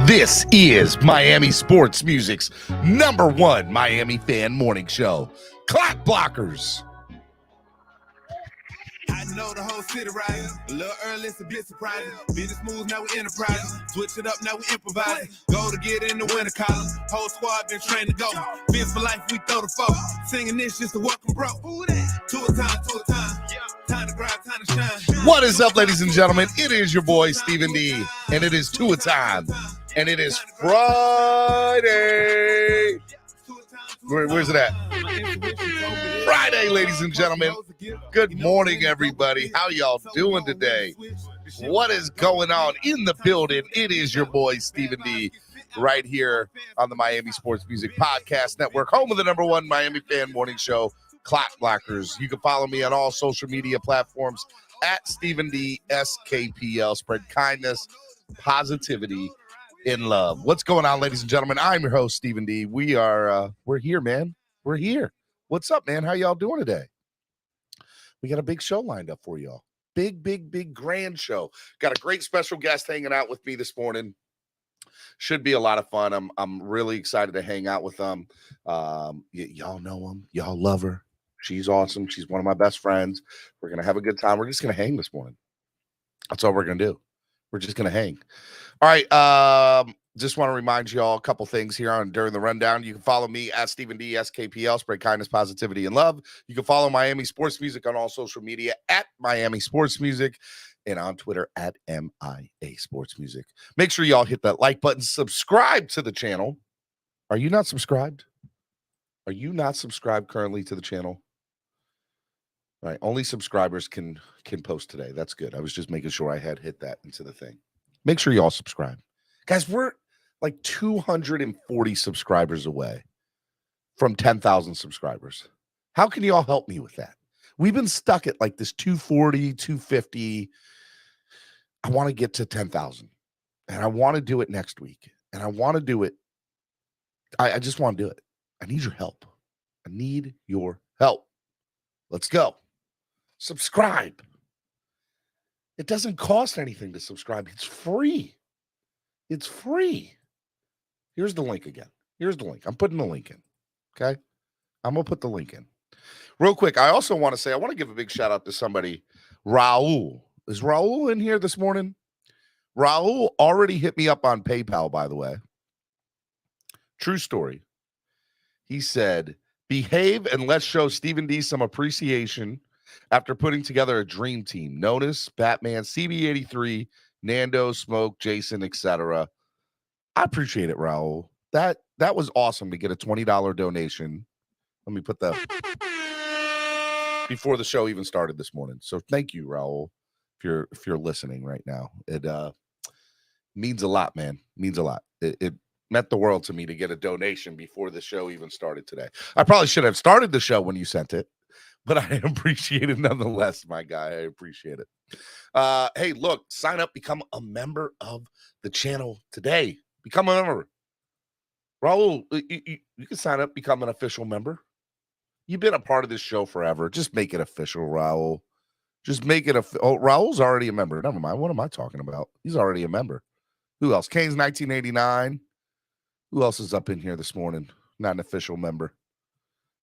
This is Miami Sports Music's #1 Miami fan morning show, CLOCKBLOCKERS. I know the whole city riding. A little early, it's a bit surprising. Business moves, now we enterprising. Switch it up, now we improvising. Go to get in the winter column. Whole squad been trained to go. Fence for life, we throw the foe. Singing this just to welcome bro. To a time. Time to grind, time to shine. What is up, ladies and gentlemen? It is your boy, Stephen D, and it is to a time, and it is Friday. Where's it at? Friday, ladies and gentlemen. Good morning, everybody. How y'all doing today? What is going on in the building? It is your boy, Stephen D, right here on the Miami Sports Music Podcast Network, home of the #1 Miami fan morning show, CLOCKBLOCKERS. You can follow me on all social media platforms at Stephen D SKPL. Spread kindness, positivity, in love. What's going on, ladies and gentlemen? I'm your host, Stephen D. We're here, man. We're here. What's up, man? How y'all doing today? We got a big show lined up for y'all. Big, grand show. Got a great special guest hanging out with me this morning. Should be a lot of fun. I'm really excited to hang out with them. Y'all know him. Y'all love her. She's awesome. She's one of my best friends. We're going to have a good time. We're just going to hang this morning. That's all we're going to do. We're just going to hang. All right. Just want to remind you all a couple things here on during the rundown. You can follow me at Stephen D SKPL, spread kindness, positivity, and love. You can follow Miami Sports Music on all social media at Miami Sports Music and on Twitter at MIA Sports Music. Make sure y'all hit that like button. Subscribe to the channel. Are you not subscribed? Are you not subscribed currently to the channel? All right, only subscribers can post today. That's good. I was just making sure I had hit that into the thing. Make sure you all subscribe. Guys, we're like 240 subscribers away from 10,000 subscribers. How can you all help me with that? We've been stuck at like this 240, 250. I want to get to 10,000. And I want to do it next week. And I want to do it. I just want to do it. I need your help. I need your help. Let's go. Subscribe. It doesn't cost anything to subscribe. It's free. It's free. Here's the link again. Here's the link. I'm putting the link in. Okay? I'm going to put the link in. Real quick, I also want to say, I want to give a big shout out to somebody, Raul. Is Raul in here this morning? Raul already hit me up on PayPal, by the way. True story. He said, behave and let's show Stephen D some appreciation after putting together a dream team. Notice Batman, CB83, Nando, Smoke, Jason, etc. I appreciate it, Raul. That was awesome to get a $20 donation. Let me put that before the show even started this morning. So thank you, Raul, if you're listening right now. It means a lot, man. Means a lot. It meant the world to me to get a donation before the show even started today. I probably should have started the show when you sent it, but I appreciate it nonetheless, my guy. I appreciate it. Hey, look, sign up, become a member of the channel today. Become a member. Raul, you can sign up, become an official member. You've been a part of this show forever. Just make it official, Raul. Just make it Raul's already a member. Never mind. What am I talking about? He's already a member. Who else? Kane's 1989. Who else is up in here this morning? Not an official member.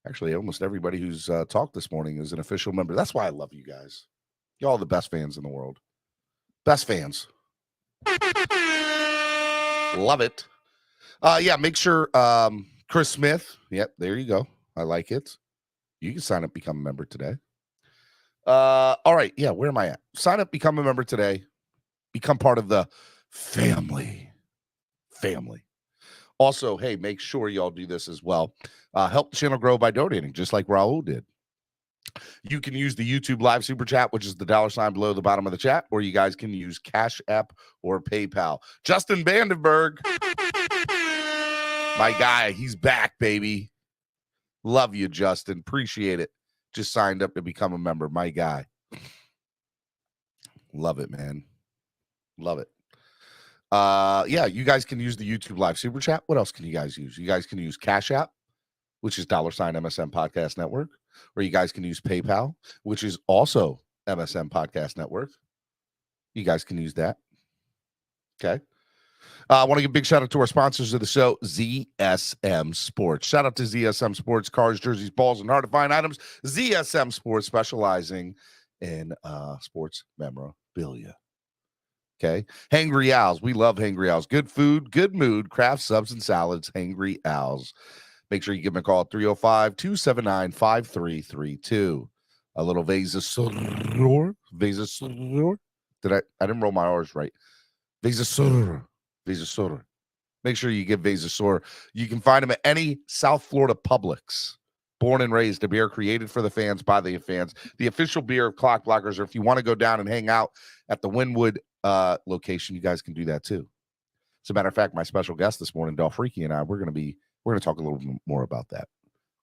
Actually, almost everybody who's talked this morning is an official member. That's why I love you guys. Y'all are the best fans in the world. Best fans. Love it. Yeah, make sure Chris Smith. Yep, there you go. I like it. You can sign up, become a member today. All right. Yeah, where am I at? Sign up, become a member today. Become part of the family. Also, hey, make sure y'all do this as well. Help the channel grow by donating, just like Raul did. You can use the YouTube live super chat, which is the $ below the bottom of the chat, or you guys can use Cash App or PayPal. Justin Vandenberg, my guy, he's back, baby. Love you, Justin. Appreciate it. Just signed up to become a member. My guy. Love it, man. Love it. Yeah, you guys can use the YouTube live super chat. What else can you guys use? You guys can use Cash App, which is $MSM Podcast Network, or you guys can use PayPal, which is also MSM Podcast Network. You guys can use that. Okay. I want to give a big shout out to our sponsors of the show, ZSM Sports. Shout out to ZSM Sports, cars, jerseys, balls, and hard-to-find items. ZSM Sports, specializing in sports memorabilia. Okay. Hangry Owls. We love Hangry Owls. Good food, good mood, craft subs and salads. Hangry Owls. Make sure you give them a call at 305-279-5332. A little Vasasur. I didn't roll my R's right. Vasasur. Make sure you give Vasasur. You can find them at any South Florida Publix. Born and raised, a beer created for the fans, by the fans. The official beer of Clock Blockers. Or if you want to go down and hang out at the Wynwood location, you guys can do that too. As a matter of fact, my special guest this morning, Dolphreaky, and I, we're going to talk a little bit more about that.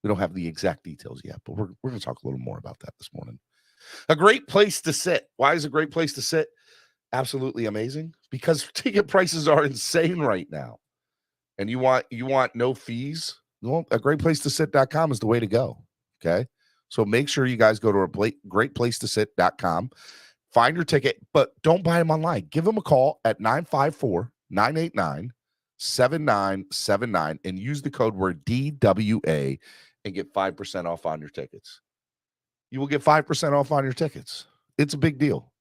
We don't have the exact details yet, but we're going to talk a little more about that this morning. A great place to sit. Why is it a great place to sit? Absolutely amazing, because ticket prices are insane right now. And you want no fees? Well, a greatplacetosit.com is the way to go. Okay. So make sure you guys go to greatplacetosit.com, find your ticket, but don't buy them online. Give them a call at 954-989-7979 and use the code word DWA and get 5% off on your tickets. You will get 5% off on your tickets. It's a big deal.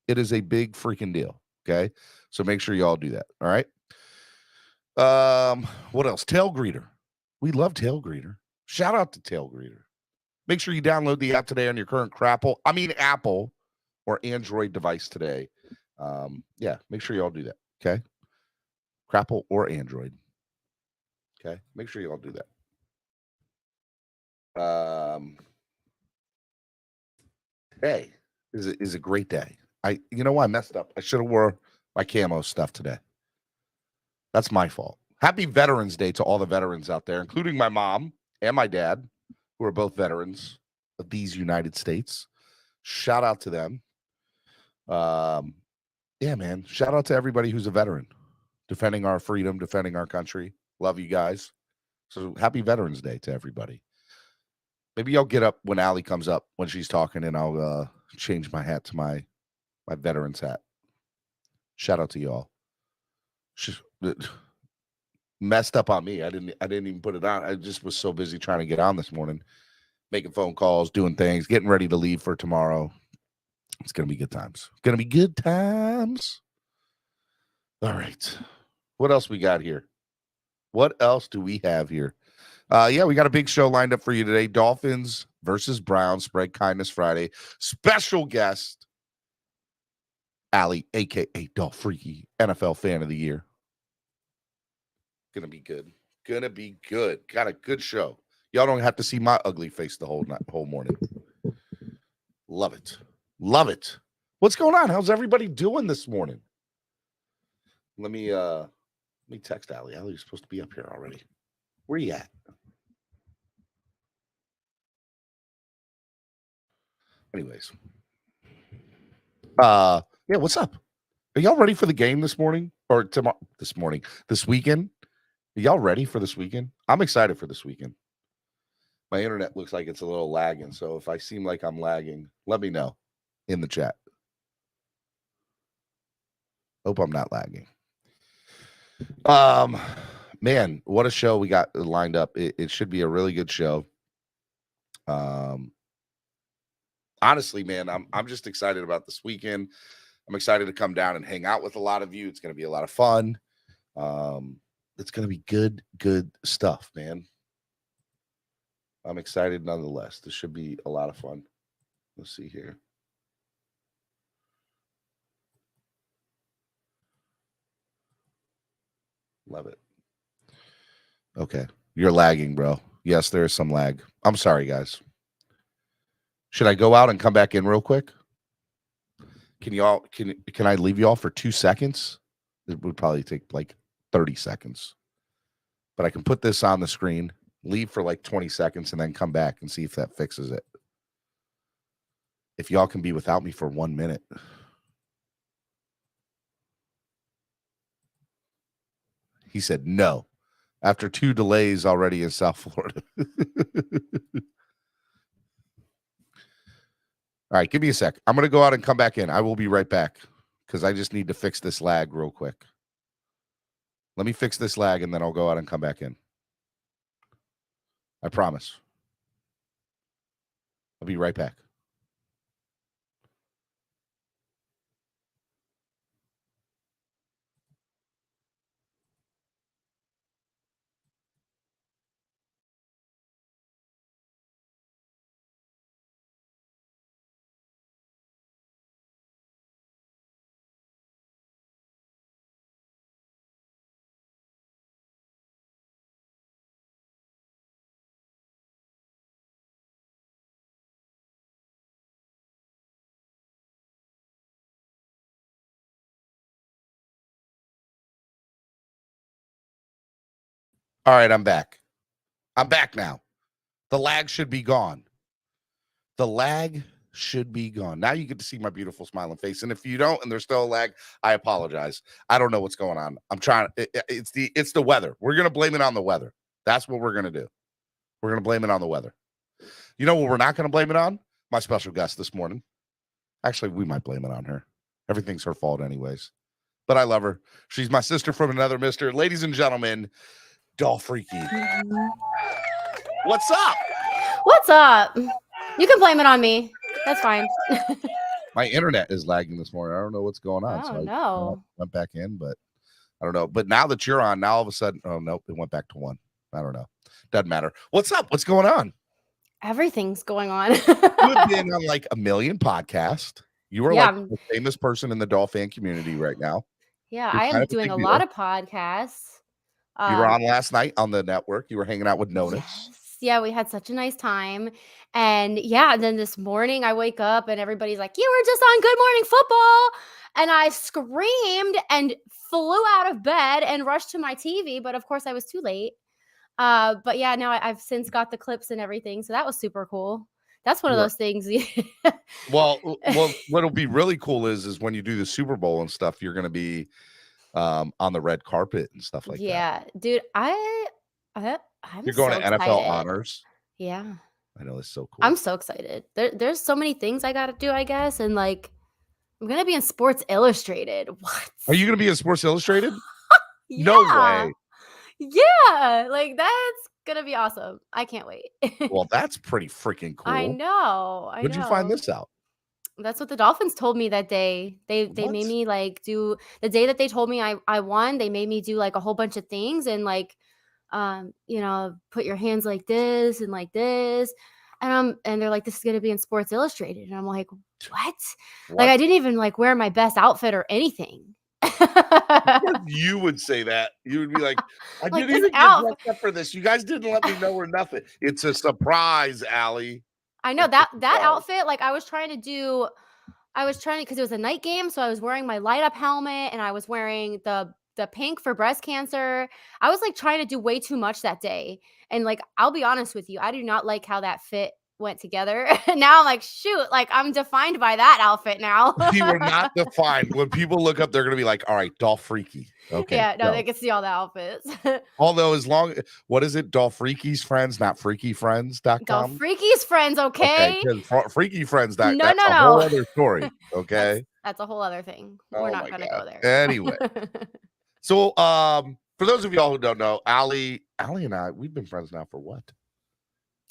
It is a big freaking deal. Okay. So make sure you all do that. All right. What else? Tail Greeter. We love Tail Greeter. Shout out to Tail Greeter. Make sure you download the app today on your current Apple or Android device today. Yeah, make sure you all do that. Okay. Crapple or Android. Okay. Make sure you all do that. Today is a great day. I messed up. I should have wore my camo stuff today. That's my fault. Happy Veterans Day to all the veterans out there, including my mom and my dad, who are both veterans of these United States. Shout out to them. Yeah, man. Shout out to everybody who's a veteran, defending our freedom, defending our country. Love you guys. So happy Veterans Day to everybody. Maybe I'll get up when Allie comes up when she's talking, and I'll change my hat to my veterans hat. Shout out to y'all. Messed up on me. I didn't even put it on. I just was so busy trying to get on this morning, making phone calls, doing things, getting ready to leave for tomorrow. It's gonna be good times. Gonna be good times. All right. What else we got here? What else do we have here? Yeah, we got a big show lined up for you today. Dolphins versus Browns, Spread Kindness Friday. Special guest, Allie, a.k.a. Dolphreaky, NFL Fan of the Year. Gonna be good. Gonna be good. Got a good show. Y'all don't have to see my ugly face the whole morning. Love it. Love it. What's going on? How's everybody doing this morning? Let me text Allie. Allie's supposed to be up here already. Where you at? Anyways. Yeah, what's up? Are y'all ready for the game this morning? Or tomorrow? This weekend? Are y'all ready for this weekend? I'm excited for this weekend. My internet looks like it's a little lagging, so if I seem like I'm lagging, let me know in the chat. Hope I'm not lagging. Man, what a show we got lined up. It should be a really good show. Honestly, man, I'm just excited about this weekend. I'm excited to come down and hang out with a lot of you. It's going to be a lot of fun. It's going to be good stuff, man. I'm excited nonetheless. This should be a lot of fun. Let's see here. Love it. Okay. You're lagging, bro. Yes, there is some lag. I'm sorry, guys. Should I go out and come back in real quick? Can I leave y'all for 2 seconds? It would probably take like 30 seconds. But I can put this on the screen, leave for like 20 seconds, and then come back and see if that fixes it. If y'all can be without me for 1 minute. He said no. After 2 delays already in South Florida. All right, give me a sec. I'm going to go out and come back in. I will be right back because I just need to fix this lag real quick. Let me fix this lag, and then I'll go out and come back in. I promise. I'll be right back. All right, I'm back. I'm back now. The lag should be gone. The lag should be gone. Now you get to see my beautiful smiling face. And if you don't, and there's still a lag, I apologize. I don't know what's going on. I'm trying. It's the weather. We're gonna blame it on the weather. That's what we're gonna do. We're gonna blame it on the weather. You know what we're not gonna blame it on? My special guest this morning. Actually, we might blame it on her. Everything's her fault, anyways. But I love her. She's my sister from another mister. Ladies and gentlemen, Dolphreaky. What's up? What's up? You can blame it on me. That's fine. My internet is lagging this morning. I don't know what's going on. Oh, no. I went back in, but I don't know. But now that you're on, now all of a sudden, oh, nope, it went back to 1. I don't know. Doesn't matter. What's up? What's going on? Everything's going on. You've been on like a million podcasts. You are Yeah. like the famous person in the Dolphin community right now. Yeah, You're I kind am of a doing big a deal. lot of podcasts. You were on last night on the network. You were hanging out with Nona. Yes. Yeah, we had such a nice time. And yeah, then this morning I wake up and everybody's like, "You were just on Good Morning Football." And I screamed and flew out of bed and rushed to my TV, but of course I was too late. But yeah, now I've since got the clips and everything, so that was super cool. That's one of Sure. those things. Well, what'll be really cool is when you do the Super Bowl and stuff, you're going to be on the red carpet and stuff like that. Yeah, dude, I'm You're going so to NFL excited. honors. Yeah, I know, it's so cool. I'm so excited. There's so many things I got to do, I guess, and like I'm gonna be in Sports Illustrated. What? Are you going to be in Sports Illustrated? No Yeah. way. Yeah, like that's gonna be awesome. I can't wait. Well, that's pretty freaking cool. I know. Where'd you find this out? That's what the Dolphins told me that day. They What? made me like do the day that they told me I won. They made me do like a whole bunch of things and like, put your hands like this and like this, and they're like, this is gonna be in Sports Illustrated, and I'm like, what? Like I didn't even like wear my best outfit or anything. You would say that. You would be like, I Like, didn't this even get outfit- dressed up for this. You guys didn't let me know or nothing. It's a surprise, Allie. I know It's a that surprise. outfit, like I was trying because it was a night game, so I was wearing my light up helmet and I was wearing the pink for breast cancer. I was like trying to do way too much that day. And like I'll be honest with you, I do not like how that fit went together. Now I'm like, shoot, like I'm defined by that outfit now. You were not defined. When people look up, they're gonna be like, all right, Dolphreaky. Okay. Yeah, no, go. they can see all the outfits. Although what is it? Dolphreaky's friends, not freakyfriends.com. Freaky's friends, okay? Freaky friends, No, that's no, a no. whole other story. Okay. That's a whole other thing. Oh We're my not gonna God. go there. Anyway. So for those of y'all who don't know, Allie and I, we've been friends now for what?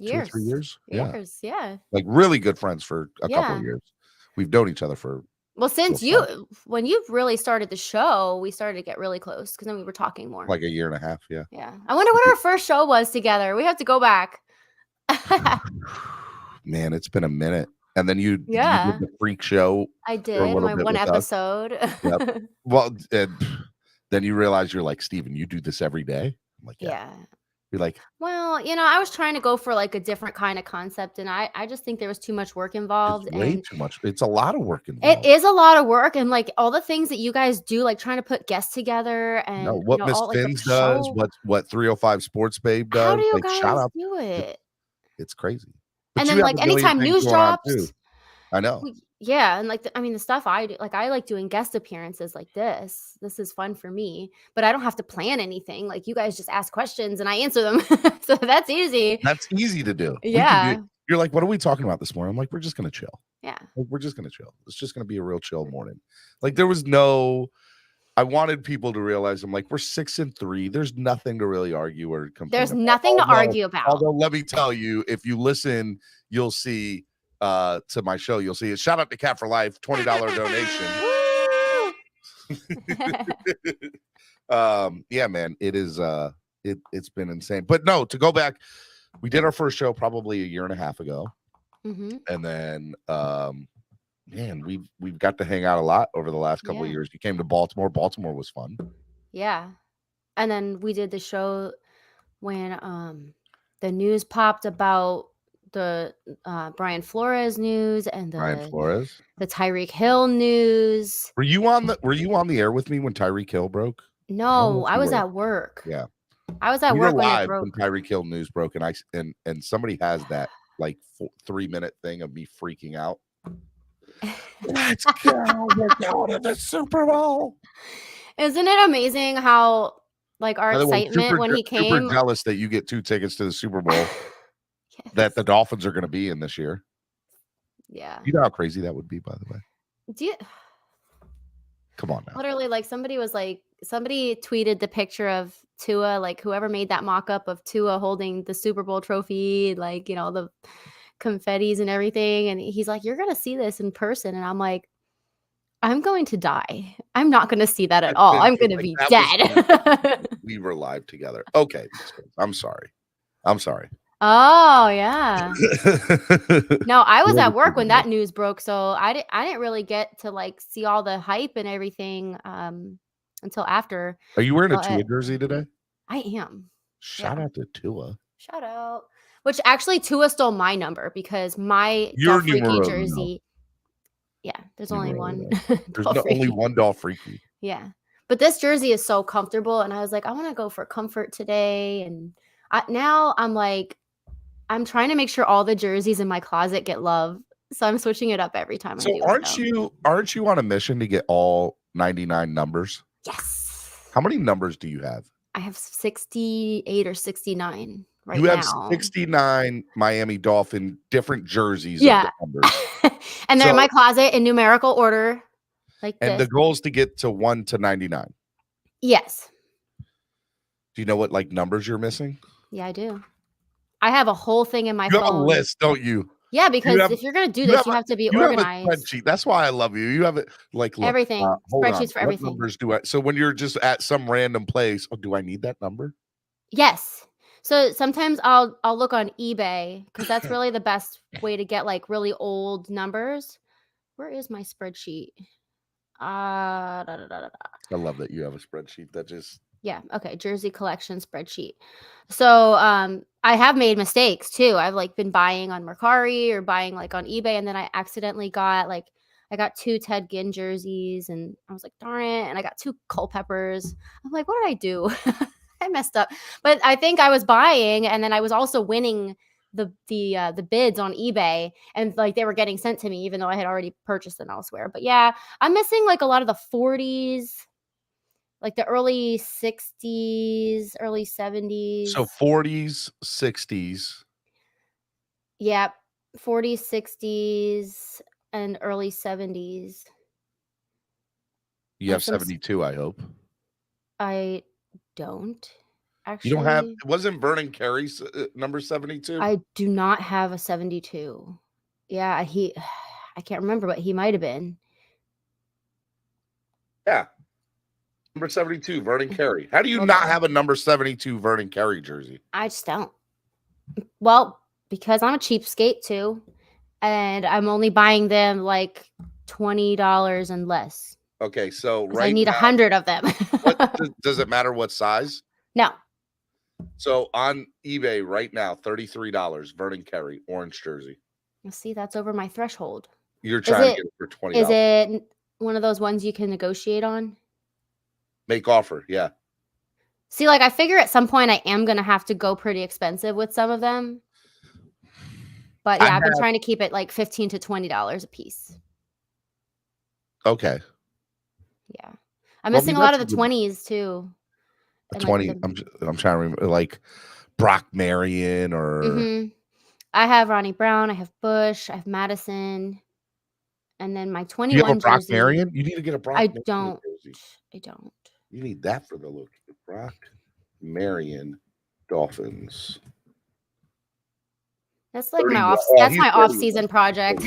2 or 3 years? Yeah. Like really good friends for a couple of Yeah. years. We've known each other for Well, since so far. when you really started the show, we started to get really close because then we were talking more. Like a year and a half. Yeah. Yeah. I wonder what our first show was together. We have to go back. Man, it's been a minute. And then you did the freak show. I did little my bit one with us. episode. Yep. Well, then you realize you're like, Steven, you do this every day? I'm like, Yeah. You're like, Well, I was trying to go for like a different kind of concept, and I just think there was too much work involved. it's way And too much. It's a lot of work involved. it is a lot of work, and like all the things that you guys do, like trying to put guests together, and No, what Miss all, like, the Finns does, show. what 305 Sports Babe does. How do you like, shout guys out. do it? It's crazy. But And you then have like a million anytime things news going on, drops. too. I know. Yeah, and like the stuff I do, like I like doing guest appearances like this. This is fun for me, but I don't have to plan anything. Like you guys just ask questions and I answer them, so that's easy. That's easy to do. Yeah. You're like, what are we talking about this morning? I'm like, we're just gonna chill. Yeah. Like, we're just gonna chill. It's just gonna be a real chill morning. Like there was no I wanted people to realize I'm like, we're 6-3. There's nothing to really argue or complain There's about. nothing to argue about. Although let me tell you, if you listen, you'll see to my show, you'll see it. Shout out to Cat for Life, $20 donation. Yeah, man, it is it's been insane. But no, to go back, we did our first show probably a year and a half ago. And then man, we've got to hang out a lot over the last couple of years. You came to Baltimore. Baltimore was fun. Yeah. And then we did the show when the news popped about the Brian Flores news and the Tyreek Hill news. Were you on the air with me when Tyreek Hill broke? No, I was at work. Yeah. I was at work when it broke. When Tyreek Hill news broke, and somebody has that like 3-minute thing of me freaking out. Let's go! We're going to the Super Bowl. Isn't it amazing how like our excitement when he came? Super jealous that you get 2 tickets to the Super Bowl that the Dolphins are going to be in this year. Yeah. You know how crazy that would be, by the way. Come on now. Literally, like somebody tweeted the picture of Tua, like whoever made that mock-up of Tua holding the Super Bowl trophy, like, you know, the confettis and everything. And he's like, you're going to see this in person. And I'm like, I'm going to die. I'm not going to see that at all. I'm going to be dead. We were live together. Okay. I'm sorry. Oh, yeah. No, I was at work when that news broke. So I didn't really get to like see all the hype and everything until after. Are you wearing a Tua jersey today? I am. Shout out to Tua. Shout out. Which actually Tua stole my number because my Dolphreaky jersey. Yeah, there's only one. There's only one Dolphreaky. Yeah. But this jersey is so comfortable. And I was like, I want to go for comfort today. And now I'm like, I'm trying to make sure all the jerseys in my closet get love. So I'm switching it up every time I do. Aren't you on a mission to get all 99 numbers? Yes. How many numbers do you have? I have 68 or 69 right now. You have 69 Miami Dolphin different jerseys. Yeah. Of the numbers. And they're in my closet in numerical order. And the goal is to get to 1 to 99. Yes. Do you know what like numbers you're missing? Yeah, I do. I have a whole thing in my phone. You have a list, don't you? Yeah, because if you're going to do this, you have to be organized. Have a spreadsheet. That's why I love you. You have it like look, everything. Spreadsheets for everything. What numbers do I? So when you're just at some random place, do I need that number? Yes. So sometimes I'll look on eBay because that's really the best way to get like really old numbers. Where is my spreadsheet? I love that you have a spreadsheet that just. Yeah. Okay. Jersey collection spreadsheet. So I have made mistakes too. I've like been buying on Mercari or buying like on eBay. And then I accidentally got 2 Ted Ginn jerseys and I was like, darn it. And I got 2 Culpeppers. I'm like, what did I do? I messed up. But I think I was buying and then I was also winning the bids on eBay and like they were getting sent to me even though I had already purchased them elsewhere. But yeah, I'm missing like a lot of the 40s. Like the early 60s, early 70s. So 40s, 60s. Yep. 40s, 60s, and early 70s. You have 72, I hope. I don't. Actually. You don't have, wasn't Vernon Carey's number 72? I do not have a 72. Yeah, I can't remember, but he might have been. Yeah. Number 72, Vernon Carey. How do you not have a number 72 Vernon Carey jersey? I just don't. Well, because I'm a cheapskate too, and I'm only buying them like $20 and less. Okay, so I need 100 of them. Does it matter what size? No. So on eBay right now, $33, Vernon Carey, orange jersey. See, that's over my threshold. You're trying to get it for $20. Is it one of those ones you can negotiate on? Make offer, yeah. See, like I figure at some point I am going to have to go pretty expensive with some of them. But yeah, I've been trying to keep it like $15 to $20 a piece. Okay. Yeah. I'm missing a lot of the 20s too. The 20, I'm trying to remember like Brock Marion or I have Ronnie Brown, I have Bush, I have Madison. And then my 21 you have a Brock jersey, Marion? You need to get a Brock I Marion don't. jersey. jersey. I don't. You need that for the look. Brock Marion Dolphins. That's like 30 my off. oh, That's he's my 31. off-season project.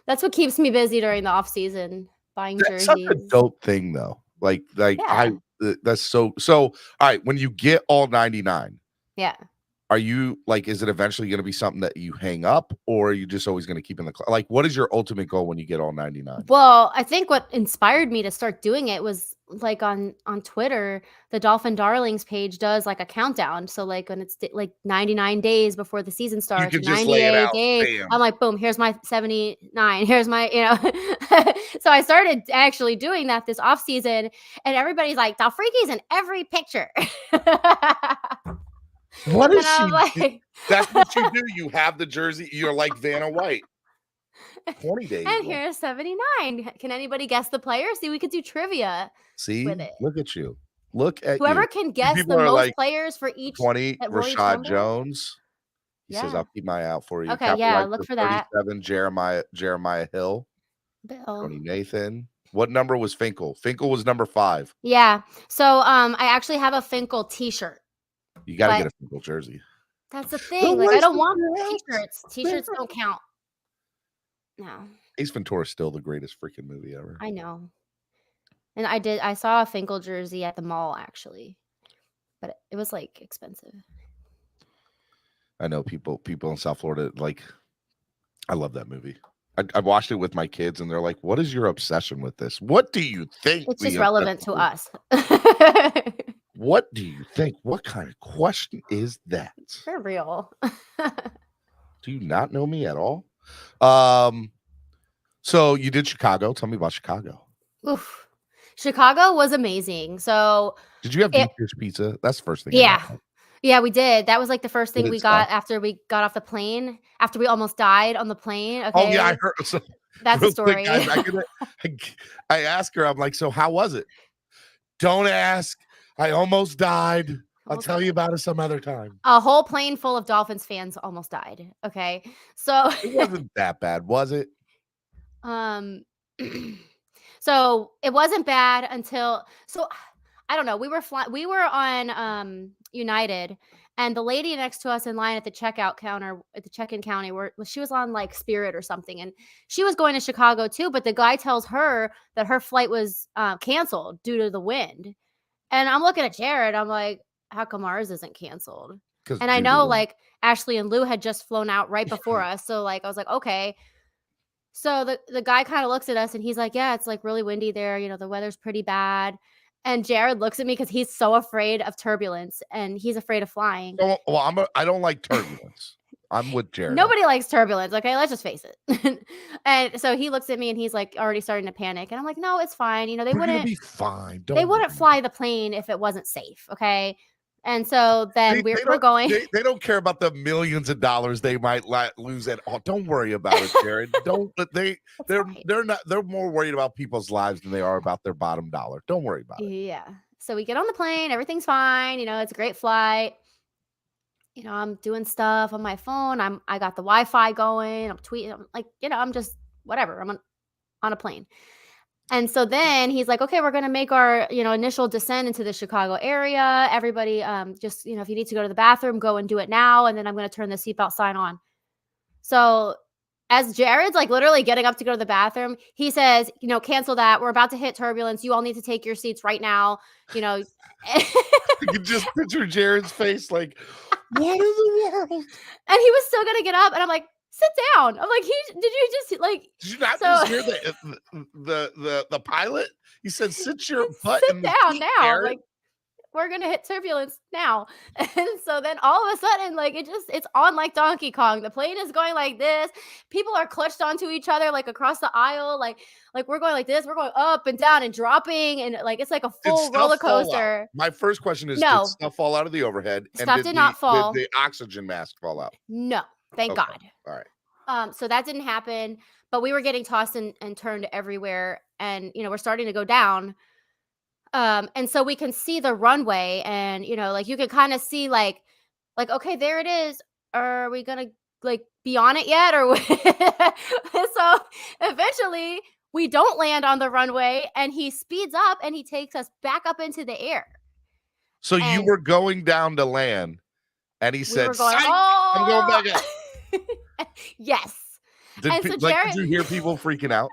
That's what keeps me busy during the off-season, buying That's such a jerseys. dope thing, though. Like Yeah. that's so. All right, when you get all 99, Yeah. are you like? Is it eventually going to be something that you hang up, or are you just always going to keep in the like? What is your ultimate goal when you get all 99? Well, I think what inspired me to start doing it was like on Twitter, the Dolphin Darlings page does like a countdown. So like when it's like 99 days before the season starts, could just lay it 98 out, days, bam. I'm like, boom, here's my 79. Here's my, So I started actually doing that this off season, and everybody's like, Dolphreaky's in every picture. What is she? I'm like, That's what you do. You have the jersey. You're like Vanna White. 20 days. and here's 79. Can anybody guess the player? See, we could do trivia. See, with it. look at you. Look at Whoever you. can guess people the are most like, players for each 20, at for each Rashad number. Jones. He says, Yeah. I'll keep my eye out for you. Okay, Capital yeah, Light look for for that. 37, Jeremiah Hill. Bill. Tony Nathan. What number was Finkel? Finkel was number 5. Yeah. So I actually have a Finkel t-shirt. You got to But- get a Finkel jersey. That's the thing. Like I don't want t-shirts. T-shirts They're- don't count. No. Ace Ventura is still the greatest freaking movie ever. I know. And I saw a Finkel jersey at the mall actually. But it was like expensive. I know people in South Florida, like, I love that movie. I watched it with my kids, and they're like, what is your obsession with this? What do you think? It's the just relevant to obsession us. What do you think? What kind of question is that? For real. Do you not know me at all? So you did Chicago. Tell me about Chicago. Oof. Chicago was amazing. So Did you have deep dish pizza? That's the first thing. I yeah. had. Yeah, we did. That was like the first thing Did it we got suck? after we got off the plane, after we almost died on the plane. Okay. Oh yeah, I heard. So, That's the real quick, story. guys, I asked her. I'm like, so how was it? Don't ask. I almost died. I'll Almost tell you died. about it some other time. A whole plane full of Dolphins fans almost died. Okay. So It wasn't that bad, was it? so it wasn't bad until I don't know. We were on United, and the lady next to us in line at the checkout counter at the check-in county she was on like Spirit or something, and she was going to Chicago too, but the guy tells her that her flight was canceled due to the wind. And I'm looking at Jared, I'm like, how come ours isn't canceled? And I know like Ashley and Lou had just flown out right before us, so like I was like, okay. So the guy kind of looks at us and he's like, yeah, it's like really windy there. The weather's pretty bad. And Jared looks at me because he's so afraid of turbulence and he's afraid of flying. Oh, well, I don't like turbulence. I'm with Jared. Nobody likes turbulence. Okay, let's just face it. And so he looks at me and he's like already starting to panic. And I'm like, no, it's fine. They We're gonna wouldn't be fine. they wouldn't fly the plane if it wasn't safe. Okay. And so then we're going. They don't care about the millions of dollars they might lose at all. Don't worry about it, Jared. They're more worried about people's lives than they are about their bottom dollar. Don't worry about it. Yeah. So we get on the plane, everything's fine. It's a great flight. I'm doing stuff on my phone. I got the Wi-Fi going. I'm tweeting. I'm like, I'm just whatever. I'm on a plane. And so then he's like, okay, we're going to make our, initial descent into the Chicago area. Everybody, just, if you need to go to the bathroom, go and do it now. And then I'm going to turn the seatbelt sign on. So as Jared's like literally getting up to go to the bathroom, he says, cancel that. We're about to hit turbulence. You all need to take your seats right now. You can just picture Jared's face like, what in the world? And he was still going to get up. And I'm like, sit down. I'm like, did you just like? Did you not just hear the pilot? He said, "Sit your butt sit in the down seat, now." Jared. Like, we're gonna hit turbulence now. And so then all of a sudden, like it's on like Donkey Kong. The plane is going like this. People are clutched onto each other like across the aisle. Like we're going like this. We're going up and down and dropping, and like it's like a full roller coaster. My first question is: No. Did stuff fall out of the overhead? Stuff did not fall. Did the oxygen mask fall out? No, thank Okay. God. All right. So that didn't happen, but we were getting tossed and turned everywhere, and we're starting to go down. And so we can see the runway, and like you can kind of see like okay, there it is. Are we gonna like be on it yet? Or so eventually We don't land on the runway, and he speeds up and he takes us back up into the air. So you And were going down to land, and he we said, were going, "Psych, I'm going back up." Yes. And so Did Jared, you hear people freaking out?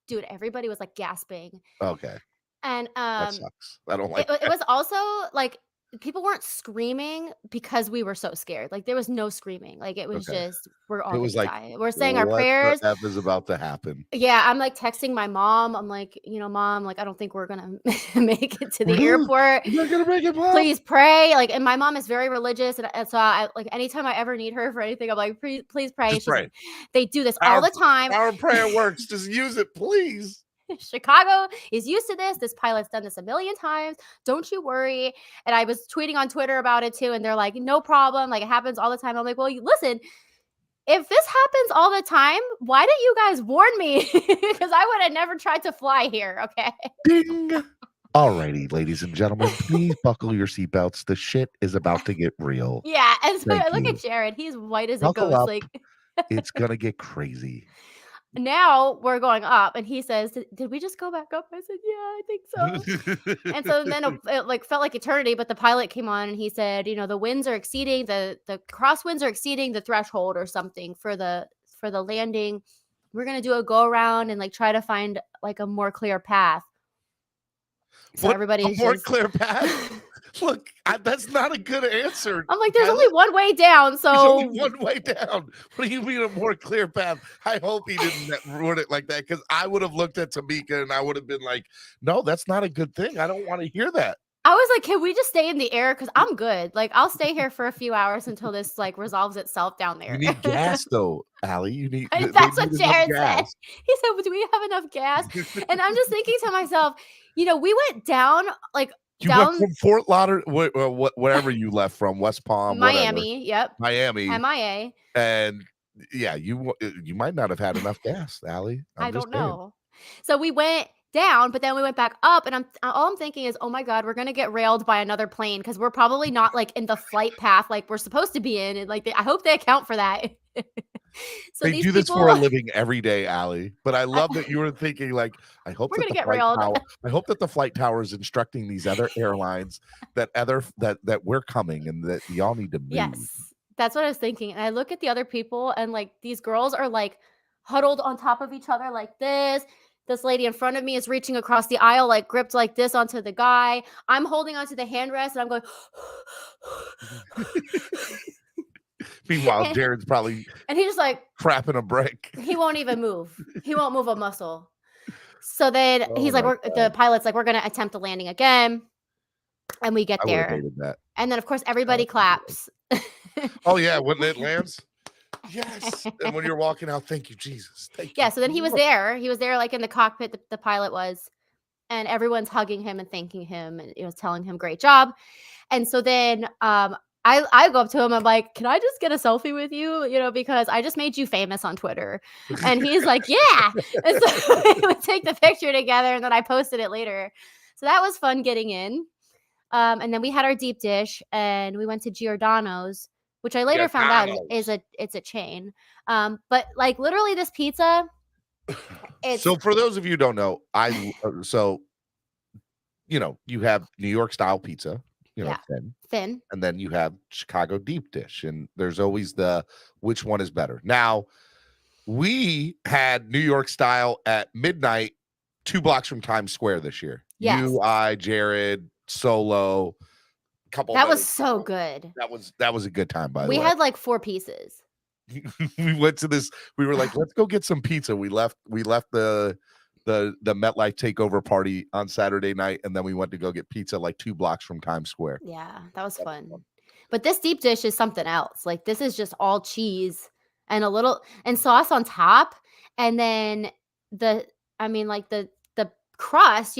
dude, everybody was like gasping. Okay, And that sucks. I don't like it that. was also like people weren't screaming because we were so scared. Like there was no screaming. Like it was Okay. just we're all It gonna was like, die. We're saying our what the prayers. F is about to happen? Yeah, I'm like texting my mom. I'm like, Mom, like I don't think we're gonna make it to the Really? airport. You're not gonna make it, Mom? Please pray. Like, and my mom is very religious, and so I like anytime I ever need her for anything, I'm like, please pray. Just She's pray. like, they do this all the time. Our prayer works. Just use it, please. Chicago is used to this. This pilot's done this a million times. Don't you worry. And I was tweeting on Twitter about it too, and they're like, no problem. Like it happens all the time. I'm like, well, listen. If this happens all the time, why didn't you guys warn me? Because I would have never tried to fly here. Okay. Ding. Alrighty, ladies and gentlemen, please buckle your seatbelts. The shit is about to get real. Yeah. And so Thank I look you. at Jared. He's white as Buckle a ghost. up. Like It's gonna get crazy. now we're going up, and he says, "Did we just go back up?" I said, "Yeah, I think so." And so then it like felt like eternity, but the pilot came on and he said, the winds are exceeding the crosswinds are exceeding the threshold or something for the landing. We're gonna do a go around and like try to find like a more clear path. So everybody's a more just clear path. Look, that's not a good answer. I'm like, there's only one way down, There's so only one way down. What do you mean a more clear path? I hope he didn't ruin it like that, because I would have looked at Tamika and I would have been like, no, that's not a good thing. I don't want to hear that. I was like, can we just stay in the air? Because I'm good. Like, I'll stay here for a few hours until this like resolves itself down there. You need gas though, Allie. You need. That's what Jared said. He said, "Do we have enough gas?" And I'm just thinking to myself, we went down like You down went from Fort Lauderdale, wherever you left from, West Palm, Miami. Yep, Miami, MIA. and yeah, you might not have had enough gas, Allie. I don't know. So we went down, but then we went back up, and all I'm thinking is, oh my god, we're gonna get railed by another plane because we're probably not like in the flight path like we're supposed to be in, and like I hope they account for that. So they do this for a living every day, Allie. But I love that you were thinking like, I hope we're that gonna the get flight railed. tower, I hope that the flight tower is instructing these other airlines that we're coming and that y'all need to move. Yes, that's what I was thinking. And I look at the other people, and like these girls are like huddled on top of each other like this. This lady in front of me is reaching across the aisle, like gripped like this onto the guy. I'm holding onto the handrest, and I'm going. Meanwhile, Jared's probably and he's just like crapping a brick. He won't even move. He won't move a muscle. So then he's like, God. the pilot's like, we're gonna attempt the landing again, and we get I there. hated that. And then of course everybody claps. Oh yeah, when it lands. Yes. And when you're walking out, thank you, Jesus. Thank Yeah. you. So then he was there. He was there, like in the cockpit. The pilot was, and everyone's hugging him and thanking him, and it was telling him great job. And so then I go up to him. I'm like, can I just get a selfie with you? Because I just made you famous on Twitter. And he's like, yeah. And so we would take the picture together, and then I posted it later. So that was fun getting in. And then we had our deep dish, and we went to Giordano's, which I later found out it's a chain. But like literally this pizza. So for those of you who don't know, you have New York style pizza. Thin, and then you have Chicago deep dish, and there's always which one is better. Now, we had New York style at midnight, 2 blocks from Times Square this year. Yes. You, I, Jared, Solo, couple. That was so good. That was a good time. By the way, we had like 4 pieces. We went to this. We were like, let's go get some pizza. We left the MetLife takeover party on Saturday night, and then we went to go get pizza like 2 blocks from Times Square. Yeah, that was fun. But this deep dish is something else. Like this is just all cheese and a little and sauce on top, and then the crust.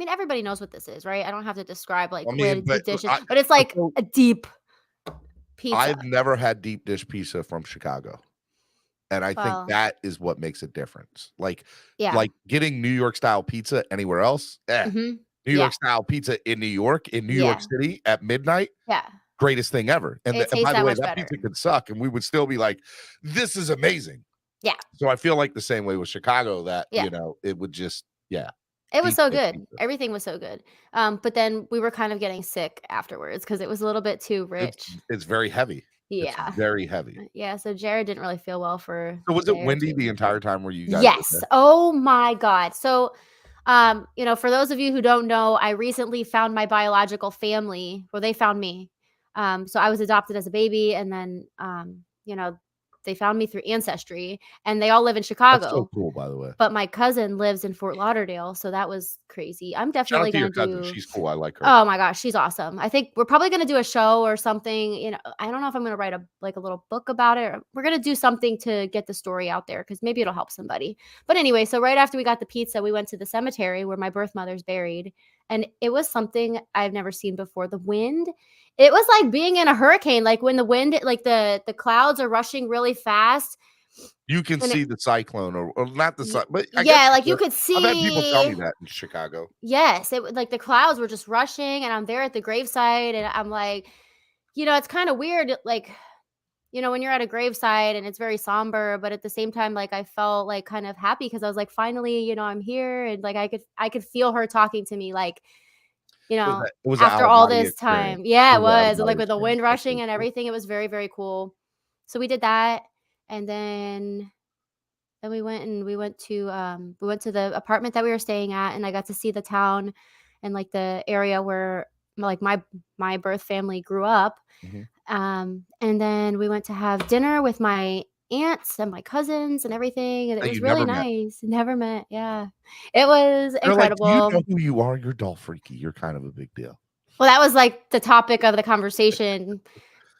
Everybody knows what this is, right? I don't have to describe like what a deep dish is, but it's like a deep pizza. I've never had deep dish pizza from Chicago. And I think that is what makes a difference. Like getting New York style pizza anywhere else. New York style pizza in New York City at midnight. Yeah. Greatest thing ever. And by the way, that pizza could suck. And we would still be like, this is amazing. Yeah. So I feel like the same way with Chicago that, Yeah. you know, it would just, It was so pizza, good. pizza. Everything was so good. But then we were kind of getting sick afterwards because it was a little bit too rich. It's very heavy. It's Yeah. very heavy. Yeah. So Jared didn't really feel well for So a was it day or windy two. the entire time where you guys were Yes. there? Oh my God. So, for those of you who don't know, I recently found my biological family. Well, they found me. So I was adopted as a baby, and then, they found me through Ancestry, and they all live in That's so Chicago. cool, by the way. But my cousin lives in Fort Lauderdale, so that was crazy. I'm Shout out definitely to your gonna cousin. do. She's cool. I like her. Oh my gosh, she's awesome. I think we're probably gonna do a show or something. I don't know if I'm gonna write a little book about it. We're gonna do something to get the story out there because maybe it'll help somebody. But anyway, so right after we got the pizza, we went to the cemetery where my birth mother's buried, and it was something I've never seen before. The wind, it was like being in a hurricane. Like when the wind, like the clouds are rushing really fast. You can And see the cyclone or not the but I guess yeah, like you could I've had people tell me see. that in Chicago. Yes, it like the clouds were just rushing, and I'm there at the graveside, and I'm like, it's kind of weird, like, when you're at a graveside and it's very somber, but at the same time, like I felt like kind of happy because I was like, finally, I'm here, and like I could feel her talking to me, like, It was an after out of all body this experience. time. Yeah, It it was an out of was, and like body with the experience. wind That's rushing really and cool. everything, it was very, very cool. So we did that, and then we went to the apartment that we were staying at, and I got to see the town and like the area where like my birth family grew up. Mhm. And then we went to have dinner with my aunts and my cousins and everything, and it That was you really never met. nice. Never met. Yeah. It was They're like, "Do you know incredible. who you are? You're Dolphreaky. You're kind of a big deal." Well, that was like the topic of the conversation.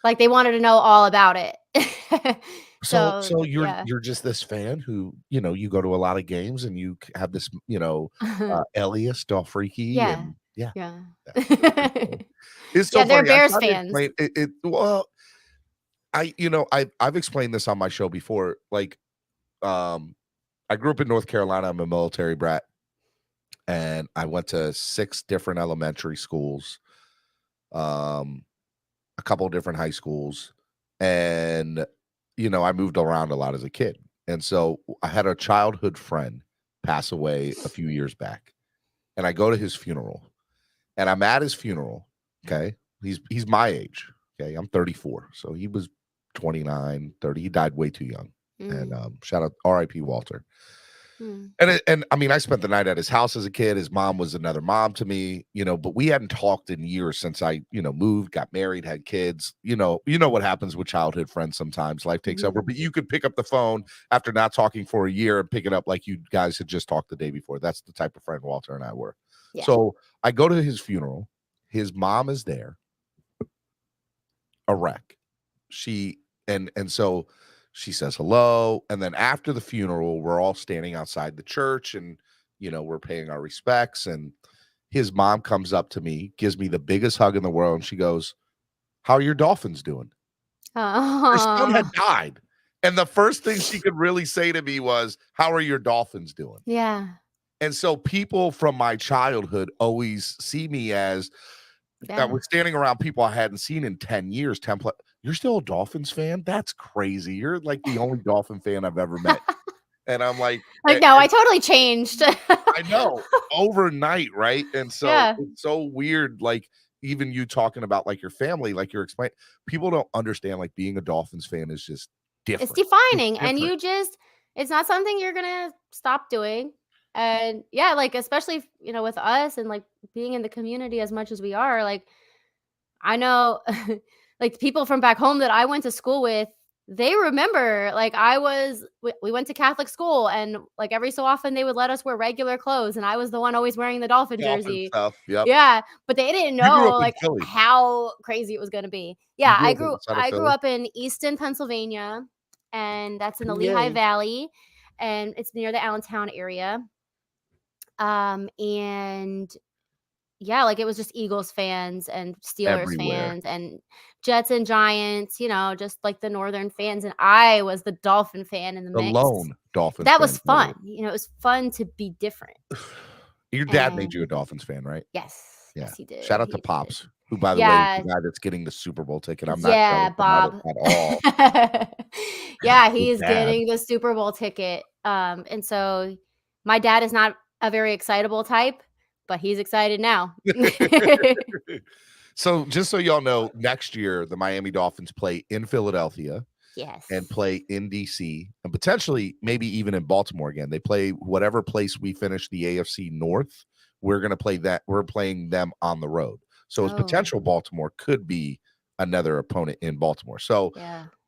Like they wanted to know all about it. So So, so you're yeah. you're just this fan who, you go to a lot of games and you have this, alias Dolphreaky Yeah. and yeah, Yeah. that's pretty cool. It's so Yeah, they're funny. I Bears tried to fans. explain it well, I've explained this on my show before. Like, um, I grew up in North Carolina. I'm a military brat, and I went to 6 different elementary schools, um, a couple different high schools, and, I moved around a lot as a kid. And so I had a childhood friend pass away a few years back, and I go to his funeral, and I'm at his funeral, okay? He's my age, okay? I'm 34, so he was 29, 30. He died way too young. And, Mm, shout out RIP Walter. mm, And I mean, I spent the night at his house as a kid. His mom was another mom to me, but we hadn't talked in years since I, moved, got married, had kids. You know what happens with childhood friends sometimes. Life takes over, mhm. but you could pick up the phone after not talking for a year and pick it up like you guys had just talked the day before. That's the type of friend Walter and I were. Yeah. So I go to his funeral. His mom is there, a wreck. She and so she says hello, and then after the funeral we're all standing outside the church, and we're paying our respects, and his mom comes up to me, gives me the biggest hug in the world, and she goes, "How are your Dolphins doing?" Her son Aw. had died, and the first thing she could really say to me was, "How are your Dolphins doing?" Yeah. And so people from my childhood always see me as I Yeah. was standing around people I hadn't seen in 10 years, 10 plus. "You're still a Dolphins fan? That's crazy. You're like the only Dolphin fan I've ever met." And I'm like, Like, no, I totally changed. I know, overnight, right? And so Yeah. it's so weird, like, even you talking about, like, your family, like you're explaining, people don't understand, like, being a Dolphins fan is just It's different. It's defining, and different. it's not something you're gonna stop doing. And yeah, like, especially, with us and like being in the community as much as we are, like, I know, like, people from back home that I went to school with, they remember, like, we went to Catholic school, and like every so often they would let us wear regular clothes, and I was the one always wearing the Dolphin Dolphin jersey. stuff, yep. Yeah, but they didn't You grew know up in like Philly. how crazy it was gonna be. You Yeah, grew I up grew outside of I grew Philly? up in Easton, Pennsylvania, and that's in the Lehigh Yay. Valley, and it's near the Allentown area. And yeah, like, it was just Eagles fans and Steelers Everywhere. fans and Jets and Giants, just like the Northern fans, and I was the Dolphin fan in the The mix. lone Dolphins That fan was ever. fun, it was fun to be different. Your dad made And you a Dolphins fan, right? yes, Yeah. yes, he Shout did, out to he did. Pops. who, by the way, is the guy that's getting the Super Bowl ticket. I'm not jealous about Bob. it at all. Yeah, His he's dad. getting the Super Bowl ticket. And so my dad is not a very excitable type, but he's excited now. So just so y'all know, next year the Miami Dolphins play in Philadelphia. Yes. And play in DC and potentially maybe even in Baltimore again. They play whatever place we finish the AFC North. We're going to play that. We're playing them on the road. So it's potential Baltimore could be another opponent in Baltimore. So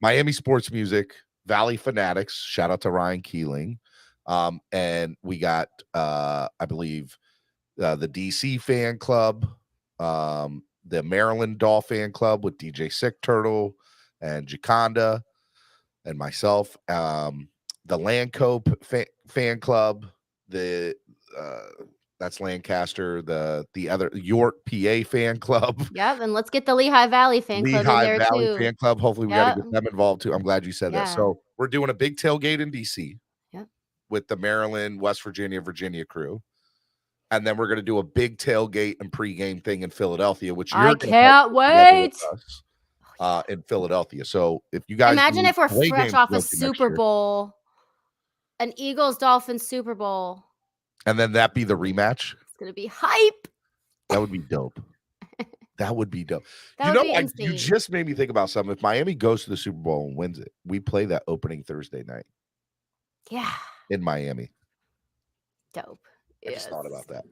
Miami Sports Music, Valley Fanatics, shout out to Ryan Keeling. And we got, I believe, the DC fan club, the Maryland Doll fan club with DJ Sick Turtle and Jaconda. And myself, the Landco fan club, that's Lancaster, the other York PA fan club. Yep, and let's get the Lehigh Valley fan club in there Valley too. fan club. Hopefully, we got to get them involved too. I'm glad you said that. So we're doing a big tailgate in DC. With the Maryland, West Virginia, Virginia crew. And then we're going to do a big tailgate and pregame thing in Philadelphia, which I can't wait. In Philadelphia. So if you guys imagine if we're fresh off a Super Bowl, an Eagles Dolphins Super Bowl, and then that be the rematch. It's gonna be hype. That would be dope. That would be dope. You just made me think about something. If Miami goes to the Super Bowl and wins it, we play that opening Thursday night. Yeah. In Miami. Dope. I just thought about that.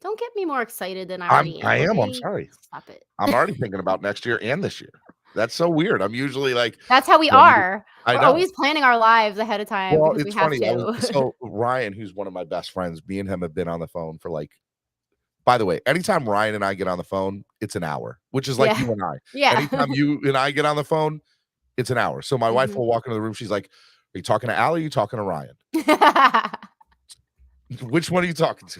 Don't get me more excited than I already am. I am. I'm sorry. Stop it. I'm already thinking about next year and this year. That's so weird. I'm usually like, that's how we are. We're know. Always planning our lives ahead of time. Well, because it's we have funny. To. So Ryan, who's one of my best friends, me and him have been on the phone for like, by the way, anytime Ryan and I get on the phone, it's an hour, which is like you and I. Yeah. Anytime you and I get on the phone, it's an hour. So my wife will walk into the room. She's like, are you talking to Allie? Or are you talking to Ryan? Which one are you talking to?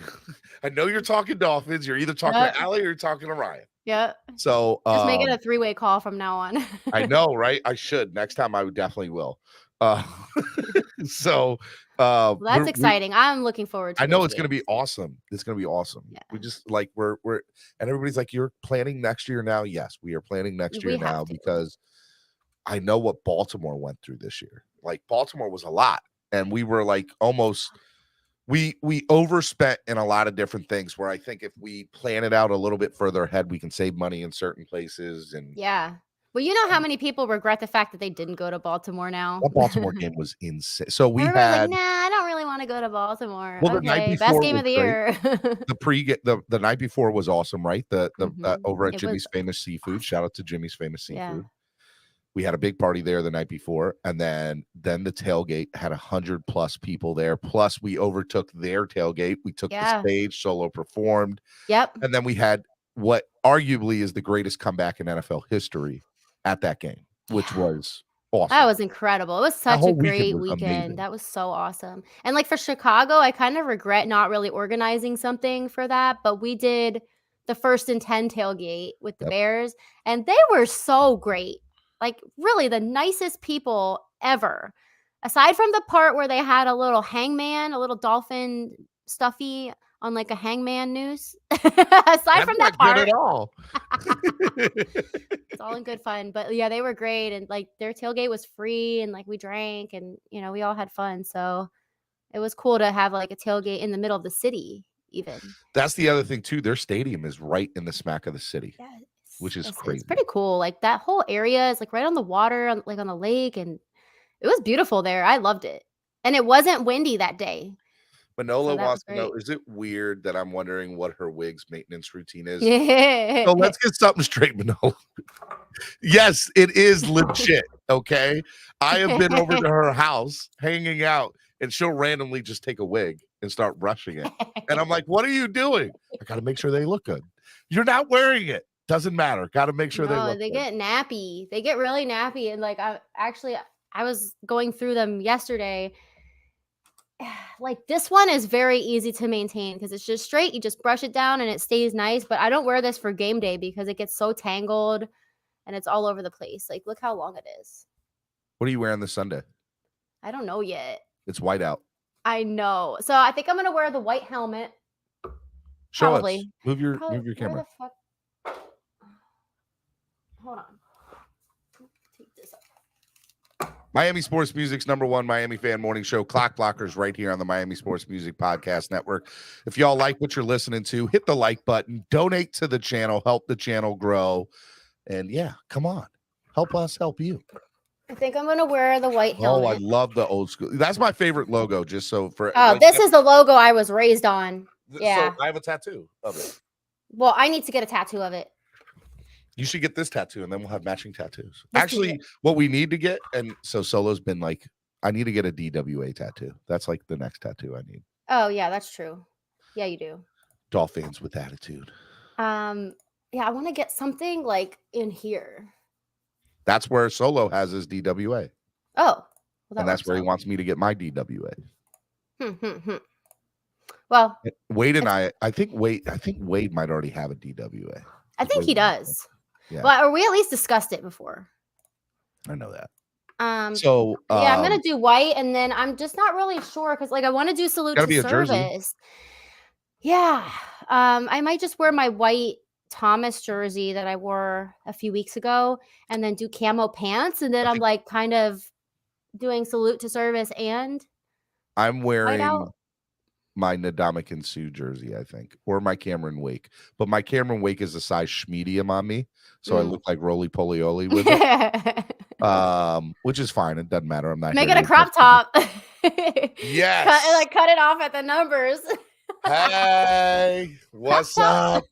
I know you're talking Dolphins. You're either talking to Allie or you're talking to Ryan. Yeah. So just make it a three-way call from now on. I know, right? I should. Next time I would definitely will. So well, that's exciting. I'm looking forward to it. I know it's gonna be awesome. It's gonna be awesome. Yeah. We just like we're and everybody's like, you're planning next year now. Yes, we are planning next year now because I know what Baltimore went through this year. Like Baltimore was a lot, and we were like almost we overspent in a lot of different things where I think if we plan it out a little bit further ahead, we can save money in certain places. And well, you know how many people regret the fact that they didn't go to Baltimore now? That Baltimore game was insane. So we Everybody's had like, nah, I don't really want to go to Baltimore. Well, the night before best game of the year. The night before was awesome, right? The over at Jimmy's Famous Seafood. Shout out to Jimmy's Famous Seafood. Yeah. We had a big party there the night before, and then the tailgate had 100+ people there. Plus, we overtook their tailgate. We took the stage, solo performed. Yep. And then we had what arguably is the greatest comeback in NFL history at that game, which was awesome. That was incredible. It was such a great weekend. That was so awesome. And like for Chicago, I kind of regret not really organizing something for that, but we did the 1st and 10 tailgate with the Bears, and they were so great. Like really the nicest people ever. Aside from the part where they had a little hangman, a little dolphin stuffy on like a hangman noose. Aside from that part at all. It's all in good fun. But yeah, they were great. And like their tailgate was free and like we drank and we all had fun. So it was cool to have like a tailgate in the middle of the city even. That's the other thing too. Their stadium is right in the smack of the city. Yeah. Which is crazy. It's pretty cool. Like that whole area is like right on the water, like on the lake, and it was beautiful there. I loved it, and it wasn't windy that day. Manola wants to know: is it weird that I'm wondering what her wig's maintenance routine is? Yeah. So let's get something straight, Manola. Yes, it is legit. Okay, I have been over to her house hanging out, and she'll randomly just take a wig and start brushing it, and I'm like, "What are you doing?" I got to make sure they look good. You're not wearing it. Doesn't matter. Got to make sure they get nappy. They get really nappy. And like, I was going through them yesterday. Like this one is very easy to maintain because it's just straight. You just brush it down and it stays nice. But I don't wear this for game day because it gets so tangled and it's all over the place. Like, look how long it is. What are you wearing this Sunday? I don't know yet. It's white out. I know. So I think I'm going to wear the white helmet. Show us. Move your camera. Hold on. Take this up. Miami Sports Music's #1 Miami fan morning show, Clock Blockers, right here on the Miami Sports Music Podcast Network. If y'all like what you're listening to, hit the like button, donate to the channel, help the channel grow. And yeah, come on. Help us help you. I think I'm going to wear the white helmet. Oh, I love the old school. That's my favorite logo, just so for. Oh, like, this is the logo I was raised on. Yeah. So I have a tattoo of it. Well, I need to get a tattoo of it. You should get this tattoo, and then we'll have matching tattoos. Actually, what we need to get, and so Solo's been like, I need to get a DWA tattoo. That's like the next tattoo I need. Oh, yeah, that's true. Yeah, you do. Dolphins with attitude. Yeah, I want to get something like in here. That's where Solo has his DWA. Oh. Well, and that's where he wants me to get my DWA. Well, Wade and I think Wade might already have a DWA. I think he does. Yeah. Well, or we at least discussed it before. I know that. Yeah, I'm gonna do white, and then I'm just not really sure because, like, I want to do salute to service. Jersey. Yeah. I might just wear my white Thomas jersey that I wore a few weeks ago, and then do camo pants, and then I'm like kind of doing salute to service, and I'm wearing my Ndamukong Suh jersey, I think, or my Cameron Wake. But my Cameron Wake is a size medium on me, so I look like roly poly with it. Which is fine. It doesn't matter. I'm not. Make it a crop top. Yes. Cut it off at the numbers. Hey, what's up?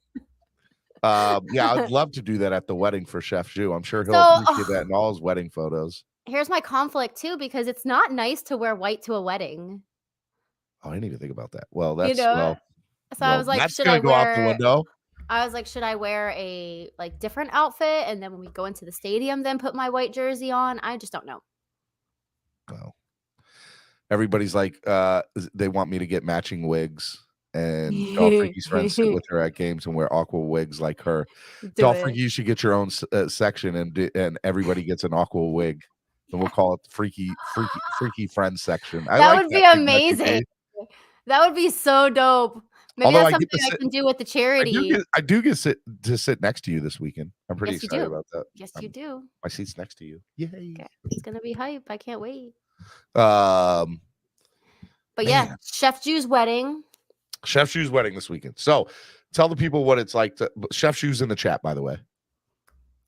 Yeah, I'd love to do that at the wedding for Chef Zhu. I'm sure he'll appreciate that in all his wedding photos. Here's my conflict too, because it's not nice to wear white to a wedding. Oh, I didn't even think about that. Well, that's so I was like, that's gonna go out the window. I was like, should I wear a different outfit, and then when we go into the stadium, then put my white jersey on? I just don't know. Well, everybody's like, they want me to get matching wigs, and Dolphreaky's friends sit with her at games and wear aqua wigs like her. Dolphreaky, you should get your own section, and everybody gets an aqua wig, and we'll call it freaky friends section. That would be amazing. That would be so dope. Maybe that's something I can do with the charity. I do get to sit next to you this weekend. I'm pretty excited about that. Yes, you do. My seat's next to you. Yay. Okay. It's going to be hype. I can't wait. But yeah, Chef Zhu's wedding. Chef Zhu's wedding this weekend. So tell the people what it's like. Chef Zhu's in the chat, by the way.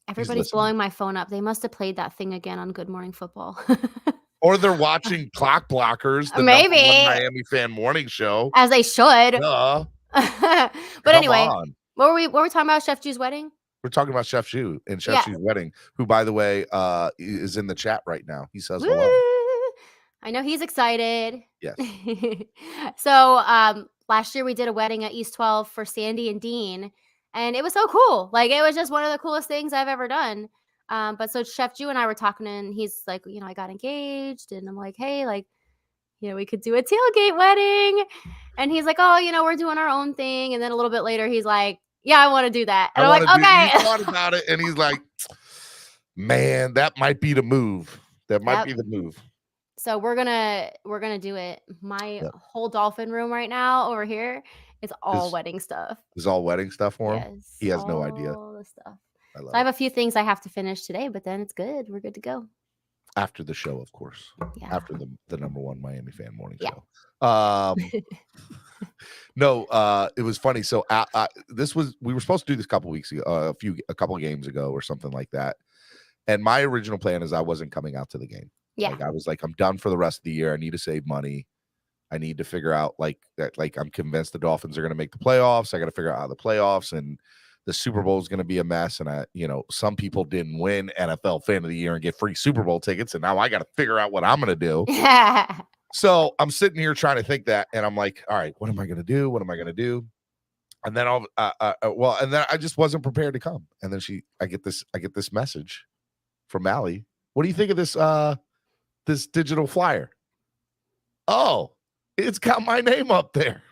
Everybody's blowing my phone up. They must have played that thing again on Good Morning Football. Or they're watching Clock Blockers, the maybe #1 Miami fan morning show, as they should. But anyway, what were we talking about? Chef Zhu's wedding. We're talking about Chef Zhu and Chef Zhu's wedding, who, by the way, is in the chat right now. He says hello. I know he's excited. Yes. So last year we did a wedding at East 12 for Sandy and Dean, and it was so cool. Like, it was just one of the coolest things I've ever done. But so Chef Zhu and I were talking, and he's like, I got engaged, and I'm like, hey, like, we could do a tailgate wedding. And he's like, oh, we're doing our own thing. And then a little bit later, he's like, yeah, I want to do that. And I'm like, okay. He thought about it, and he's like, man, that might be the move. That might be the move. So we're gonna do it. My whole dolphin room right now over here is all wedding stuff. Is all wedding stuff for him? Yes, he has no idea. All the stuff. I have a few things I have to finish today, but then it's good. We're good to go. After the show, of course. Yeah. After the #1 Miami fan morning show. No, it was funny. So we were supposed to do this a couple weeks ago, a couple games ago or something like that. And my original plan is I wasn't coming out to the game. Yeah. Like, I was like, I'm done for the rest of the year. I need to save money. I need to figure out I'm convinced the Dolphins are going to make the playoffs. I got to figure out how the playoffs and the Super Bowl is going to be a mess. And some people didn't win NFL Fan of the Year and get free Super Bowl tickets. And now I got to figure out what I'm going to do. So I'm sitting here trying to think that. And I'm like, all right, what am I going to do? What am I going to do? And then and then I just wasn't prepared to come. And then I get this message from Allie. What do you think of this digital flyer? Oh, it's got my name up there.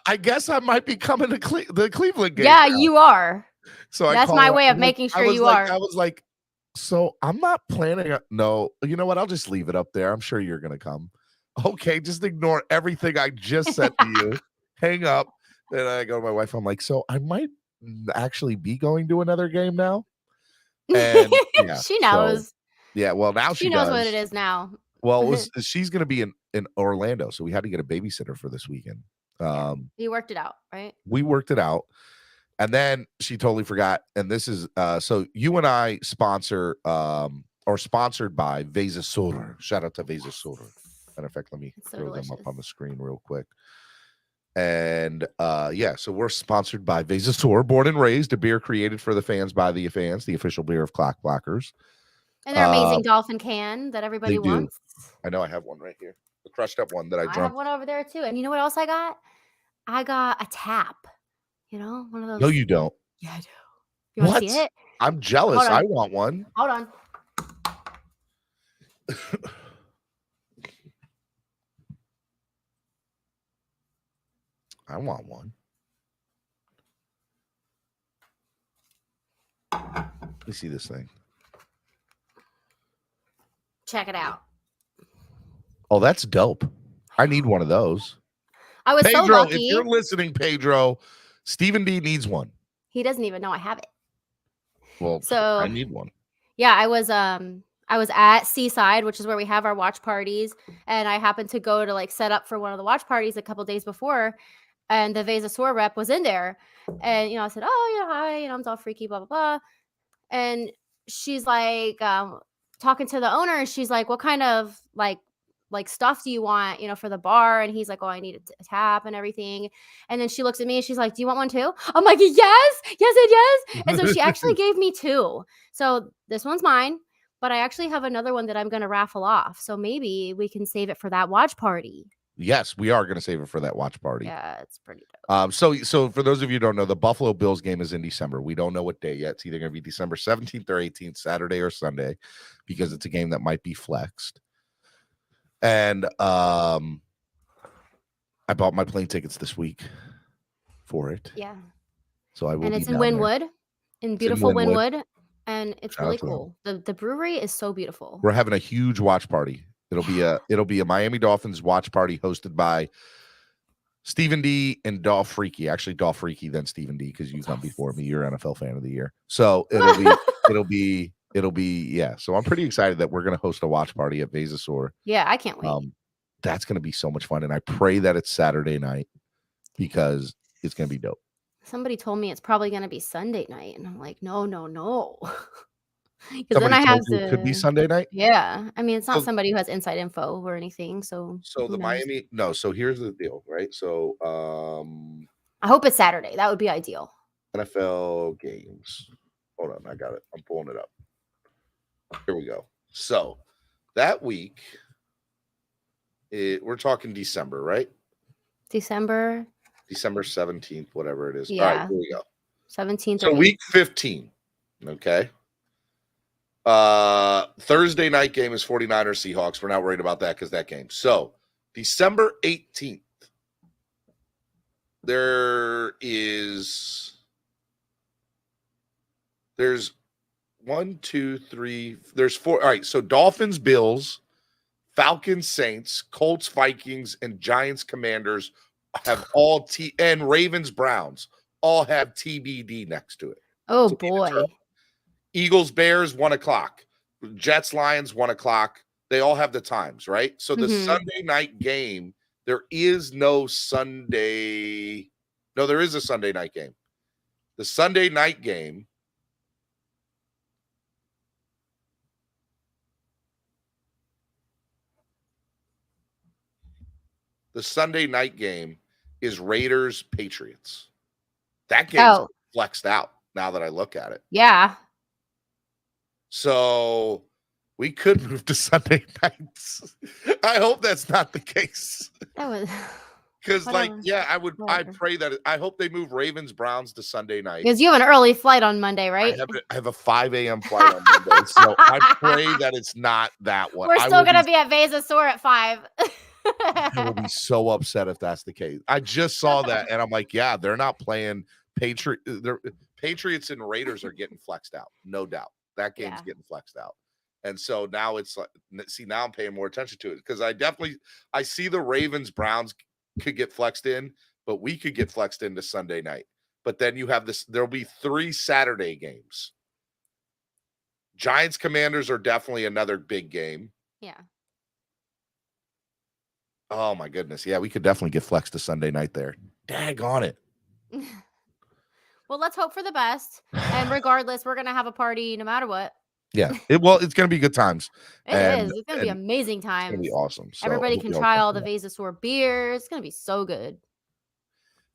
I guess I might be coming to the Cleveland game. Yeah, now. You are. So that's my way of making sure you are. I was like, so I'm not planning. No, you know what? I'll just leave it up there. I'm sure you're going to come. Okay, just ignore everything I just said to you. Hang up. Then I go to my wife. I'm like, so I might actually be going to another game now. And yeah, She knows. well, now She she knows does. what it is now. Well, she's going to be in Orlando, so we had to get a babysitter for this weekend. You worked it out, right? We worked it out, and then she totally forgot. And this is so you and I sponsor or sponsored by Vesasur. Shout out to Vesasur. Matter of fact, let me throw them up on the screen real quick. And so we're sponsored by Vesasur, born and raised, a beer created for the fans by the fans, the official beer of Clock Blockers. And their amazing dolphin can that everybody wants. I know I have one right here. The crushed up one that I drunk. I have one over there too. And you know what else I got? I got a tap. You know, one of those. No, you don't. Yeah, I do. You want to see it? I'm jealous. I want one. Hold on. I want one. Let me see this thing. Check it out. Oh, that's dope. I need one of those. I was Pedro, so lucky. if you're listening, Pedro, Stephen D needs one. He doesn't even know I have it. Well, I need one. Yeah, I was at Seaside, which is where we have our watch parties, and I happened to go to like set up for one of the watch parties a couple days before, and the Vesasur rep was in there, and I said, "Oh, yeah, hi, I'm Dolphreaky, blah blah blah," and she's like talking to the owner, and she's like, "What kind of like stuff do you want, for the bar?" And he's like, "Oh, I need a tap and everything." And then she looks at me and she's like, "Do you want one too?" I'm like, yes, and yes. And so she actually gave me 2. So this one's mine, but I actually have another one that I'm going to raffle off. So maybe we can save it for that watch party. Yes, we are going to save it for that watch party. Yeah, it's pretty dope. So for those of you who don't know, the Buffalo Bills game is in December. We don't know what day yet. It's either going to be December 17th or 18th, Saturday or Sunday, because it's a game that might be flexed. And I bought my plane tickets this week for it. Yeah. So I will. And it's in Wynwood, in beautiful Wynwood, and it's really cool. The brewery is so beautiful. We're having a huge watch party. It'll be a Miami Dolphins watch party hosted by Stephen D and Dolphreaky. Actually, Dolphreaky then Stephen D, because you come before me. You're NFL fan of the year. So it'll be so I'm pretty excited that we're going to host a watch party at Vesasur. Yeah, I can't wait. That's going to be so much fun, and I pray that it's Saturday night because it's going to be dope. Somebody told me it's probably going to be Sunday night, and I'm like, no. Because then I have to. It could be Sunday night. Yeah, I mean, it's not somebody who has inside info or anything. So the Miami. No, so here's the deal, right? So I hope it's Saturday. That would be ideal. NFL games. Hold on, I got it. I'm pulling it up. Here we go. So that week, we're talking December, right? December 17th, whatever it is. Yeah. All right, here we go. 17th. So week 15. Okay. Thursday night game is 49ers Seahawks. We're not worried about that because that game. So December 18th, there's 1, 2, 3. There's 4. All right. So Dolphins, Bills, Falcons, Saints, Colts, Vikings, and Giants, Commanders have all and Ravens, Browns all have TBD next to it. Oh, so boy. Eagles, Bears, 1:00. Jets, Lions, 1:00. They all have the times, right? So the Sunday night game, there is no Sunday. No, there is a Sunday night game. The Sunday night game. The Sunday night game is Raiders, Patriots. That game's flexed out now that I look at it. Yeah. So we could move to Sunday nights. I hope that's not the case. Because, I pray that I hope they move Ravens, Browns to Sunday night. Because you have an early flight on Monday, right? I have a 5 a.m. flight on Monday. So I pray that it's not that one. We're still going to be at Vesasur at 5. I will be so upset if that's the case. I just saw that, and I'm like, yeah, they're not playing Patriots and Raiders are getting flexed out, no doubt. That game's getting flexed out. And so now it's like, see, now I'm paying more attention to it because I see the Ravens Browns could get flexed in, but we could get flexed into Sunday night. But then you have there'll be 3 Saturday games. Giants Commanders are definitely another big game. Yeah. Oh my goodness. Yeah, we could definitely get flexed to Sunday night there. Dag on it. Well, let's hope for the best. And regardless, we're gonna have a party no matter what. Yeah. It's gonna be good times. It is. It's gonna be amazing It's gonna times. be awesome. So Everybody hope can y'all try come all to the that. Vasasaur beers. It's gonna be so good.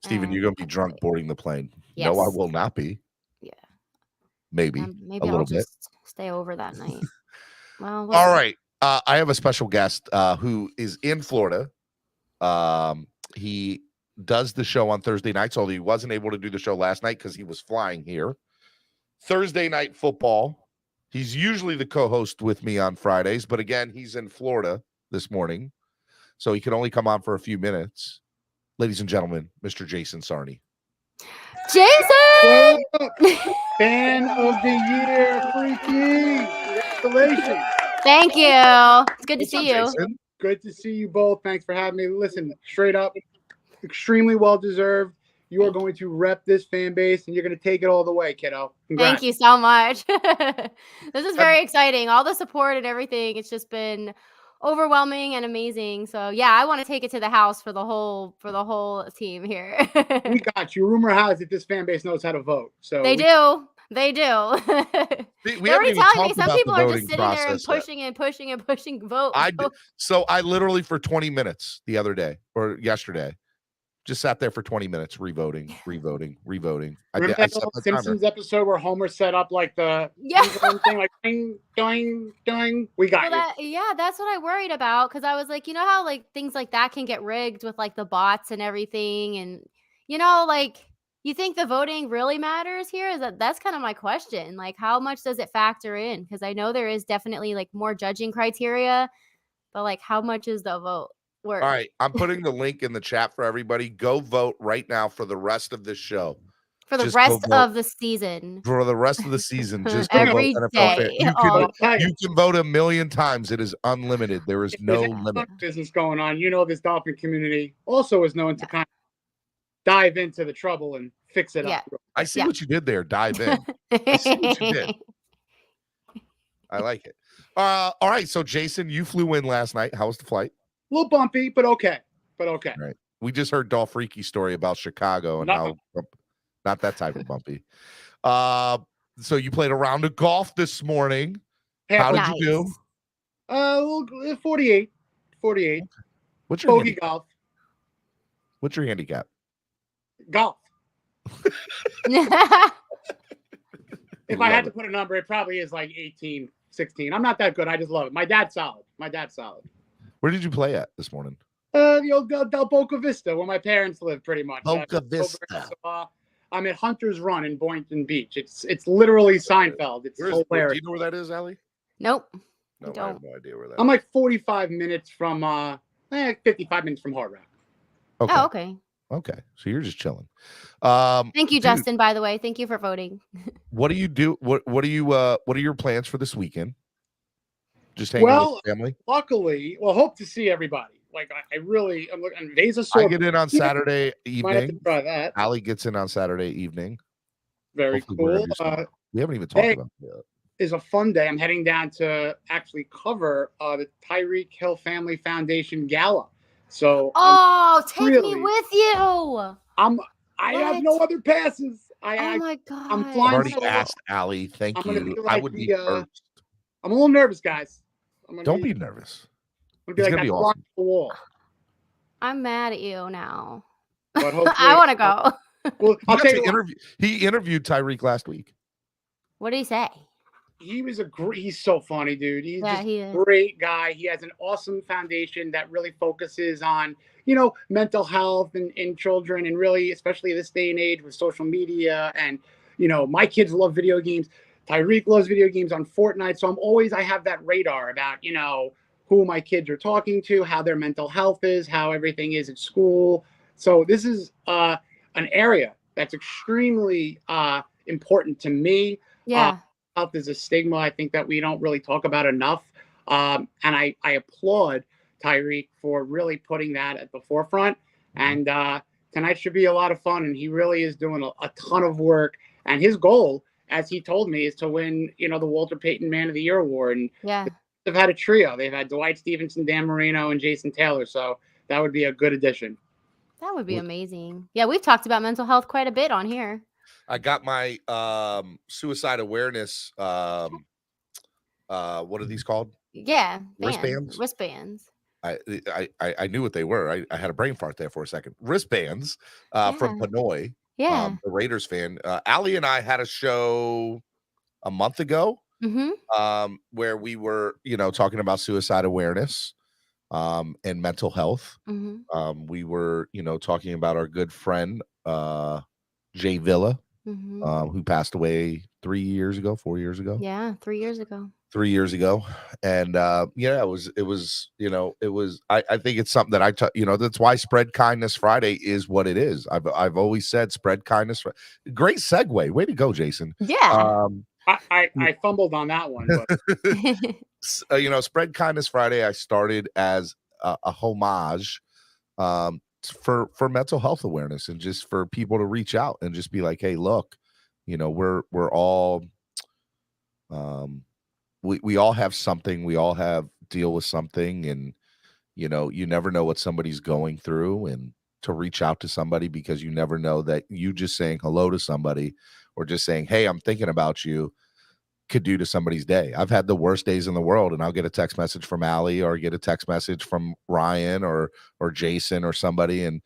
Steven, you're gonna be drunk boarding the plane. Yes. No, I will not be. Yeah. Maybe Maybe a I'll little bit. just stay over that night. Well, All right. I have a special guest who is in Florida. He does the show on Thursday nights, although he wasn't able to do the show last night because he was flying here. Thursday Night Football. He's usually the co-host with me on Fridays, but again, he's in Florida this morning, so he could only come on for a few minutes. Ladies and gentlemen, Mr. Jason Sarney. Jason! Fan of the year, Freaky. Congratulations. Thank you. It's good to What's up, see you. Jason? Good to see you both. Thanks for having me. Listen, straight up, extremely well deserved. You are going to rep this fan base, and you're going to take it all the way, kiddo. Congrats. Thank you so much. This is very exciting. All the support and everything. It's just been overwhelming and amazing. So yeah, I want to take it to the house for the whole team here. We got you. Rumor has it this fan base knows how to vote. So They do. We They're haven't already even telling me talked some about people the are voting just sitting there and process yet. pushing and pushing and pushing vote. So I literally for 20 minutes the other day or yesterday just sat there for 20 minutes revoting. Remember that little Simpsons episode where Homer set up like the thing, like ding, doing, doing. We got you. That's what I worried about, because I was like, you know how like things like that can get rigged with like the bots and everything, and like you think the voting really matters here? That's kind of my question. Like, how much does it factor in? Because I know there is definitely like more judging criteria, but like how much is the vote worth? All right, I'm putting the link in the chat for everybody. Go vote right now for the rest of this show. For the rest of the season. For the rest of the season, just go every vote NFL day. You can vote 1,000,000 times. It is unlimited. There is no limit. Business going on. This Dolphin community also is known to kind of dive into the trouble and fix it up. I see what you did there. Dive in. I see what you did. I like it. All right. So, Jason, you flew in last night. How was the flight? A little bumpy, but okay. Right. We just heard Dolphreaky story about Chicago and how not that type of bumpy. So you played a round of golf this morning. How did you do? 48. What's your bogey golf? What's your handicap? Golf. If I had to put a number, it probably is like 18, 16. I'm not that good. I just love it. My dad's solid. Where did you play at this morning? The old Del Boca Vista, where my parents live, pretty much. Boca Vista. I'm at Hunter's Run in Boynton Beach. It's literally Seinfeld. It's hilarious. Do you know where that is, Allie? Nope. No, I have no idea where that is. I'm like 45 minutes from 55 minutes from Hard Rock. Okay. Oh, okay. Okay. So you're just chilling. Thank you, Justin, by the way. Thank you for voting. What do you do? What are your plans for this weekend? Just hanging with the family? Luckily, hope to see everybody. Like I'm looking on Vasasaur. I get in on Saturday evening. Might have to try that. Allie gets in on Saturday evening. Very cool. We haven't even talked about that. Is a fun day. I'm heading down to actually cover the Tyreek Hill Family Foundation Gala. So take me with you. I have no other passes. Oh my god! I'm flying. I've already asked Allie. Thank you. I would be first. I'm a little nervous, guys. Don't be nervous. I'm gonna be like that wall. I'm mad at you now. But I want to go. Well, I'll tell you. He interviewed Tyreek last week. What did he say? He's so funny, dude. He's just a great guy. He has an awesome foundation that really focuses on, mental health in children, and really, especially this day and age with social media. And, my kids love video games. Tyreek loves video games on Fortnite. So I have that radar about, who my kids are talking to, how their mental health is, how everything is at school. So this is an area that's extremely important to me. Yeah. Health is a stigma, I think, that we don't really talk about enough. And I applaud Tyreek for really putting that at the forefront. And tonight should be a lot of fun. And he really is doing a ton of work. And his goal as he told me, is to win, the Walter Payton Man of the Year award. And yeah, they've had a trio. They've had Dwight Stevenson, Dan Marino, and Jason Taylor. So that would be a good addition. that would be amazing. Yeah, we've talked about mental health quite a bit on here. I got my suicide awareness. What are these called? Yeah, wristbands. I knew what they were. I had a brain fart there for a second. Wristbands from Pinoy. Yeah, the Raiders fan. Allie and I had a show a month ago where we were, talking about suicide awareness and mental health. We were, talking about our good friend Jay Villa, who passed away 4 years ago. Yeah, 3 years ago. 3 years ago. And it was I think it's something that that's why Spread Kindness Friday is what it is. I've always said spread kindness. Great segue. Way to go, Jason. Yeah. I fumbled on that one. But. Spread Kindness Friday I started as a homage for mental health awareness, and just for people to reach out and just be like, hey, look, we're all we all have something, we all have deal with something, and you never know what somebody's going through, and to reach out to somebody, because you never know that you just saying hello to somebody or just saying, hey, I'm thinking about you, could do to somebody's day. I've had the worst days in the world, and I'll get a text message from Allie, or get a text message from Ryan or Jason or somebody, and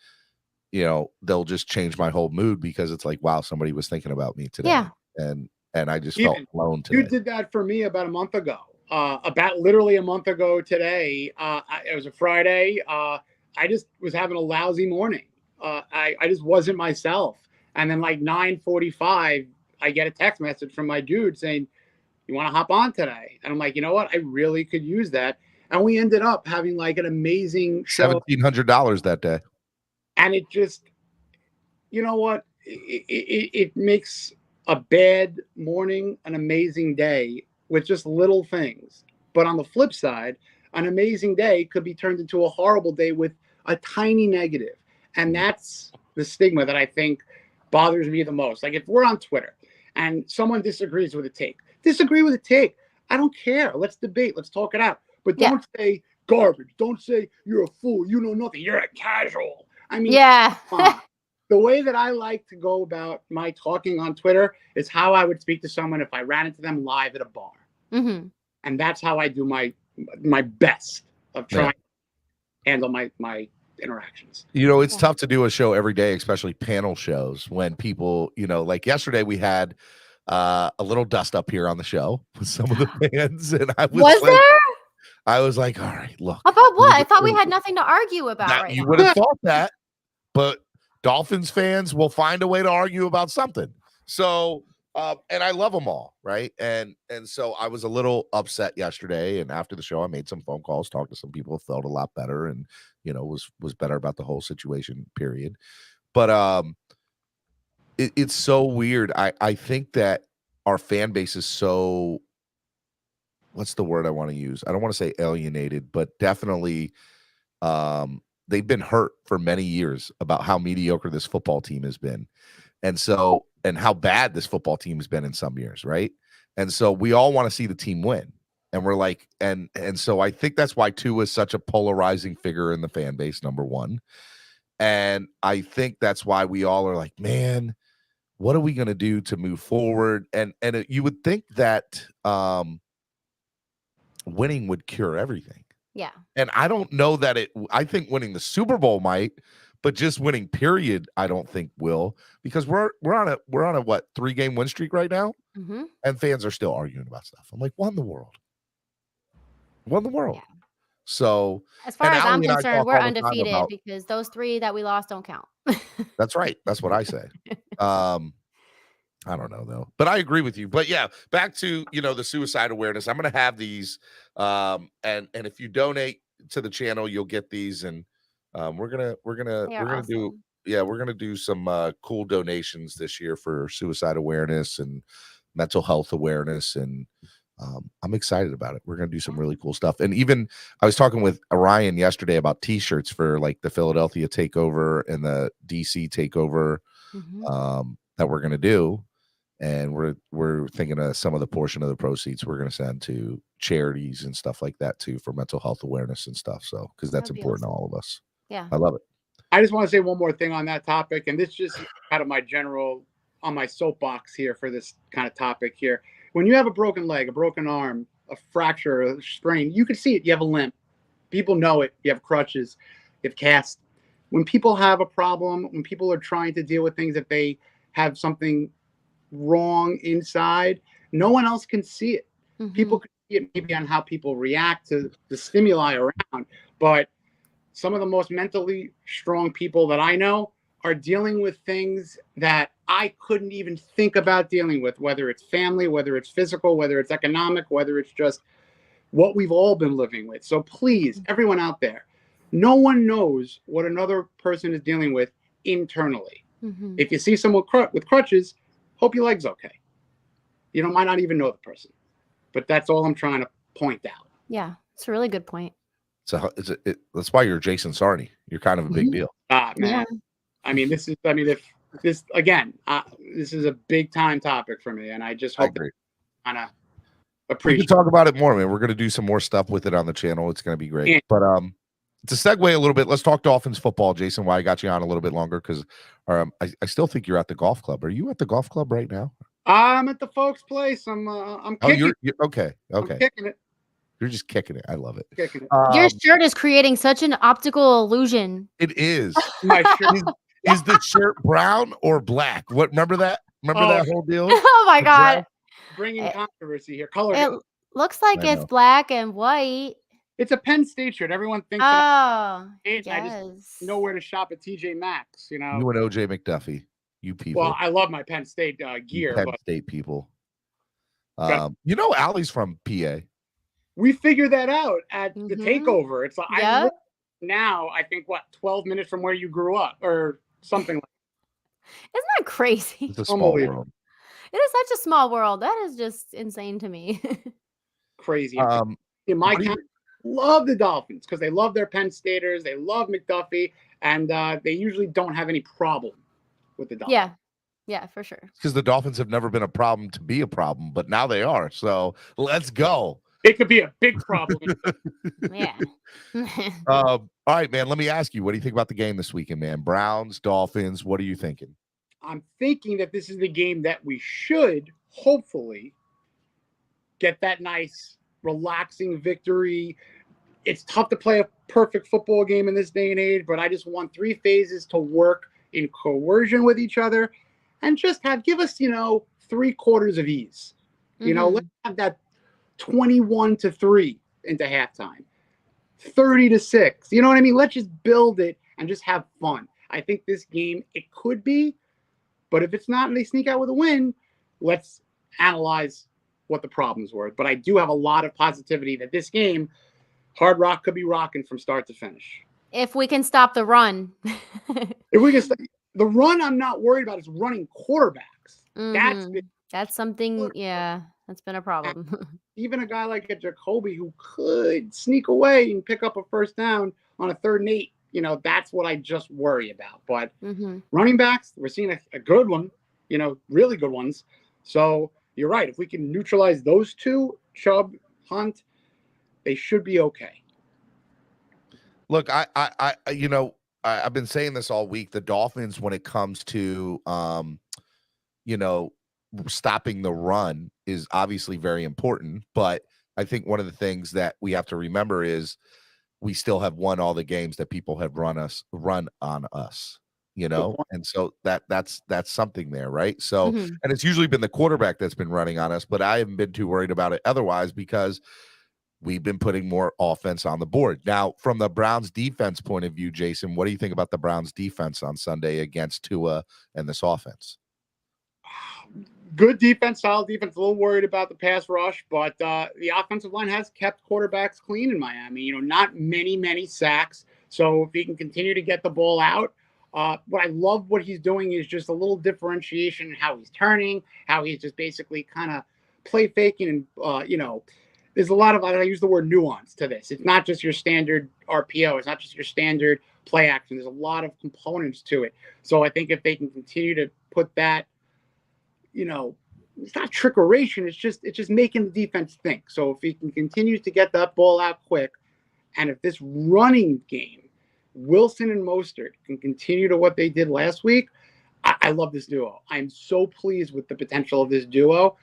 they'll just change my whole mood, because it's like, wow, somebody was thinking about me today. Yeah. And I just felt alone today. You did that for me about a month ago. About literally a month ago today. It was a Friday. I just was having a lousy morning. I just wasn't myself. And then like 9:45, I get a text message from my dude saying, you want to hop on today? And I'm like, you know what? I really could use that. And we ended up having like an amazing show. $1,700 that day. And it just, you know what? It makes a bad morning an amazing day with just little things. But on the flip side, an amazing day could be turned into a horrible day with a tiny negative. And that's the stigma that I think bothers me the most. Like, if we're on Twitter and someone disagrees with a take, disagree with a take. I don't care. Let's debate. Let's talk it out. But don't say garbage. Don't say you're a fool. You know nothing. You're a casual. I mean, the way that I like to go about my talking on Twitter is how I would speak to someone if I ran into them live at a bar. And that's how I do my best of trying to handle my interactions. It's tough to do a show every day, especially panel shows, when people, like yesterday we had a little dust up here on the show with some of the fans, and I was like, there? I was like, all right, look. About what? I thought we had nothing to argue about. You would have thought that, but Dolphins fans will find a way to argue about something. So, and I love them all, right? And so I was a little upset yesterday, and after the show, I made some phone calls, talked to some people, felt a lot better, and was better about the whole situation, period. But it's so weird. I think that our fan base is so, what's the word I want to use? I don't want to say alienated, but definitely they've been hurt for many years about how mediocre this football team has been. And how bad this football team has been in some years, right? And so we all want to see the team win. And we're like, and so I think that's why Tua is such a polarizing figure in the fan base, number one. And I think that's why we all are like, man, what are we going to do to move forward? And you would think that winning would cure everything. Yeah. And I don't know that I think winning the Super Bowl might, but just winning period, I don't think will, because we're on a what, 3-game win streak right now? And fans are still arguing about stuff. I'm like, what in the world? Yeah. So as far as I'm concerned, we're undefeated because those 3 that we lost don't count. That's right. That's what I say. I don't know though, but I agree with you. But yeah, back to the suicide awareness. I'm gonna have these, and if you donate to the channel, you'll get these, and we're gonna do some cool donations this year for suicide awareness and mental health awareness, and I'm excited about it. We're gonna do some really cool stuff. And even I was talking with Orion yesterday about T-shirts for like the Philadelphia takeover and the DC takeover that we're gonna do. and we're thinking of some of the portion of the proceeds we're going to send to charities and stuff like that too, for mental health awareness and stuff. So because that's important to all of us. Yeah, I love it. I just want to say one more thing on that topic, and this just out of my general on my soapbox here for this kind of topic here. When you have a broken leg, a broken arm, a fracture, a sprain, you can see it. You have a limp. People know it. You have crutches. You have cast. When people have a problem, when people are trying to deal with things, if they have something wrong inside, no one else can see it. Mm-hmm. People can see it maybe on how people react to the stimuli around, but some of the most mentally strong people that I know are dealing with things that I couldn't even think about dealing with, whether it's family, whether it's physical, whether it's economic, whether it's just what we've all been living with. So please, everyone out there, no one knows what another person is dealing with internally. Mm-hmm. If you see someone with crutches, hope your leg's okay. You might not even know the person, but that's all I'm trying to point out. Yeah, it's a really good point. So that's why you're Jason Sarney. You're kind of a big deal. Man. Yeah. This is a big time topic for me, and I just hope that kind of appreciate. We can talk about it more, man. We're going to do some more stuff with it on the channel. It's going to be great. Yeah. But to segue a little bit, let's talk Dolphins football, Jason. Why I got you on a little bit longer, because I still think you're at the golf club. Are you at the golf club right now? I'm at the folks' place. I'm kicking. You're okay. I'm kicking it. You're just kicking it. I love it. Kicking it. Your shirt is creating such an optical illusion. It is. My shirt. Is the shirt brown or black? What? Remember that? That whole deal? Oh my God. Bringing controversy here. Color. It looks like it's black and white. It's a Penn State shirt. Everyone thinks. Oh, yes. I just know where to shop at TJ Maxx. You and OJ McDuffie. You people. Well, I love my Penn State gear. Penn State people. Allie's from PA. We figured that out at the takeover. It's like I now I think 12 minutes from where you grew up or something like that. Isn't that crazy? It's a small world. It is such a small world. That is just insane to me. Crazy. In my county, love the Dolphins because they love their Penn Staters. They love McDuffie, and they usually don't have any problem with the Dolphins. Yeah, for sure. Because the Dolphins have never been a problem to be a problem, but now they are. So let's go. It could be a big problem. Yeah. All right, man. Let me ask you, what do you think about the game this weekend, man? Browns, Dolphins. What are you thinking? I'm thinking that this is the game that we should hopefully get that nice, relaxing victory. It's tough to play a perfect football game in this day and age, but I just want three phases to work in coercion with each other and just give us, 3/4 of ease. Let's have that 21-3 into halftime, 30-6. You know what I mean? Let's just build it and just have fun. I think this game, it could be, but if it's not and they sneak out with a win, let's analyze what the problems were. But I do have a lot of positivity that this game, Hard Rock could be rocking from start to finish. If we can stop the run. If we can stop the run, I'm not worried about is running quarterbacks. That's something, that's been a problem. Even a guy like a Jacoby who could sneak away and pick up a first down on a 3rd and 8, that's what I just worry about. But running backs, we're seeing a good one, really good ones. So you're right. If we can neutralize those two, Chubb, Hunt, they should be okay. Look, I've been saying this all week. The Dolphins, when it comes to, stopping the run is obviously very important. But I think one of the things that we have to remember is we still have won all the games that people have run on us, and so that's something there, right? So, and it's usually been the quarterback that's been running on us, but I haven't been too worried about it otherwise because we've been putting more offense on the board. Now, from the Browns defense point of view, Jason, what do you think about the Browns defense on Sunday against Tua and this offense? Good defense, solid defense. A little worried about the pass rush, but the offensive line has kept quarterbacks clean in Miami. Not many sacks. So if he can continue to get the ball out, what I love what he's doing is just a little differentiation in how he's turning, how he's just basically kind of play faking, and there's a lot of, I use the word nuance to this. It's not just your standard RPO. It's not just your standard play action. There's a lot of components to it. So I think if they can continue to put that, it's not trickeration. It's just making the defense think. So if he can continue to get that ball out quick, and if this running game, Wilson and Mostert, can continue to what they did last week, I love this duo. I'm so pleased with the potential of this duo.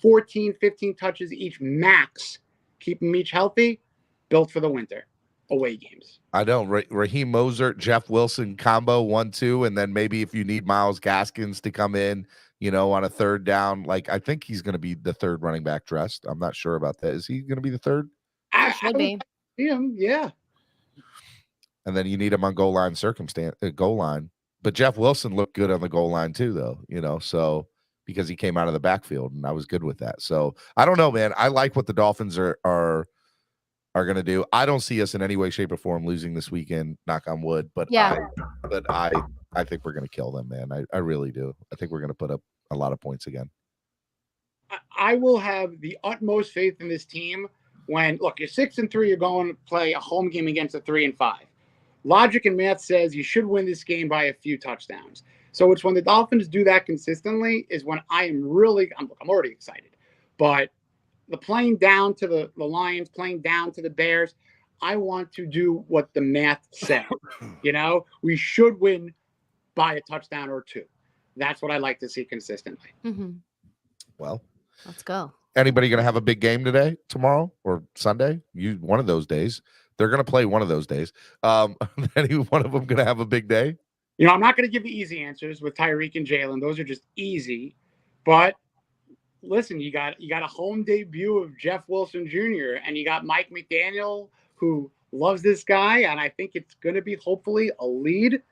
14, 15 touches each max, keep them each healthy, built for the winter away games. I know. Raheem Mostert, Jeff Wilson combo 1-2, and then maybe if you need Myles Gaskins to come in, on a third down, like I think he's going to be the third running back dressed. I'm not sure about that. Is he going to be the third? I should be. Him, yeah. And then you need him on goal line goal line. But Jeff Wilson looked good on the goal line too, though. So because he came out of the backfield, and I was good with that. So I don't know, man. I like what the Dolphins are going to do. I don't see us in any way, shape, or form losing this weekend. Knock on wood. But yeah. I think we're going to kill them, man. I really do. I think we're going to put up a lot of points again. I will have the utmost faith in this team when, look, you're 6-3, you're going to play a home game against a 3-5. Logic and math says you should win this game by a few touchdowns. So it's when the Dolphins do that consistently is when I'm already excited. But the playing down to the Lions, playing down to the Bears, I want to do what the math says. We should win by a touchdown or two. That's what I like to see consistently. Mm-hmm. Well, let's go. Anybody going to have a big game today, tomorrow, or Sunday? One of those days. They're going to play one of those days. Any one of them going to have a big day? I'm not going to give the easy answers with Tyreek and Jalen. Those are just easy. But listen, you got a home debut of Jeff Wilson Jr. and you got Mike McDaniel, who loves this guy, and I think it's going to be hopefully a lead.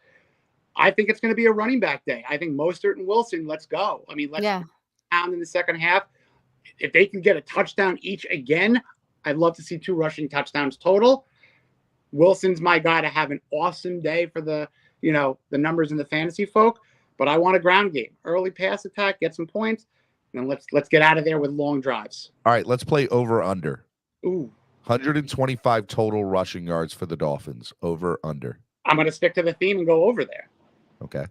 I think it's going to be a running back day. I think Mostert and Wilson, let's go. Let's down in the second half. If they can get a touchdown each again, I'd love to see 2 rushing touchdowns total. Wilson's my guy to have an awesome day for the numbers in the fantasy folk, but I want a ground game. Early pass attack, get some points, and let's get out of there with long drives. All right, let's play over under. Ooh. 125 total rushing yards for the Dolphins. Over under. I'm going to stick to the theme and go over there. Okay.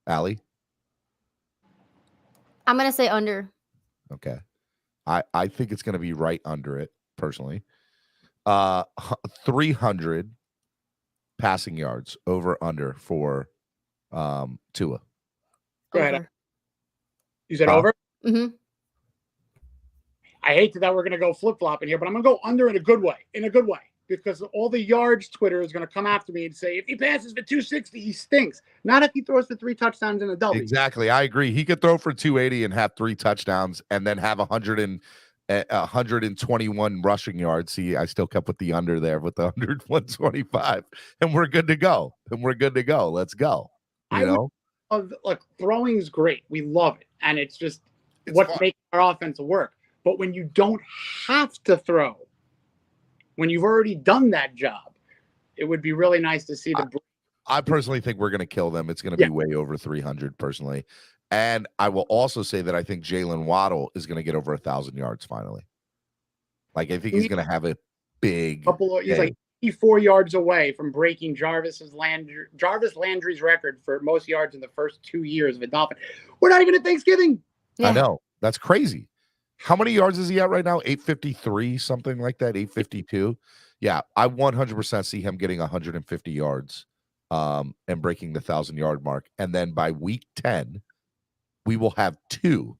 Allie? I'm going to say under. Okay. I think it's going to be right under it, personally. 300 passing yards over under for Tua. Go ahead. You said over? Mm-hmm. I hate that we're going to go flip-flopping here, but I'm going to go under in a good way. Because all the yards Twitter is going to come after me and say, if he passes for 260, he stinks. Not if he throws for 3 touchdowns in a double. Exactly. I agree. He could throw for 280 and have 3 touchdowns and then have 121 rushing yards. See, I still kept with the under there with the 125. And we're good to go. Let's go. Look, throwing is great. We love it. And it's what's making our offense work. But when you don't have to throw, when you've already done that job, it would be really nice to see the. I personally think we're going to kill them. It's going to be way over 300 personally. And I will also say that I think Jalen Waddle is going to get over 1,000 yards finally. Like, I think he's going to have a big. He's like 84 yards away from breaking Jarvis Landry's record for most yards in the first 2 years of a Dolphin. We're not even at Thanksgiving. Yeah. I know. That's crazy. How many yards is he at right now? 853, something like that, 852. Yeah, I 100% see him getting 150 yards and breaking the 1,000-yard mark. And then by week 10, we will have 2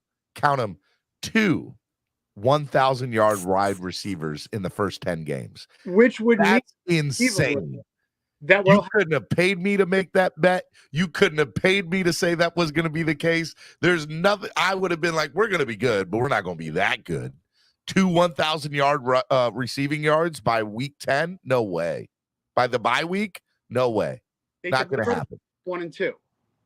1,000-yard wide receivers in the first 10 games. That's insane. You couldn't have paid me to make that bet. You couldn't have paid me to say that was going to be the case. There's nothing. I would have been like, we're going to be good, but we're not going to be that good. 2 1,000-yard receiving yards by week 10? No way. By the bye week? No way. Not going to happen. 1 and 2.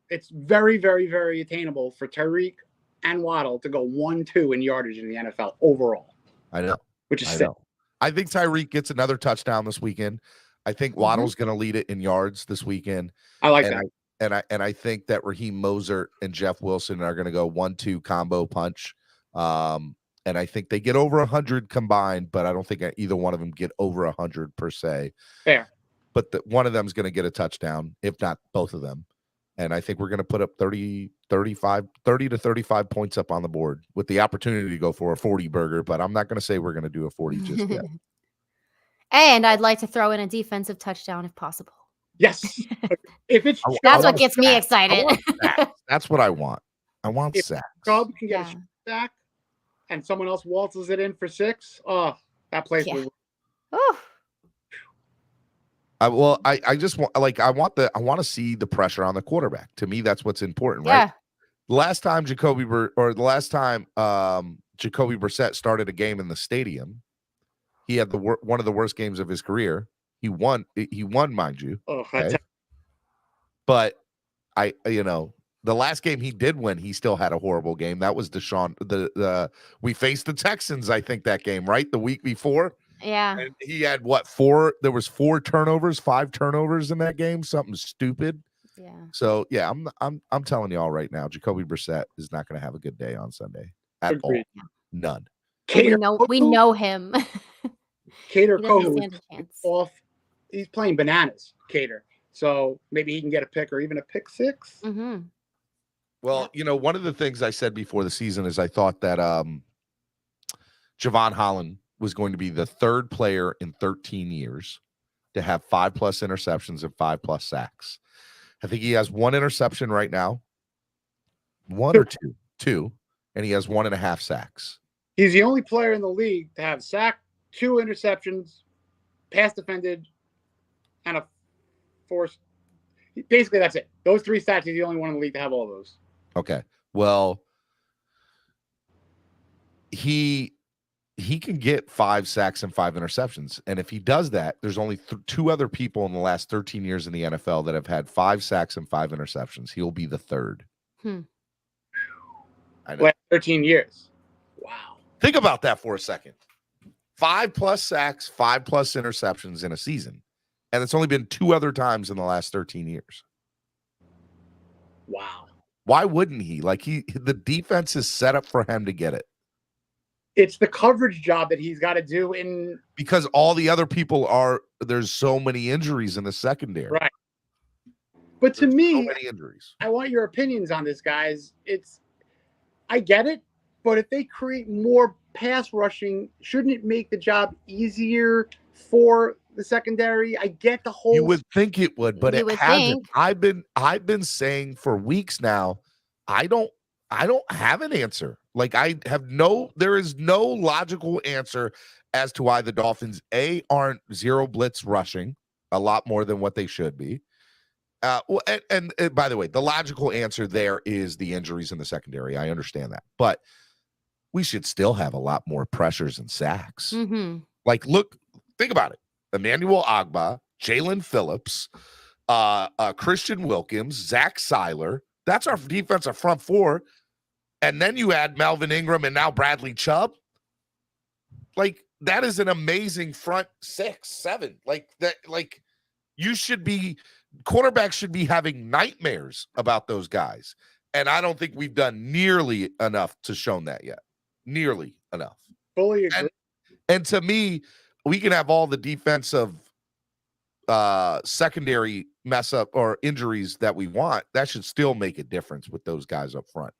It's very, very, very attainable for Tyreek and Waddle to go 1-2 in yardage in the NFL overall. I know. Which is sick. I think Tyreek gets another touchdown this weekend. I think Waddle's going to lead it in yards this weekend. I like that. And I think that Raheem Mostert and Jeff Wilson are going to go 1-2 combo punch. And I think they get over 100 combined, but I don't think either one of them get over 100 per se. Fair. But one of them is going to get a touchdown, if not both of them. And I think we're going to put up 30 30 to 35 points up on the board with the opportunity to go for a 40 burger, but I'm not going to say we're going to do a 40 just yet. And I'd like to throw in a defensive touchdown if possible. Yes. If it's that's what gets me excited. That's what I want. I want sacks. Chubb can get a sack and someone else waltzes it in for 6. Oh, that place was. Oh. I just want I want to see the pressure on the quarterback. To me, that's what's important, right? Last time Jacoby Brissett started a game in the stadium, he had one of the worst games of his career. He won, mind you. Okay? But the last game he did win, he still had a horrible game. That was Deshaun. We faced the Texans, I think, that game, right? The week before. Yeah. And he had 4? There was 5 turnovers in that game, something stupid. Yeah. So yeah, I'm telling y'all right now, Jacoby Brissett is not going to have a good day on Sunday at all. None. We know him. Cater off. He's playing bananas, Cater. So maybe he can get a pick or even a pick 6. Mm-hmm. Well, one of the things I said before the season is I thought that Javon Holland was going to be the 3rd player in 13 years to have 5+ interceptions and 5+ sacks. I think he has 1 interception right now, 1 or 2, and he has 1.5 sacks. He's the only player in the league to have sack, 2 interceptions, pass defended, and a forced. Basically, that's it. Those 3 stats, he's the only one in the league to have all those. Okay. Well, he can get 5 sacks and 5 interceptions. And if he does that, there's only 2 other people in the last 13 years in the NFL that have had 5 sacks and 5 interceptions. He'll be the 3rd. I know. 13 years. Wow. Think about that for a second. 5+ sacks, 5+ interceptions in a season. And it's only been 2 other times in the last 13 years. Wow. Why wouldn't he? The defense is set up for him to get it. It's the coverage job that he's got to do because all the other people there's so many injuries in the secondary. Right. But to me, so many injuries. I want your opinions on this, guys. I get it, but if they create more pass rushing, shouldn't it make the job easier for the secondary? I get the whole. You would think it would, but it hasn't. I've been saying for weeks now, I don't have an answer. There is no logical answer as to why the Dolphins aren't zero blitz rushing a lot more than what they should be. And by the way, the logical answer there is the injuries in the secondary. I understand that, but we should still have a lot more pressures and sacks. Mm-hmm. Think about it. Emmanuel Ogbah, Jalen Phillips, Christian Wilkins, Zach Seiler. That's our defensive front 4. And then you add Melvin Ingram and now Bradley Chubb. That is an amazing front 6, 7. Quarterbacks should be having nightmares about those guys. And I don't think we've done nearly enough to show that yet. Nearly enough. Fully agree. And to me, we can have all the defensive secondary mess up or injuries that we want. That should still make a difference with those guys up front.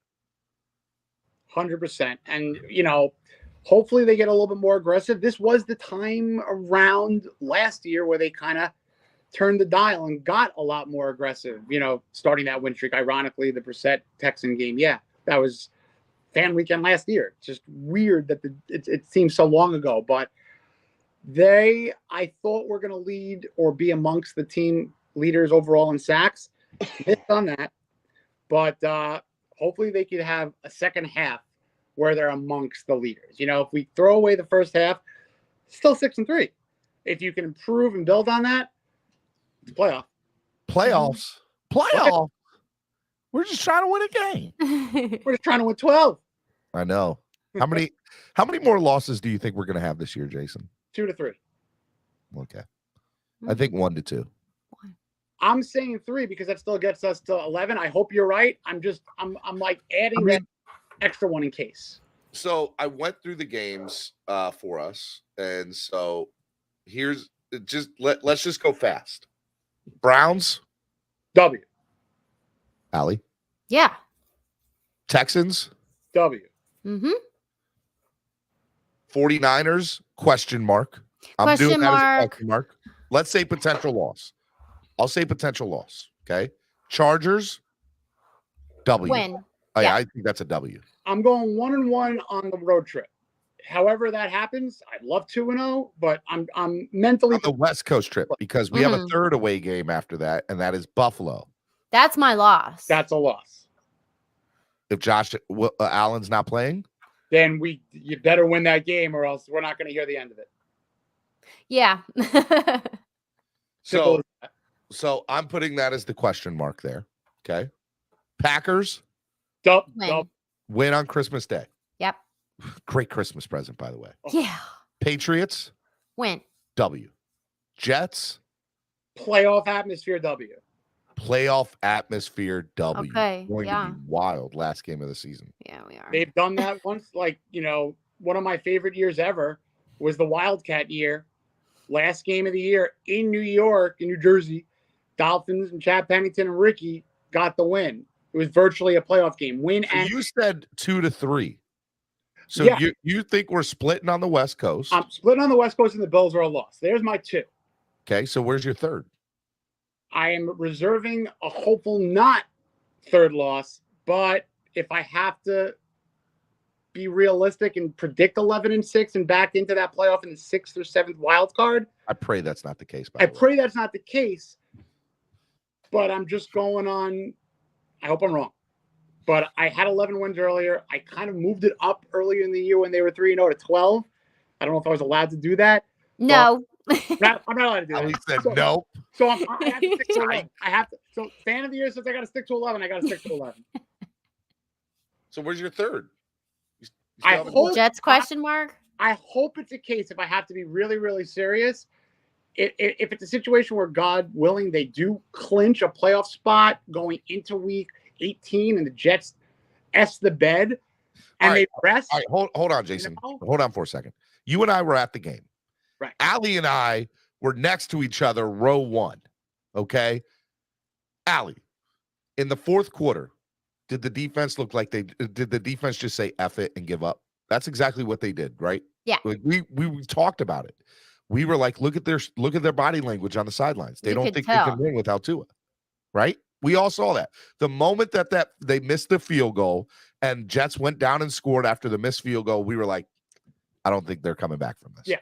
100%. And, hopefully they get a little bit more aggressive. This was the time around last year where they kind of turned the dial and got a lot more aggressive, starting that win streak. Ironically, the Brissett Texan game. Yeah, that was fan weekend last year. Just weird that it seems so long ago, but I thought were going to lead or be amongst the team leaders overall in sacks. They've done that, but hopefully they could have a second half where they're amongst the leaders. If we throw away the first half, still 6-3. If you can improve and build on that, it's Playoffs. We're just trying to win a game. We're just trying to win 12. I know. How many more losses do you think we're going to have this year, Jason? 2 to 3. Okay. I think 1 to 2. I'm saying 3 because that still gets us to 11. I hope you're right. I'm adding that extra one in case. So I went through the games for us, and so let's just go fast. Browns. W. Allie. Yeah. Texans. W. 49ers, question mark. I'm doing that as a question mark. Let's say potential loss. I'll say potential loss. Okay. Chargers, W. Win. Oh, yeah, I think that's a W. I'm going 1-1 on the road trip. However that happens, I'd love 2-0, but I'm mentally on the West Coast trip because we have a third away game after that, and that is Buffalo. That's my loss. That's a loss. If Josh Allen's not playing, then you better win that game, or else we're not going to hear the end of it. Yeah. So I'm putting that as the question mark there. Okay. Packers. Win on Christmas Day. Yep. Great Christmas present, by the way. Yeah. Patriots. Win. W. Jets. Playoff atmosphere. W. Playoff atmosphere. W. Okay. Going to be wild last game of the season. Yeah, we are. They've done that once. Like, one of my favorite years ever was the Wildcat year. Last game of the year in New York, in New Jersey, Dolphins and Chad Pennington and Ricky got the win. It was virtually a playoff game. You said 2-3. So yeah. you think we're splitting on the West Coast? I'm splitting on the West Coast, and the Bills are a loss. There's my 2. Okay, so where's your third? I am reserving a hopeful not third loss, but if I have to be realistic and predict 11-6 and back into that playoff in the 6th or 7th wild card, I pray that's not the case. I pray that's not the case, but I'm just going on. I hope I'm wrong. But I had 11 wins earlier. I kind of moved it up earlier in the year when they were 3-0 to 12. I don't know if I was allowed to do that. No. I'm not allowed to do that. Allie said no. So I have to stick to 11. I have to. So fan of the year says I got to stick to 11. I got to stick to 11. So where's your third? I hope Jets question mark. I hope it's a case, if I have to be really, really serious, if it's a situation where, God willing, they do clinch a playoff spot going into week 18 and the Jets S the bed and they rest. All right, hold on, Jason. Hold on for a second. You and I were at the game. Right. Allie and I were next to each other, row 1. Okay. Allie, in the fourth quarter, did the defense look like did the defense just say F it and give up? That's exactly what they did, right? Yeah. Like we talked about it. We were like, look at their body language on the sidelines. They don't think they can win without Tua. Right? We all saw that. The moment that they missed the field goal and Jets went down and scored after the missed field goal, we were like, I don't think they're coming back from this. Yeah.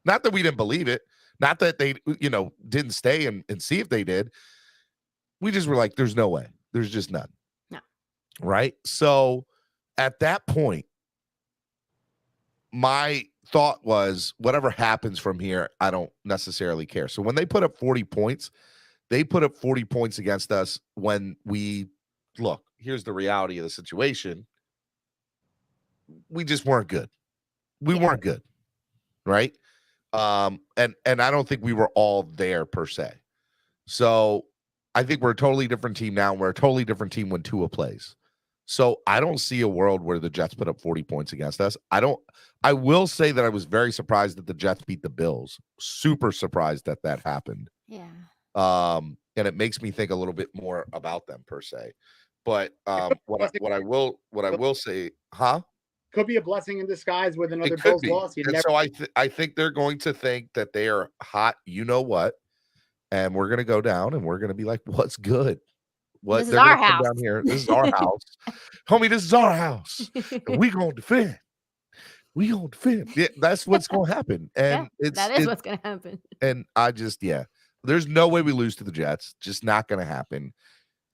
Not that we didn't believe it. Not that they, didn't stay and see if they did. We just were like, there's no way. There's just none. No. Right? So at that point, my thought was, whatever happens from here, I don't necessarily care. So when they put up 40 points, they put up 40 points against us when here's the reality of the situation. We just weren't good. We weren't good. Right? And I don't think we were all there per se. So I think we're a totally different team now. We're a totally different team when Tua plays. So I don't see a world where the Jets put up 40 points against us. I will say that I was very surprised that the Jets beat the Bills. Super surprised that happened. Yeah. And it makes me think a little bit more about them per se. But what I will say, could be a blessing in disguise with another it could Bills be. loss. So I think they're going to think that they are hot, you know what, and we're going to go down and we're going to be like, what's good? What this is our house down here. This is our house. Homie, this is our house. And we gonna defend. We gonna defend. Yeah, that's what's gonna happen. And that is what's gonna happen. And I just, there's no way we lose to the Jets. Just not gonna happen.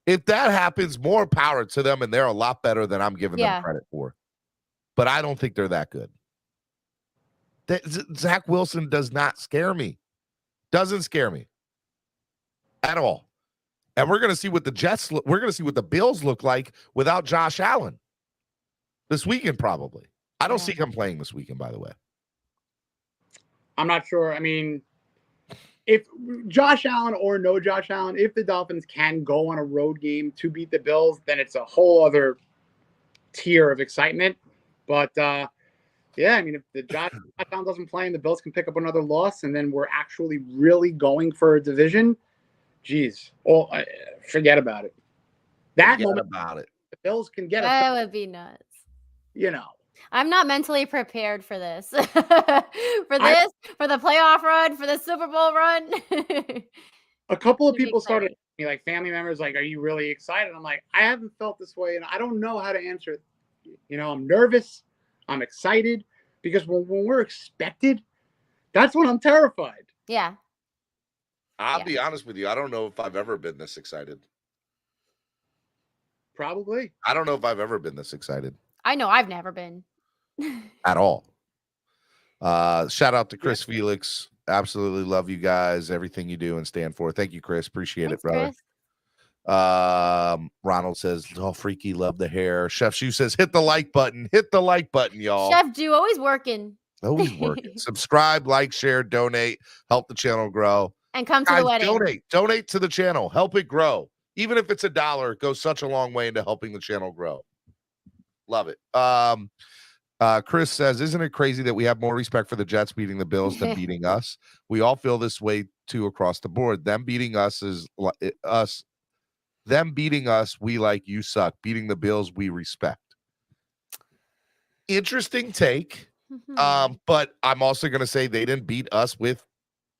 If that happens, more power to them, and they're a lot better than I'm giving them credit for. But I don't think they're that good. Zach Wilson does not scare me. Doesn't scare me at all. And we're going to see what we're going to see what the Bills look like without Josh Allen this weekend, probably. I don't see him playing this weekend, by the way. I'm not sure. I mean, if Josh Allen or no Josh Allen, if the Dolphins can go on a road game to beat the Bills, then it's a whole other tier of excitement. But, I mean, if the Josh Allen doesn't play and the Bills can pick up another loss, and then we're actually really going for a division, geez, forget about it. Forget about it. The Bills can get that would be nuts. You know. I'm not mentally prepared for this. For the playoff run, for the Super Bowl run. A couple of people started me, like family members, like, "Are you really excited?" I'm like, "I haven't felt this way, and I don't know how to answer it." You know, I'm nervous, I'm excited, because when we're expected, that's when I'm terrified. Yeah. I'll be honest with you. I don't know if I've ever been this excited. Probably. I don't know if I've ever been this excited. I know I've never been. At all. Shout out to Chris Felix. Absolutely love you guys. Everything you do and stand for. Thank you, Chris. Appreciate it, brother. Chris. Ronald says, Dolphreaky, love the hair. Chef Shoe says, hit the like button. Hit the like button, y'all. Chef Jew, always working. Always working. Subscribe, like, share, donate, help the channel grow. And come to the wedding. Donate to the channel. Help it grow. Even if it's $1, it goes such a long way into helping the channel grow. Love it. Chris says, isn't it crazy that we have more respect for the Jets beating the Bills than beating us? We all feel this way too across the board. Them beating us is us. Them beating us, we like, you suck. Beating the Bills, we respect. Interesting take. But I'm also going to say they didn't beat us with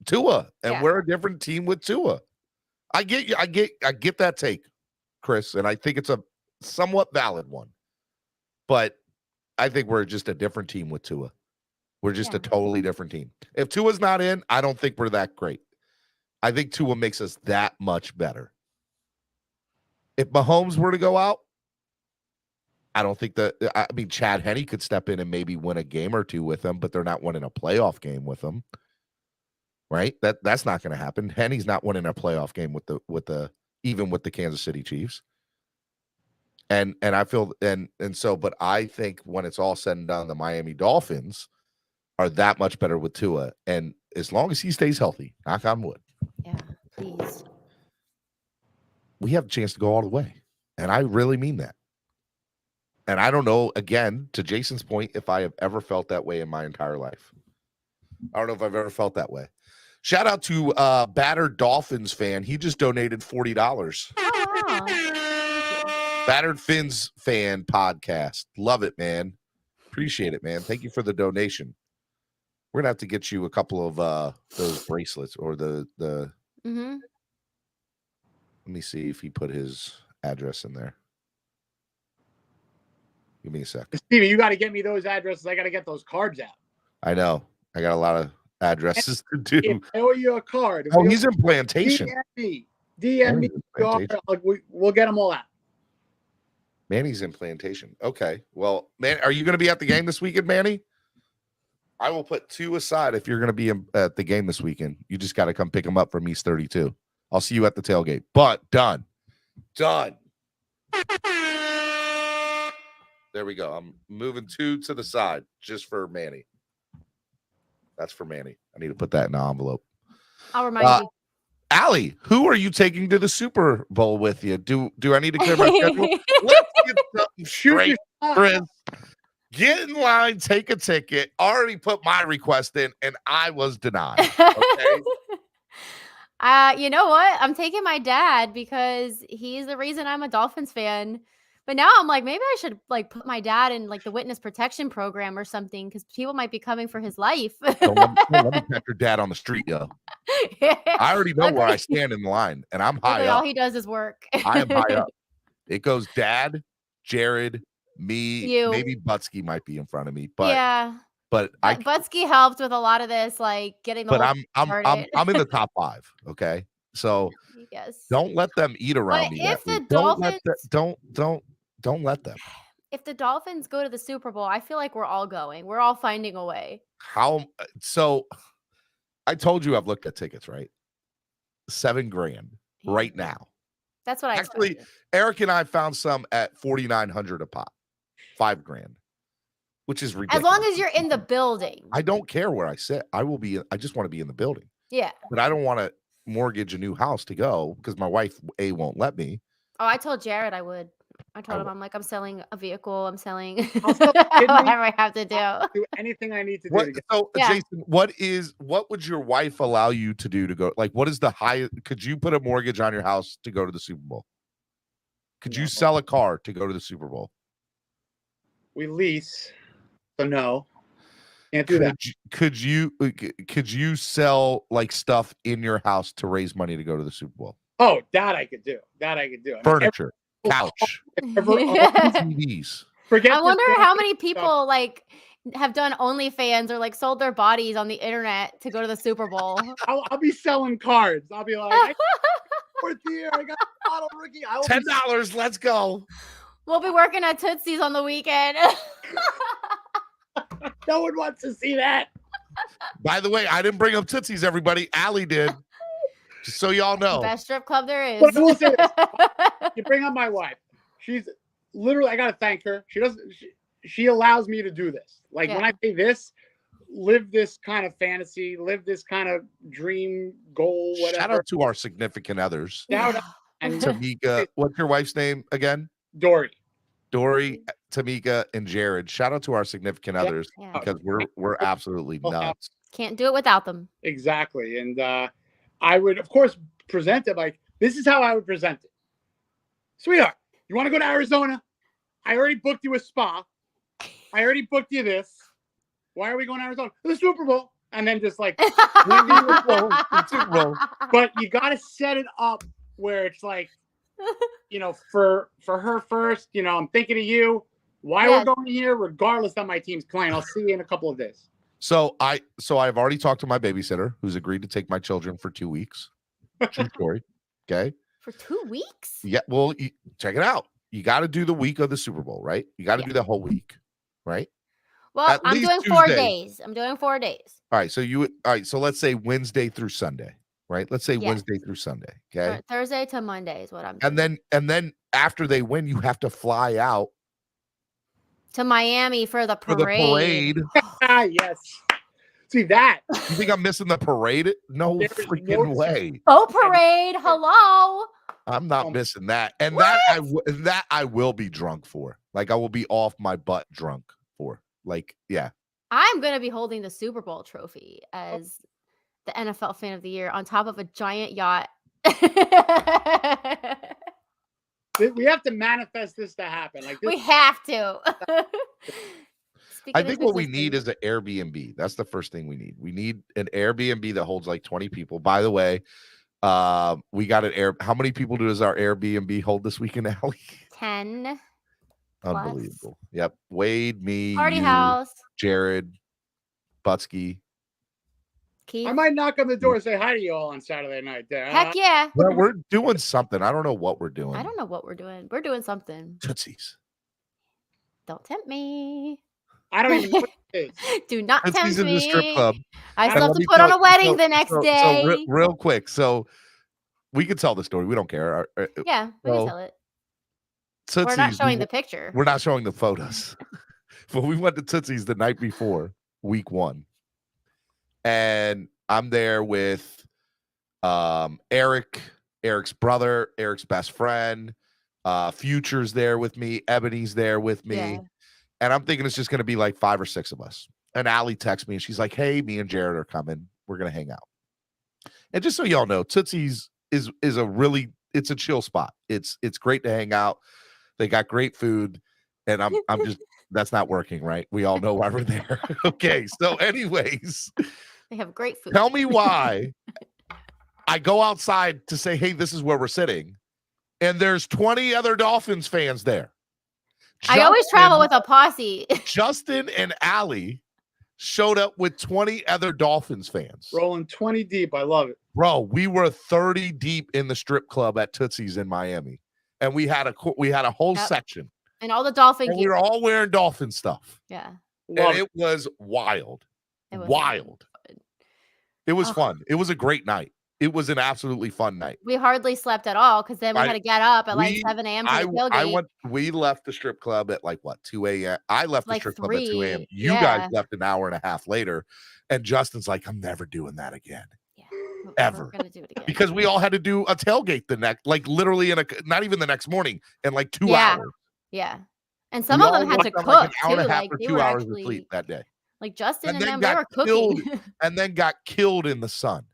Tua, and we're a different team with Tua. I get you. I get that take, Chris, and I think it's a somewhat valid one. But I think we're just a different team with Tua. We're just a totally different team. If Tua's not in, I don't think we're that great. I think Tua makes us that much better. If Mahomes were to go out, I don't think that. I mean, Chad Henne could step in and maybe win a game or two with him, but they're not winning a playoff game with him, right? That's not going to happen. Henne's not winning a playoff game with the even with the Kansas City Chiefs. And I feel and so, but I think when it's all said and done, the Miami Dolphins are that much better with Tua, and as long as he stays healthy, knock on wood. Yeah, please. We have a chance to go all the way, and I really mean that. And I don't know, again, to Jason's point, if I have ever felt that way in my entire life. I don't know if I've ever felt that way. Shout out to Battered Dolphins fan. He just donated $40. Oh, wow. Battered Fins fan podcast. Love it, man. Appreciate it, man. Thank you for the donation. We're gonna have to get you a couple of those bracelets or the Mm-hmm. Let me see if he put his address in there. Give me a sec. Stevie, you got to get me those addresses. I got to get those cards out. I know. I got a lot of addresses to do. If I owe you a card. Oh, he's in Plantation. DM me. We'll get them all out. Manny's in Plantation. Okay. Well, man, are you going to be at the game this weekend, Manny? I will put 2 aside if you're going to be at the game this weekend. You just got to come pick them up from East 32. I'll see you at the tailgate. But done. There we go. I'm moving 2 to the side just for Manny. That's for Manny. I need to put that in an envelope. I'll remind you. Allie, who are you taking to the Super Bowl with you? Do I need to clear my schedule? Let's get something straight, Chris. Get in line, take a ticket. Already put my request in, and I was denied. Okay. You know what? I'm taking my dad because he's the reason I'm a Dolphins fan. But now I'm like, maybe I should like put my dad in like the witness protection program or something because people might be coming for his life. Don't let me catch your dad on the street, yo. I already know where I stand in the line, and I'm high up. All he does is work. I am high up. It goes Dad, Jared, me, maybe Butsky might be in front of me, but yeah. But Butsky helped with a lot of this, like getting the. But I'm in the top 5. Okay, so yes. Don't let them eat around me. If the Dolphins don't let them. If the Dolphins go to the Super Bowl, I feel like we're all going. We're all finding a way. How so? I told you I've looked at tickets, right? $7,000 right now. That's what I actually. Eric and I found some at $4,900 a pop, $5,000, which is ridiculous. As long as you're in the building. I don't care where I sit. I will be. I just want to be in the building. Yeah. But I don't want to mortgage a new house to go because my wife won't let me. Oh, I told Jared I would. I told him, I'm like, I'm selling a vehicle. I'm selling whatever I have to do. Anything I need to do. So, yeah. Jason, what would your wife allow you to do to go? Like, what is the highest? Could you put a mortgage on your house to go to the Super Bowl? Could you sell a car to go to the Super Bowl? We lease, so no. Can't do that. Could you sell like stuff in your house to raise money to go to the Super Bowl? Oh, that I could do. Furniture, couch, TVs. I wonder how many people like have done OnlyFans or like sold their bodies on the internet to go to the Super Bowl. I'll be selling cards. I'll be like, fourth year, I got a bottle rookie. $10. Let's go. We'll be working at Tootsie's on the weekend. No one wants to see that. By the way, I didn't bring up Tootsie's, everybody. Allie did. Just so y'all know. Best strip club there is. But I will say this. You bring up my wife. She's literally, I got to thank her. She allows me to do this. Like when I say this, live this kind of fantasy, live this kind of dream, goal, whatever. Shout out to our significant others. Shout out. And Tamika, what's your wife's name again? Dory, Tamika, and Jared. Shout out to our significant others because we're absolutely nuts. Can't do it without them. Exactly. And I would, of course, present it like this is how I would present it. Sweetheart, you want to go to Arizona? I already booked you a spa. I already booked you this. Why are we going to Arizona? The Super Bowl. And then just like the Super Bowl. But you got to set it up where it's like, for her first, I'm thinking of you. Why we're going here, regardless that my team's playing. I'll see you in a couple of days. So I've already talked to my babysitter who's agreed to take my children for 2 weeks. True story. Okay. For 2 weeks? Yeah. Well, check it out. You got to do the week of the Super Bowl, right? You got to do the whole week, right? Well, I'm doing 4 days. I'm doing 4 days. All right. So let's say Wednesday through Sunday, right? Let's say Wednesday through Sunday. Okay. Or Thursday to Monday is what I'm doing. And then after they win, you have to fly out to Miami for the parade. Yes. See that? You think I'm missing the parade? No freaking way. Oh, parade. Hello. I'm not missing that. And that I will be drunk for. Like I will be off my butt drunk for. Like, yeah. I'm going to be holding the Super Bowl trophy as the NFL fan of the year on top of a giant yacht. We have to manifest this to happen. Like this. We have to. I think what we need is an Airbnb. That's the first thing we need. We need an Airbnb that holds like 20 people. By the way, we got an how many people does our Airbnb hold this weekend, Allie? 10. Unbelievable. Yep. Wade, me, Party house. Jared, Butsky. Keith. I might knock on the door and say hi to you all on Saturday night. Heck yeah. Well, we're doing something. I don't know what we're doing. I don't know what we're doing. We're doing something. Tootsie's. Don't tempt me. I don't even know what it is. Do not Tootsie's tempt me. in the strip club. I still have to put on a wedding the next day. So real quick. So we could tell the story. We don't care. Yeah, we can tell it. Tootsie's, we're not showing the picture. We're not showing the photos. But we went to Tootsie's the night before, week 1. And I'm there with Eric, Eric's brother, Eric's best friend. Future's there with me. Ebony's there with me. Yeah. And I'm thinking it's just going to be like 5 or 6 of us. And Allie texts me and she's like, hey, me and Jared are coming. We're going to hang out. And just so y'all know, Tootsie's is it's a chill spot. It's great to hang out. They got great food. And I'm just, that's not working, right? We all know why we're there. Okay. So anyways. They have great food. Tell me why I go outside to say, hey, this is where we're sitting. And there's 20 other Dolphins fans there. I always travel with a posse. Justin and Allie showed up with 20 other Dolphins fans. Rolling 20 deep. I love it. Bro, we were 30 deep in the strip club at Tootsie's in Miami. And we had a whole section. And all the Dolphin gear. We were all wearing Dolphin stuff. Yeah. And it was wild. Wild. It was fun. It was a great night. It was an absolutely fun night. We hardly slept at all because then we had to get up at like 7 a.m. to the tailgate. We left the strip club at like what, 2 a.m. I left the strip club at 2 a.m. You Yeah. guys left an hour and a half later. And Justin's like, I'm never doing that again. Yeah. Ever. We're gonna do it again. Because we all had to do a tailgate the next, like literally not even the next morning, in like 2 hours. Yeah. And some of them had to cook like an hour too. and a half Like or they 2 were hours actually of sleep that day. like Justin and them, then they were cooking. and then got killed in the sun.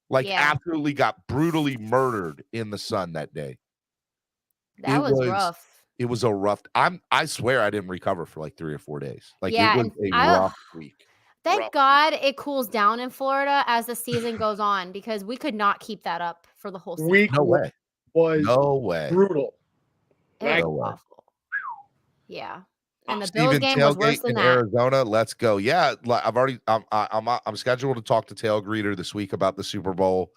Like absolutely got brutally murdered in the sun that day. That was rough. It was a rough. I swear I didn't recover for like 3 or 4 days. Like Yeah, it was a rough week. Thank God it cools down in Florida as the season goes on, because we could not keep that up for the whole season. No way. Was no way. brutal. It was awful. Yeah. And the Bills game was worse than in that. Arizona, let's go. Yeah, I'm scheduled to talk to Tail Greeter this week about the Super Bowl,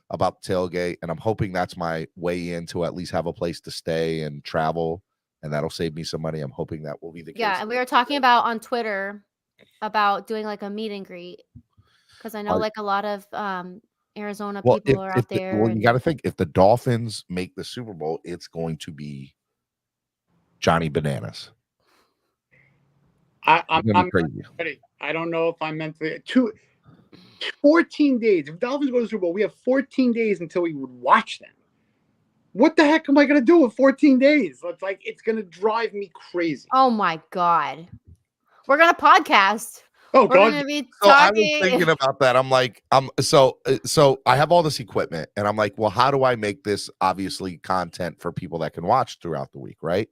about the tailgate, and I'm hoping that's my way in to at least have a place to stay and travel, and that'll save me some money. I'm hoping that will be the case. Yeah, and we were talking about on Twitter about doing like a meet and greet, because I know like a lot of Arizona people are out there. Well, you got to think, if the Dolphins make the Super Bowl, it's going to be Johnny Bananas. I'm crazy. Ready. I don't know if I'm meant to. 14 days. If Dolphins go to the Super Bowl, we have 14 days until we would watch them. What the heck am I going to do with 14 days? It's going to drive me crazy. Oh my God. We're going to podcast. Oh, God. So I was thinking about that. I'm like, so I have all this equipment, and I'm like, well, how do I make this obviously content for people that can watch throughout the week, right?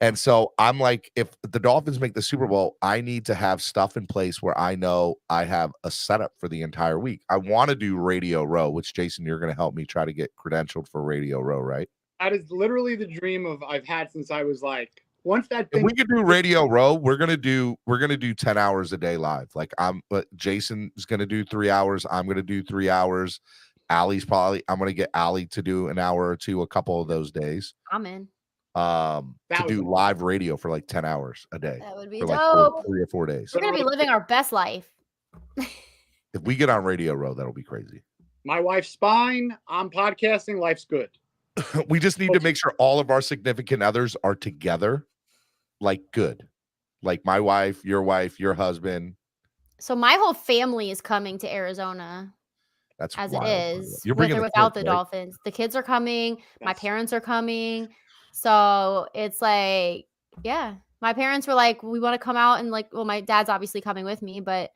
And so I'm like, if the Dolphins make the Super Bowl, I need to have stuff in place where I know I have a setup for the entire week. I want to do Radio Row, which, Jason, you're going to help me try to get credentialed for Radio Row, right? That is literally the dream I've had since I was like, once that thing. If we could do Radio Row, we're gonna do 10 hours a day live. Like Jason is gonna do 3 hours. I'm gonna do 3 hours. I'm gonna get Allie to do an hour or two a couple of those days. I'm in. To do live radio for like 10 hours a day. That would be for dope. Like 3 or 4 days. We're gonna be living our best life. If we get on Radio Row, that'll be crazy. My wife's fine. I'm podcasting. Life's good. We just need to make sure all of our significant others are together. Like good. Like my wife, your husband. So my whole family is coming to Arizona. That's as wild. It is. You're bringing with or without the Dolphins. The kids are coming. My parents are coming. So it's like, yeah. My parents were like, we want to come out and like, well, my dad's obviously coming with me, but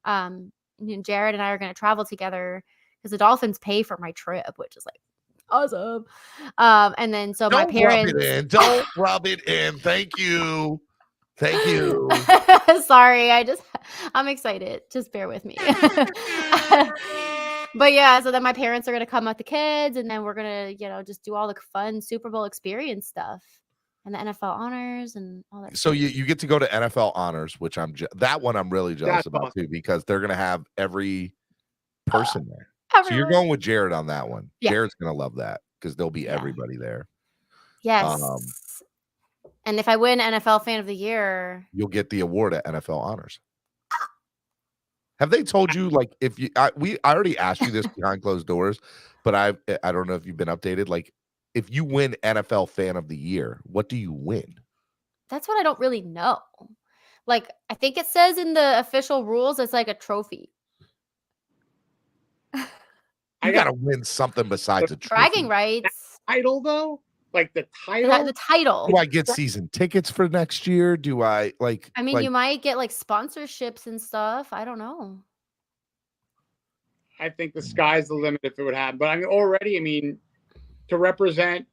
Jared and I are going to travel together because the Dolphins pay for my trip, which is like awesome. And then so my parents don't rub it in. Thank you. Sorry, I'm excited. Just bear with me. But yeah, so then my parents are gonna come with the kids, and then we're gonna, just do all the fun Super Bowl experience stuff and the NFL honors and all that. So you get to go to NFL honors, which I'm really jealous about too, because they're gonna have every person there. So you're going with Jared on that one. Yeah. Jared's gonna love that because there'll be everybody there. Yes. And if I win NFL Fan of the Year, you'll get the award at NFL Honors. Have they told you, like, if you? I already asked you this behind closed doors, but I don't know if you've been updated. Like, if you win NFL Fan of the Year, what do you win? That's what I don't really know. Like, I think it says in the official rules, it's like a trophy. You gotta win something besides a trophy. Bragging rights. Title though, like the title. The title. Do I get season tickets for next year? Do I like? I mean, you might get like sponsorships and stuff. I don't know. I think the sky's the limit if it would happen. But I mean, already, to represent,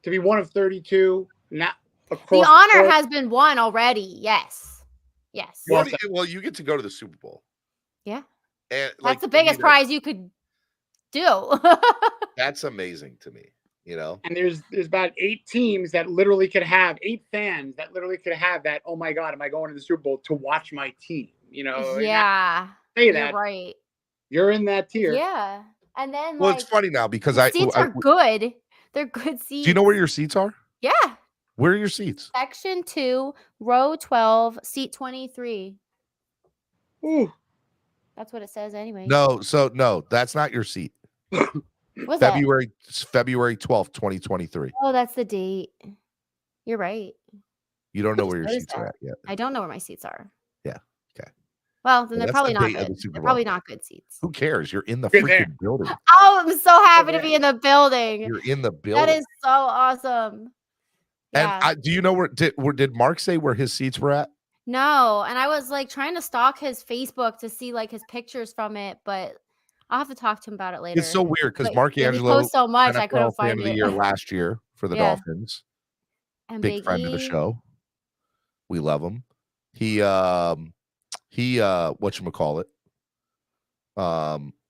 to be one of 32, not across the honor has been won already. Yes. Well, you get to go to the Super Bowl. Yeah. And that's the biggest prize you could do. That's amazing to me, And there's about 8 teams that literally could have 8 fans that literally could have that. Oh my God, am I going to the Super Bowl to watch my team? Yeah. Say that. You're right. You're in that tier. Yeah. And then it's funny now because seats are good. They're good seats. Do you know where your seats are? Yeah. Where are your seats? Section 2, row 12, seat 23. Ooh. That's what it says anyway. No, that's not your seat. What's February 12th, 2023. Oh, that's the date. You're right. You don't know where your seats are at yet. I don't know where my seats are. Yeah. Okay. Well, then they're probably not good. They're probably not good seats. Who cares? You're in the freaking building. Oh, I'm so happy to be in the building. You're in the building. That is so awesome. Yeah. And do you know where did Mark say where his seats were at? No, and I was like trying to stalk his Facebook to see like his pictures from it, but I'll have to talk to him about it later. It's so weird because Mark Angelo posts so much, I couldn't find Fan of the Year last year for the Dolphins. And Big friend of the show. We love him. He whatchamacallit.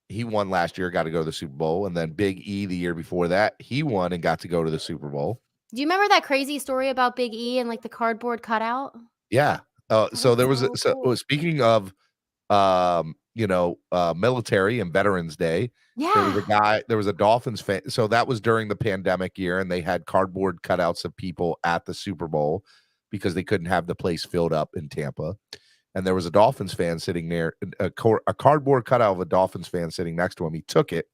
He won last year, got to go to the Super Bowl, and then Big E the year before that, he won and got to go to the Super Bowl. Do you remember that crazy story about Big E and like the cardboard cutout? Yeah. So there was cool. Speaking of military and Veterans Day. Yeah. There was a Dolphins fan. So that was during the pandemic year, and they had cardboard cutouts of people at the Super Bowl because they couldn't have the place filled up in Tampa. And there was a Dolphins fan sitting there, a cardboard cutout of a Dolphins fan sitting next to him. He took it,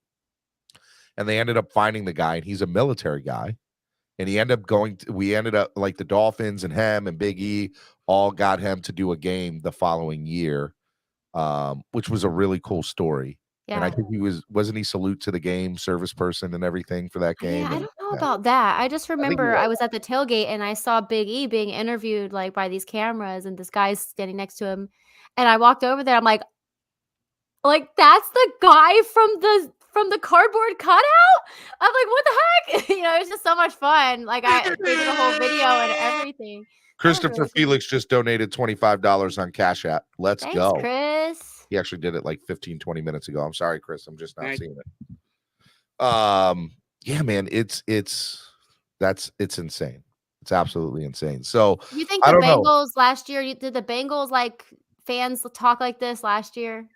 and they ended up finding the guy, and he's a military guy. And we ended up like the Dolphins and him and Big E all got him to do a game the following year, which was a really cool story. Yeah. And I think wasn't he salute to the game service person and everything for that game? Yeah, I don't know about that. I just remember I was at the tailgate and I saw Big E being interviewed like by these cameras and this guy's standing next to him. And I walked over there. I'm like that's the guy from the cardboard cutout? I'm like, what the heck? It's just so much fun. Like they did a whole video and everything. Christopher Felix just donated $25 on Cash App. Thanks, go. Chris. He actually did it like 15-20 minutes ago. I'm sorry, Chris. I'm just not seeing it. Yeah, man, it's insane. It's absolutely insane. So you think the Bengals last year, did the Bengals like fans talk like this last year?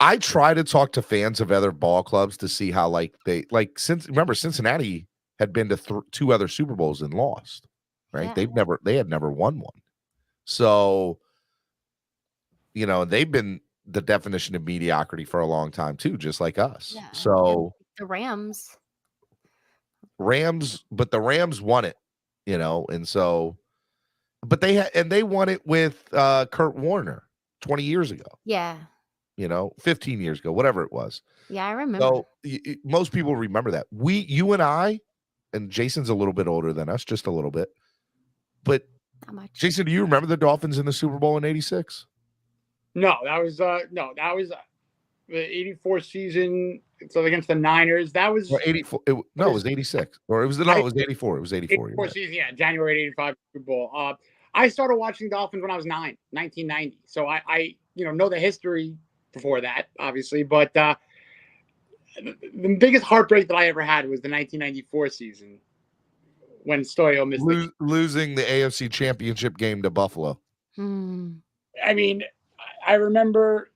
I try to talk to fans of other ball clubs to see how remember Cincinnati had been to 2 other Super Bowls and lost, right? Yeah. They had never won one. So, they've been the definition of mediocrity for a long time too, just like us. Yeah. So the Rams, but the Rams won it, and so, but they won it with Kurt Warner 20 years ago. Yeah. 15 years ago, whatever it was. Yeah, I remember. So most people remember that. You and I, and Jason's a little bit older than us, just a little bit. But not much. Jason, do you remember the Dolphins in the Super Bowl in '86? No, that was the '84 season. So against the Niners, that was 84. It was '86, or it was 84. It was '84. 84 season, yeah, January '85 Super Bowl. I started watching Dolphins when I was 9, 1990. So I know the history before that, obviously, but the biggest heartbreak that I ever had was the 1994 season when Stoyo missed losing the AFC Championship game to Buffalo. I mean, I remember,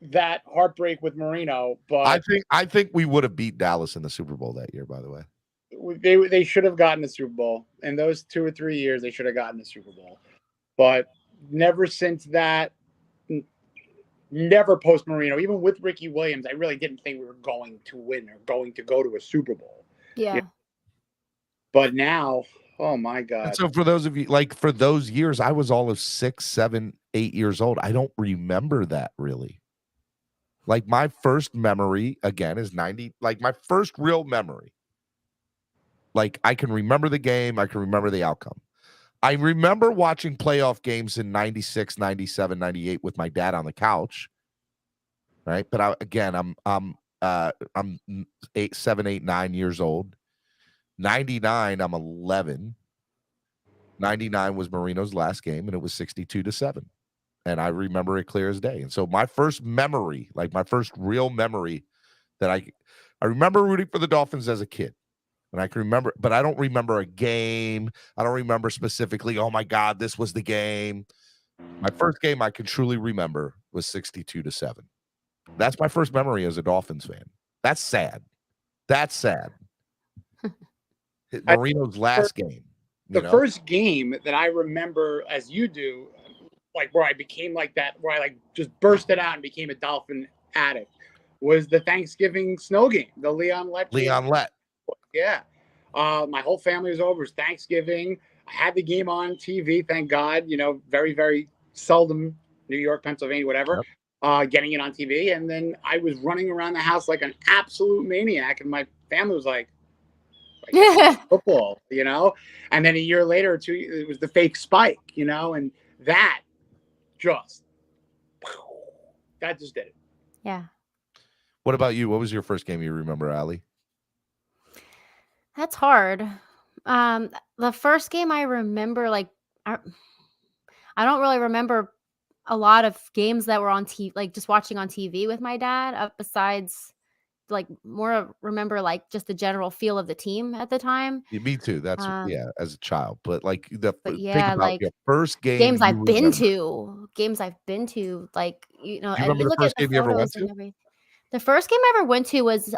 that heartbreak with Marino, but I think we would have beat Dallas in the Super Bowl that year, by the way. They should have gotten the Super Bowl. In those 2 or 3 years, they should have gotten the Super Bowl. But never since that, never post Marino. Even with Ricky Williams, I really didn't think we were going to win or going to go to a Super Bowl. Yeah. But now, oh my God. And so for those of you, for those years, I was all of 6, 7, 8 years old. I don't remember that really. My first memory, again, is 90. My first real memory. I can remember the game. I can remember the outcome. I remember watching playoff games in 96, 97, 98 with my dad on the couch. Right. But I'm 7, 8, 9 years old. 99, I'm 11. 99 was Marino's last game, and it was 62-7. And I remember it clear as day. And so my first memory, my first real memory that I remember rooting for the Dolphins as a kid. And I can remember, but I don't remember a game. I don't remember specifically, oh my God, this was the game. My first game I can truly remember was 62-7. That's my first memory as a Dolphins fan. That's sad. Marino's last game. The first game that I remember, as you do, where I became like that, where I just bursted out and became a Dolphin addict, was the Thanksgiving snow game, the Leon Lett. Yeah. My whole family was over. It was Thanksgiving. I had the game on TV, thank God. Very, very seldom New York, Pennsylvania, whatever. Yep. Getting it on TV. And then I was running around the house like an absolute maniac. And my family was like football, And then a year later or 2, it was the fake spike, and that just did it. Yeah. What about you? What was your first game you remember, Allie? That's hard. The first game I remember, like, I don't really remember a lot of games that were on TV, like just watching on TV with my dad. Besides, like, remember like just the general feel of the team at the time. Yeah, me too. That's Um, as a child. But like but think yeah, about like your first game games you I've been remember. to, like, Do you and remember you the look at first the game you ever went photos and to? everything. The first game I ever went to was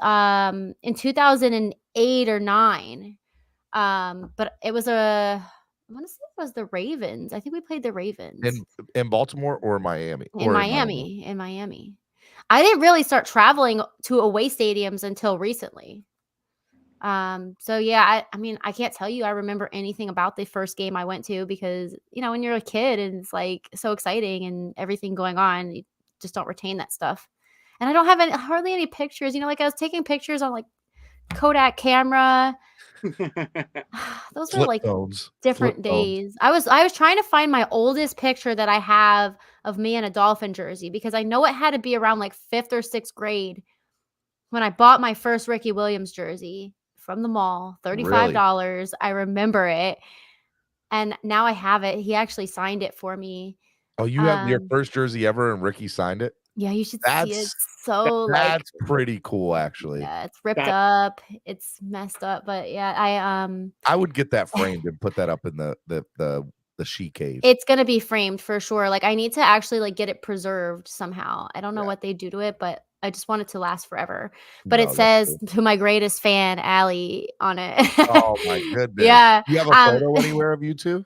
in 2008 or 9. But it was I want to say it was the Ravens. I think we played the Ravens In Baltimore or Miami? in Or in Miami? Miami. In Miami. I didn't really start traveling to away stadiums until recently. So yeah, I mean, I can't tell you I remember anything about the first game I went to because, when you're a kid and it's like so exciting and everything going on, you just don't retain that stuff. And I don't have hardly any pictures. Like I was taking pictures on like Kodak camera. Those were Flip like phones. different days. I was trying to find my oldest picture that I have of me in a Dolphin jersey because I know it had to be around like 5th or 6th grade when I bought my first Ricky Williams jersey from the mall, Really? $35. I remember it. And now I have it. He actually signed it for me. Oh, you have your first jersey ever and Ricky signed it? Yeah, you should see it. That's It's so like that's pretty cool, actually. yeah, it's ripped up. It's messed up, but yeah, I would get that framed and put that up in the she cave. it's gonna be framed for sure. Like I need to actually like get it preserved somehow. I don't know what they do to it, but I just want it to last forever. But it No, that's says cool. to my greatest fan, Allie, on it. Oh my goodness. Yeah. Do you have a photo anywhere of you two?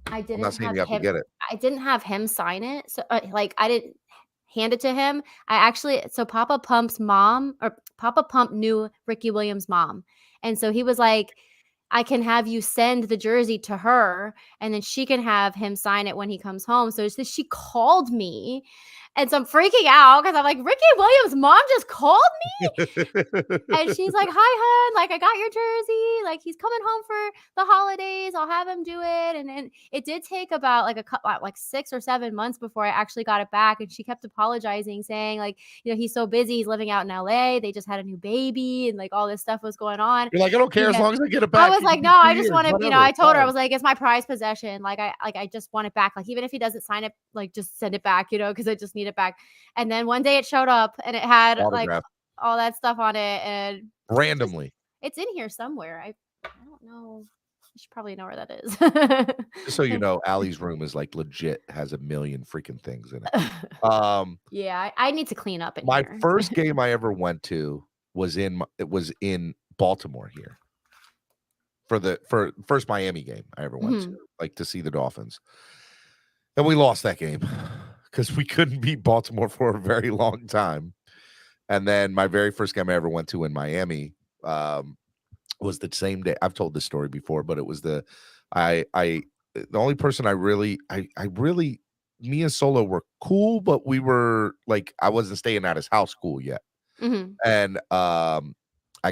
I I'm didn't not saying have you have to him. get it. I didn't have him sign it. So like I didn't hand it to him. So Papa Pump's mom, or Papa Pump, knew Ricky Williams' mom. And so he was like, I can have you send the jersey to her and then she can have him sign it when he comes home. So she called me. And so I'm freaking out because I'm like, Ricky Williams' mom just called me. And she's like, hi, hun. Like, I got your jersey. Like, he's coming home for the holidays. I'll have him do it. And it did take about like 6 or 7 months before I actually got it back. And she kept apologizing, saying, like, he's so busy. He's living out in LA. They just had a new baby. And like all this stuff was going on. You're like, I don't care as long as I get it back. I was like, no, I just want to, whatever, I told her, I was like, it's my prized possession. Like, I just want it back. Like, even if he doesn't sign it, like, just send it back, because I just need it back. And then one day it showed up and it had autograph. like all that stuff on it, and randomly. It's in here somewhere. I don't know. You should probably know where that is. Just so you know, Allie's room is like legit has a million freaking things in it. Yeah, I need to clean up in my here. first game I ever went to was in Baltimore here. For first Miami game I ever went to, like to see the Dolphins. And we lost that game because we couldn't beat Baltimore for a very long time. And then my very first game I ever went to in Miami was the same day. I've told this story before, but it was the only person I really, me and Solo were cool, but we were like, I wasn't staying at his house cool yet. And I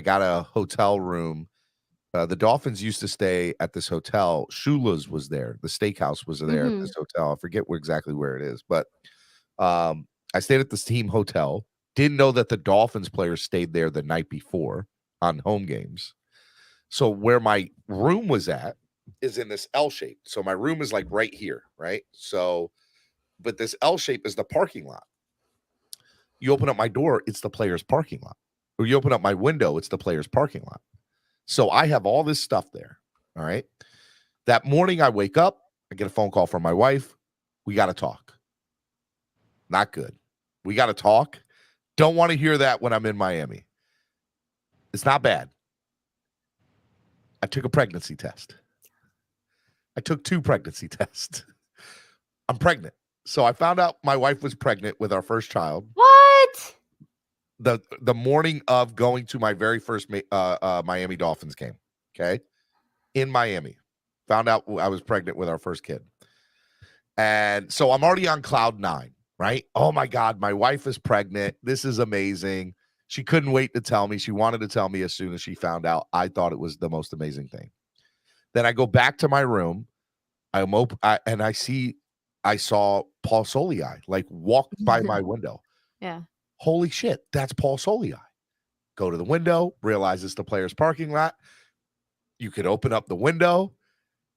got a hotel room. The Dolphins used to stay at this hotel. Shula's was there. The steakhouse was there at this hotel. I forget exactly where it is, but I stayed at this team hotel. Didn't know that the Dolphins players stayed there the night before on home games. So where my room was at is in this L shape. So my room is like right here, right? So, but this L shape is the parking lot. You open up my door, it's the players' parking lot. Or you open up my window, it's the players' parking lot. So I have all this stuff there. All right. That morning I wake up, I get a phone call from my wife. We got to talk. Not good. We got to talk. Don't want to hear that when I'm in Miami. It's not bad. I took a pregnancy test. I took 2 pregnancy tests. I'm pregnant. So I found out my wife was pregnant with our first child. What? The morning of going to my very first Miami Dolphins game. Okay. In Miami. Found out I was pregnant with our first kid. And so I'm already on cloud 9, right? Oh my God, my wife is pregnant. This is amazing. She couldn't wait to tell me. She wanted to tell me as soon as she found out. I thought it was the most amazing thing. Then I go back to my room. And I saw Paul Solei like walk by my window. Yeah. Holy shit, that's Paul Solei. go to the window, realize it's the players' parking lot. You could open up the window,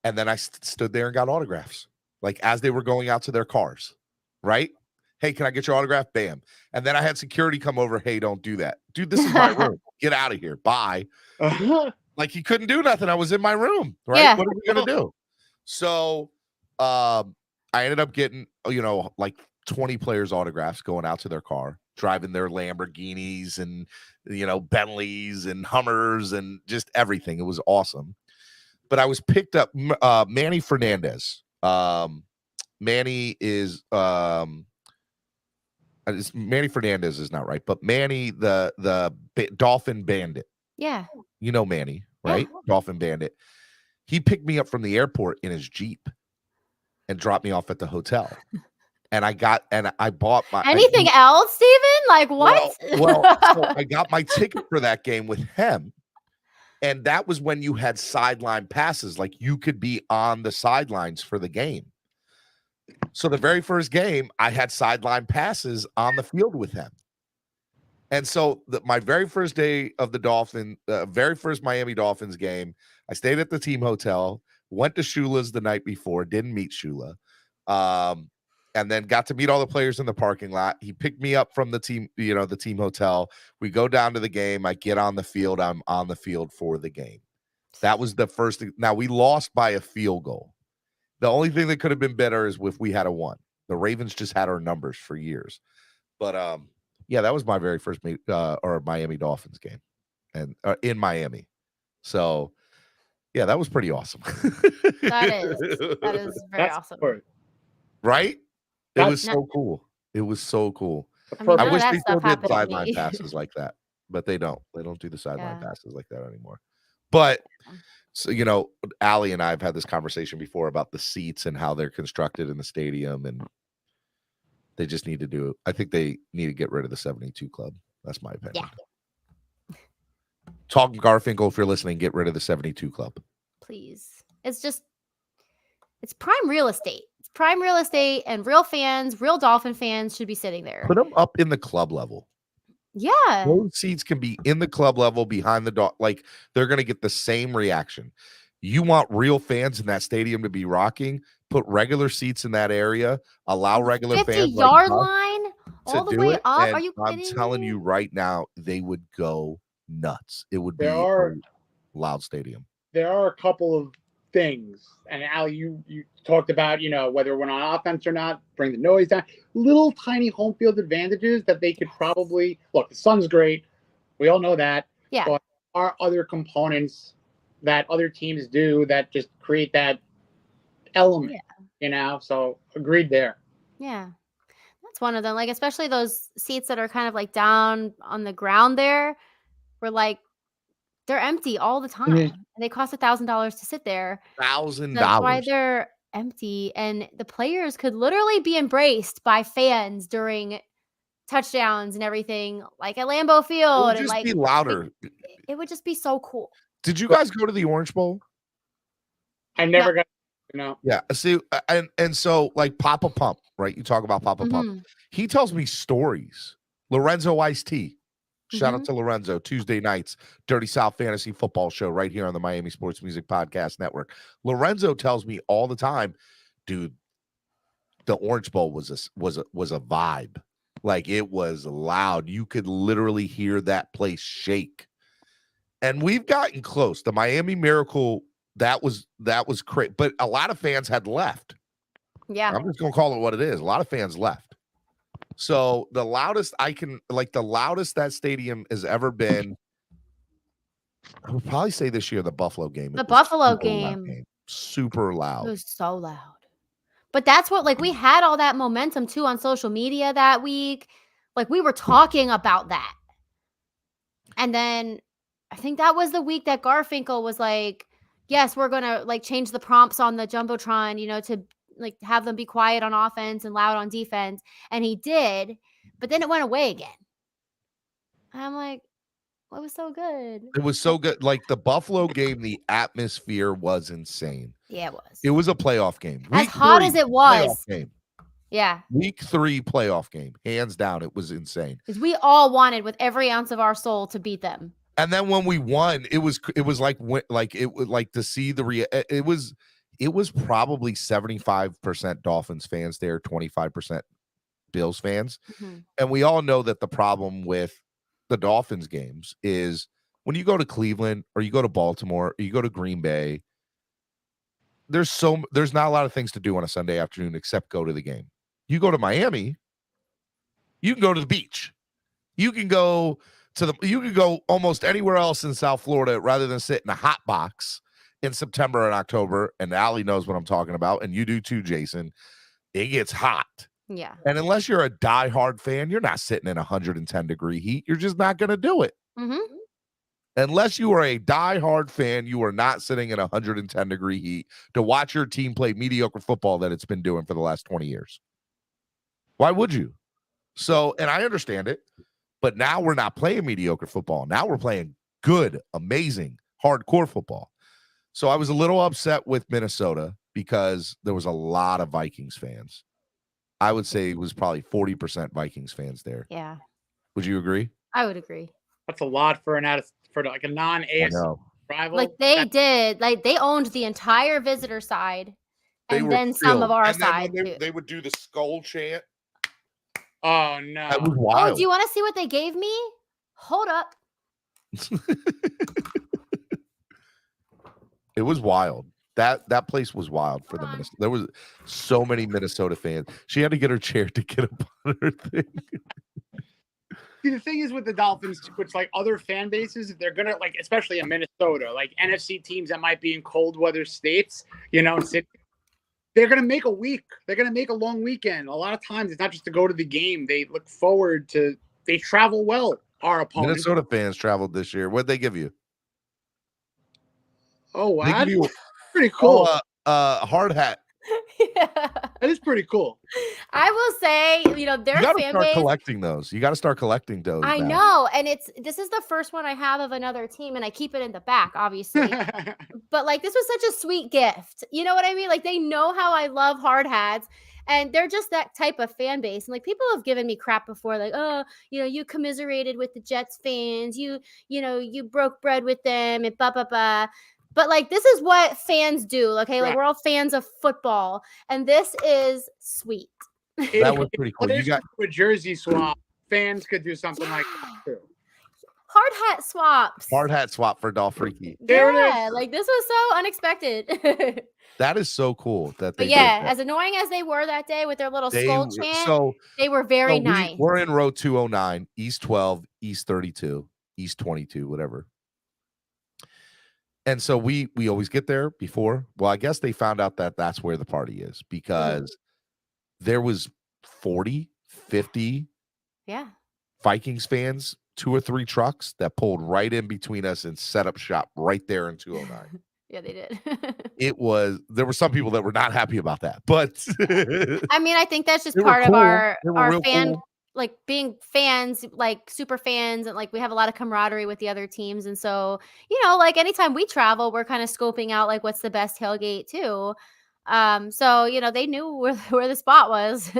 and then I stood there and got autographs, like as they were going out to their cars, right? Hey, can I get your autograph? Bam. And then I had security come over. Hey, don't do that. Dude, this is my room. Get out of here. Bye. Like he couldn't do nothing. I was in my room, right? Yeah. What are we going to do? So I ended up getting, like 20 players' autographs going out to their car, driving their Lamborghinis and, Bentleys and Hummers and just everything. It was awesome. But I was picked up, Manny Fernandez. Manny is Manny Fernandez is not right, but Manny, the Dolphin Bandit. Yeah. You know Manny, right? Yeah. Dolphin Bandit. He picked me up from the airport in his Jeep and dropped me off at the hotel. And I bought my anything else, Steven? Like what? Well, so I got my ticket for that game with him. And that was when you had sideline passes. Like you could be on the sidelines for the game. So the very first game, I had sideline passes on the field with him. And so my very first day of the very first Miami Dolphins game, I stayed at the team hotel, went to Shula's the night before, didn't meet Shula, and then got to meet all the players in the parking lot. He picked me up from the team, the team hotel. We go down to the game. I get on the field. I'm on the field for the game. That was the first thing. Now, we lost by a field goal. The only thing that could have been better is if we had a won. The Ravens just had our numbers for years. But, yeah, that was my very first Miami Dolphins game and in Miami. So, yeah, that was pretty awesome. That is very awesome. Right? It was so cool. It was so cool. I wish they still did sideline passes like that, but they don't. They don't do the sideline passes like that anymore. But, so, Allie and I have had this conversation before about the seats and how they're constructed in the stadium, and they just need to I think they need to get rid of the 72 club. That's my opinion. Yeah. Talking Garfinkel, if you're listening, get rid of the 72 club. Please. It's prime real estate. It's prime real estate, and real fans, real Dolphin fans should be sitting there. Put them up in the club level. Yeah. Those seats can be in the club level behind the dog. Like they're going to get the same reaction. You want real fans in that stadium to be rocking, put regular seats in that area, allow regular 50-yard line all the way up. Are you kidding me? I'm telling you right now, they would go nuts. It would be a loud stadium. There are a couple of things, and Allie, you talked about, whether we're on offense or not, bring the noise down. Little tiny home field advantages that they could probably look. The sun's great, we all know that. Yeah. But there are other components that other teams do that just create that element. Yeah. So agreed there. Yeah, that's one of them. Like especially those seats that are kind of like down on the ground there, where like they're empty all the time. Mm-hmm. And they cost $1,000 to sit there. $1,000. That's why they're empty. And the players could literally be embraced by fans during touchdowns and everything, like at Lambeau Field. It would just be louder. It would just be so cool. Did you guys go to the Orange Bowl? I never got. No. Yeah. See, and so like Papa Pump, right? You talk about Papa Pump. He tells me stories. Lorenzo Ice-T. Shout out to Lorenzo. Tuesday nights, Dirty South Fantasy Football Show right here on the Miami Sports Music Podcast Network. Lorenzo tells me all the time, dude, the Orange Bowl was a vibe. Like it was loud. You could literally hear that place shake. And we've gotten close. The Miami Miracle, that was great. But a lot of fans had left. Yeah. I'm just gonna call it what it is. A lot of fans left. So the loudest that stadium has ever been, I would probably say this year, the Buffalo game. The Buffalo game. Super loud. It was so loud. But that's what, like, we had all that momentum too on social media that week. Like we were talking about that. And then I think that was the week that Garfinkel was like, yes, we're going to like change the prompts on the Jumbotron, to like have them be quiet on offense and loud on defense. And he did, but then it went away again. And I'm like, well, it was so good. It was so good. Like the Buffalo game, the atmosphere was insane. Yeah, it was. It was a playoff game. As hot as it was. Game. Yeah. Week 3 playoff game, hands down, it was insane. Because we all wanted with every ounce of our soul to beat them. And then when we won, it was like to see the it was probably 75% Dolphins fans there, 25% Bills fans. Mm-hmm. And we all know that the problem with the Dolphins games is when you go to Cleveland or you go to Baltimore or you go to Green Bay, there's not a lot of things to do on a Sunday afternoon except go to the game. You go to Miami, you can go to the beach. You can go almost anywhere else in South Florida rather than sit in a hot box in September and October. And Allie knows what I'm talking about, and you do too, Jason. It gets hot. Yeah. And unless you're a diehard fan, you're not sitting in 110-degree heat. You're just not going to do it. Mm-hmm. Unless you are a diehard fan, you are not sitting in 110-degree heat to watch your team play mediocre football that it's been doing for the last 20 years. Why would you? So, and I understand it, but now we're not playing mediocre football. Now we're playing good, amazing, hardcore football. So I was a little upset with Minnesota because there was a lot of Vikings fans. I would say it was probably 40% Vikings fans there. Yeah. Would you agree? I would agree. That's a lot for like a non-AFC rival. Like they owned the entire visitor side, and then some of our side. They would do the skull chant. Oh no! That was wild. Oh, do you want to see what they gave me? Hold up. It was wild. That place was wild for the Minnesota. There was so many Minnesota fans. She had to get her chair to get up on her thing. See, the thing is with the Dolphins, which like other fan bases, they're gonna like, especially in Minnesota, like NFC teams that might be in cold weather states, they're gonna make a week. They're gonna make a long weekend. A lot of times, it's not just to go to the game. They look forward to. They travel well. Our opponents. Minnesota fans traveled this year. What'd they give you? Oh wow, pretty cool. Hard hat. Yeah. That is pretty cool. I will say, their fan base. Collecting those. You got to start collecting those. I know, and this is the first one I have of another team, and I keep it in the back, obviously. But like, this was such a sweet gift. You know what I mean? Like, they know how I love hard hats, and they're just that type of fan base. And like, people have given me crap before, like, oh, you commiserated with the Jets fans, you broke bread with them, and blah blah blah. But like, this is what fans do, okay? Like, we're all fans of football, and this is sweet. That was pretty cool. You got a jersey swap. Fans could do something like that too. Hard hat swaps. Hard hat swap for Dolphreaky. Yeah, like this was so unexpected. That is so cool that they. But yeah, as annoying as they were that day with their little skull chant, they were very nice. We're in row 209, East 12, East 32, East 22, whatever. And so we always get there before. Well, I guess they found out that that's where the party is because there was 40, 50 Vikings fans, 2 or 3 trucks that pulled right in between us and set up shop right there in 209. Yeah, they did. There were some people that were not happy about that, but I mean, I think that's just part of our fan. Cool. Like being fans, like super fans, and like we have a lot of camaraderie with the other teams. And so, like anytime we travel, we're kind of scoping out like what's the best tailgate too. So, they knew where the spot was.